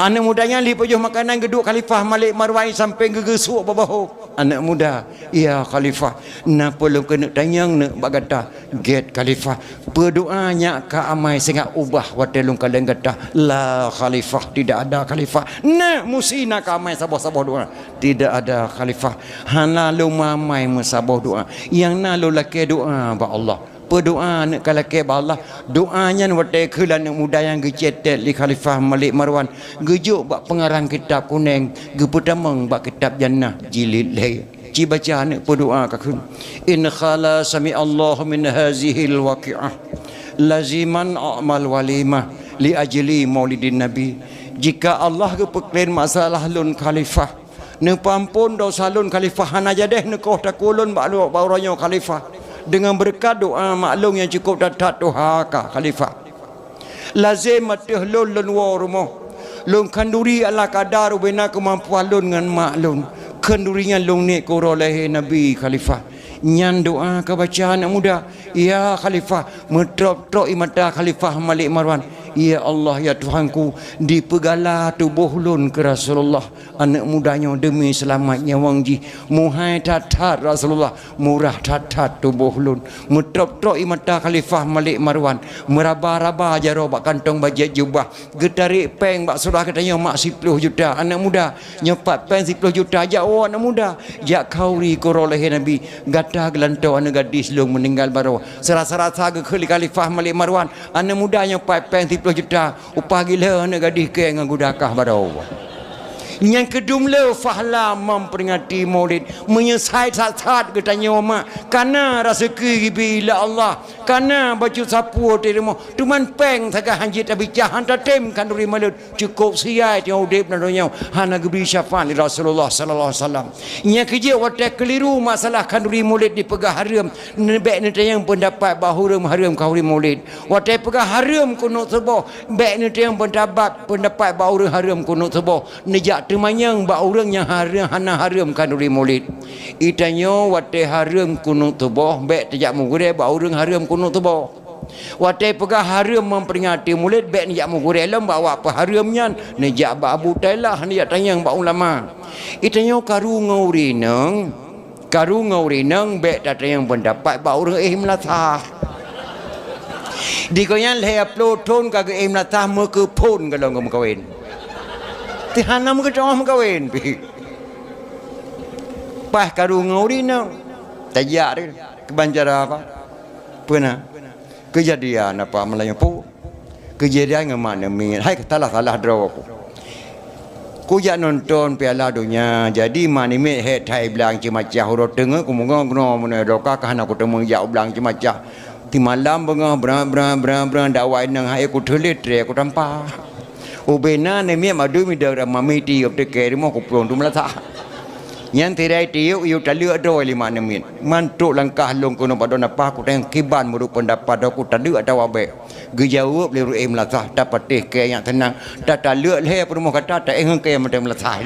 anak mudanya li pajuh makanan geduk Khalifah Malik Marwan sampai gegesuk babahu anak muda ya Khalifah napa lu kena tanyang nak bagata get Khalifah berdoanya ka amai sehingga ubah watelung kalian kata la Khalifah tidak ada Khalifah na musina ka amai sabah-sabah doa tidak ada Khalifah hana lu mamai mesabah doa yang na lu laki doa ba Allah berdoa nak kalake ba Allah doanya watai kelan muda yang gecetet li Khalifah Malik Marwan gejuk bak pengarang kitab kuning geputamang bak kitab jannah jilid lay ci baca nak berdoa ka kun in khala sami Allah min hazihil waqi'ah laziman a'mal walimah li ajli maulidin nabi jika Allah kepeklen masalah lun Khalifah ne pampun dosa lun Khalifah hana jadeh ne koh takulun bak bauranyo Khalifah dengan berkat doa maklum yang cukup datat tuhaka Khalifah lazim matih lun rumah lun kanduri ala kadar ubena kemampuan lun dengan maklum kandurinya lun ni koroleh Nabi Khalifah nyan doa kebaca anak muda ya Khalifah metrop-trop imata Khalifah Malik Marwan Ya Allah ya Tuhanku, dipegala tubuh lun ke Rasulullah anak mudanya demi selamatnya wangji muhai tatat Rasulullah murah tatat tubuh lun mutrop-trop mata Khalifah Malik Marwan meraba-raba jaro bak kantong bajet jubah getarik peng bak surah katanya mak 10 juta anak muda nyepat peng 10 juta jak anak muda jak kauri koroleh Nabi gata gelantau anak gadis long meninggal baru serasa-rasa ke Khalifah Malik Marwan anak muda nyepat peng 10 juta upah gila anak gadis ke dengan gudakah baru yang kedua fahla memperingati maulid menyesai saat-saat katanya mak karena rezeki bila Allah karena baju sapu terima tuman peng sagah hanjit abicah hantar tem kanduri maulid cukup siai dia udip nadonya hana geberi syafaat di Rasulullah sallallahu alaihi wasallam yang kerja watak keliru masalah kanduri maulid di pegah haram nebek ni yang pendapat bahurum haram kanduri maulid watak pegah haram kuno sebo bek ni yang pendapat bahurum haram kuno sebo nejak temanyang ba orang yang haram hana haram kanduri maulid itanyo wate haram kuno tubuh bek tejak mugure ba orang haram kuno tubuh wate pegah haram memperingati maulid bek nejak mugure lam bawa apa haramnya nejak ba abu tailah nejak tanyang ba ulama itanyo karu ngaurineng bek tatayang pendapat ba orang melatah dikoyan le upload ton kagak melatah me ke pon kalau ngom kawin tihanam ke cawam kawin pi pah karu ngaurina tajak dia kebanjara apa pernah kejadian apa Melayu pu kejadian ngamana min hai salah draw ku jak nonton Piala Dunia jadi mani me he thai blang cimacah hurut tengah ku mongong no mana doka kahana ku temu jak blang cimacah ti malam bengah bran dakwai nang hai ku thulit tre ku tampah ubena ne mi madu mi da mami ti op te ke mo ku plon tu mala yang tirai tiu yu talua do lima nemin mantuk langkah long kono padona pa ku teng kiban mudu pendapat aku tadu atau abe gejawab le ruim la sah dapat teh ke yang tenang tata lue le permo kata ta eng ke madem la sah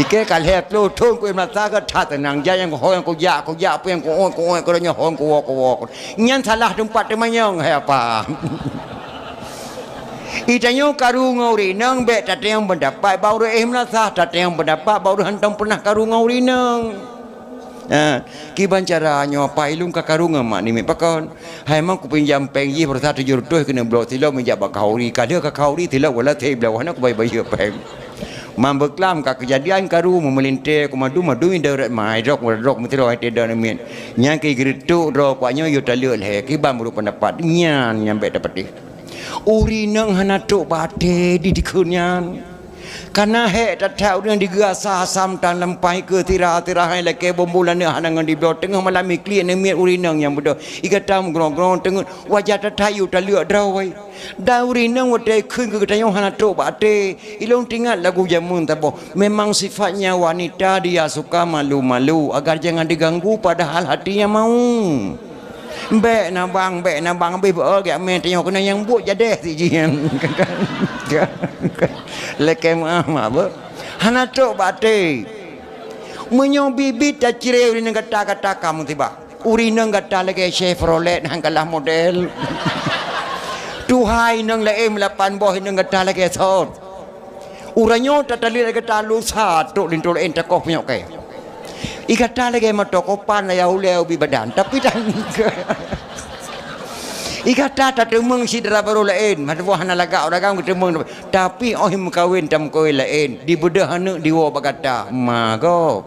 ike kal he plo thong ku la sah ka tha tenang ja yang ho yang ku ya apa yang ku ko nya hong ku nyan salah tempat temanyong he apa itanyo karu ngauri nang be tatayang pendapat baru nasah tatayang pendapat baru hantam pernah karu ngauri nang kiban cara nyo pa ilung ka karu ngama ni me pakon hai mang ku pinjam peng yi per 700 kena blok tilo menjak ba kauri ka dia ka kauri tilo wala te bla wana ku bai peng mambeklam ka kejadian karu memelinte ku madu indarat mai rok mutiro ai te dan men nyang ki gritu ro kwa nyo yo talul he kiban baru pendapat nyan nyampe dapat uri nang hana tok bate di dikunyan karena he tatau dengan digasa asam tan lempai ke tira hai leke bombulan hana ngan di blok tengah malam ikli ne mi uri nang yang bodoh igatam grong tengah wajah tatayu taluk drawai da uri nang wate khun ke tayo hana tok bate ilong tinggal lagu jamun tabo memang sifatnya wanita dia suka malu-malu agar jangan diganggu padahal hatinya mau Bek na bang be bo ga men tanya kena yang buat jadi si jian leke mama bo hana tok bate menyo bibit ta cire uri nang kata kamu tiba uri nang kata leke Chevrolet hang kalah model tuhai nang le M8 boh nang kata leke sot uranyo tatali leke talu satu lintol entakok punya ke ikata lagi matokopan ya uleu bi badan tapi dan ikata tak temeng sidra baru lain madwa hana laga orang kita temeng tapi ohim kawin tam koi lain di bedah hanu diwo bagata mago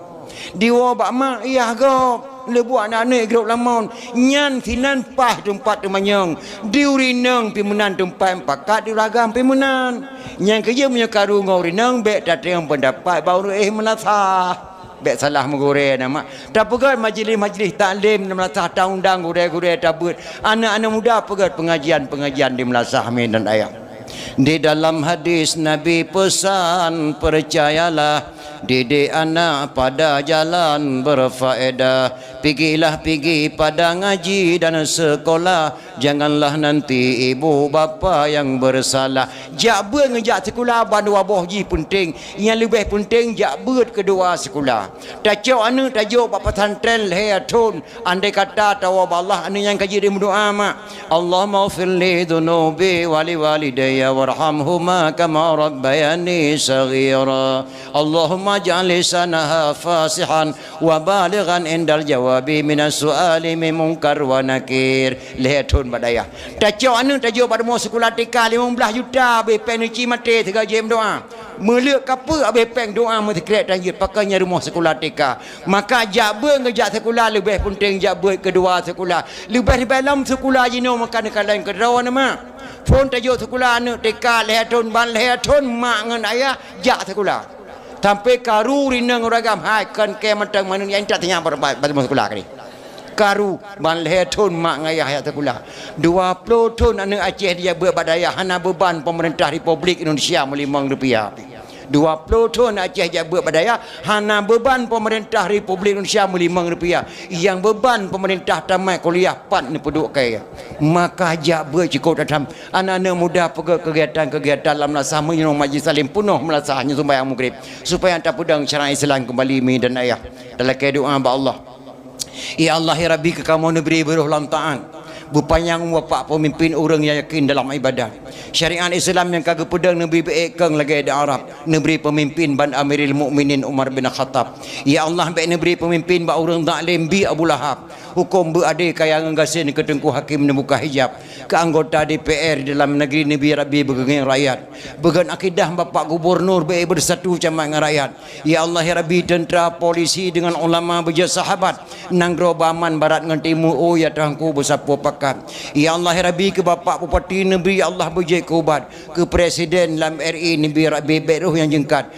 diwo bak ma iya go lebu anak-anak grup lamon nyan sinan pah tempat temanyong diurinang pimunan tempat pakat diragam pimunan yang kerja punya karu ngaurinang bek datang pendapat baru menasah bek salah menggore nama tak pegat majlis taklim di Melasah tahun undang gure tabut anak-anak muda pegat pengajian di Melasah Amin dan ayam Di dalam hadis Nabi pesan, percayalah, didik anak pada jalan berfaedah. Pergi pada ngaji dan sekolah, janganlah nanti ibu bapa yang bersalah. Jak ber ngejak sekolah bandu aboh ji penting. Yang lebih penting jak ber kedua sekolah. Tajuk anu tajuk bapa pesantren lehatun. Andai kata tahu Allah anu yang kaji dia berdoa mak. Allahumma ighfir li dhunubi wa li walidayya warhamhuma kama rabbayani saghira. Allahumma ja'al lisanaha fasihan wa balighan indal jawabi minas su'ali min munkar wa nakir. Lehatun badaya. Tajuk anu tajuk pada mau sekolah TK 15 juta be penci mati 3 jam doa. Meluk apa habis peng doa mesti krek tanjut pakainya rumah sekolah TK. Maka jabber ngejak sekolah lebih penting jabber kedua sekolah. Lebih di dalam sekolah jino makan kalian kedawan mak. Phone tajuk sekolah anak TK lehatun ban lehatun mak ngan ayah jak sekolah. Sampai karu rinang ragam hai kan ke matang manu yang tak tanya pada sekolah kali. Karu ban lehatun mak ngayah ayah sekolah. 20 tahun anak Aceh dia berbadaya hana beban pemerintah Republik Indonesia RM5. 20 tahun Aceh dia berbadaya hana beban pemerintah Republik Indonesia RM5. Yang beban pemerintah tamat kuliah 4 penduduk kaya. Maka ajak bercukup dalam anak-anak muda pergi kegiatan-kegiatan dalam melaksana menyuruh majlis salim penuh melaksana sembahyang maghrib supaya tak pedang syariat Islam kembali mi dan ayah dalam doa ba Allah. Ya Allah ya Rabbi ke kamu negeri berulang ta'an berpanjang bapak pemimpin orang yang yakin dalam ibadah syariat Islam yang kagak pedang negeri beekeng lagi di Arab negeri pemimpin ban Amirul Mukminin Umar bin Khattab. Ya Allah baik negeri pemimpin ba orang zalim bi Abu Lahab hukum berade kaya nggasin ke Tengku Hakim membuka hijab ke anggota DPR dalam negeri Nabi Rabbi bergeng rakyat bergen akidah bapak gubernur baik bersatu sama dengan rakyat. Ya Allah ya Rabbi tentera polisi dengan ulama berjaya sahabat nanggro baman barat ngan timur oh ya Tuhanku bersapu pakat. Ya Allah ya Rabbi ke bapak bupati negeri Allah berjaya ke ubat ke presiden dalam RI Nabi Rabbi beruh yang jengkat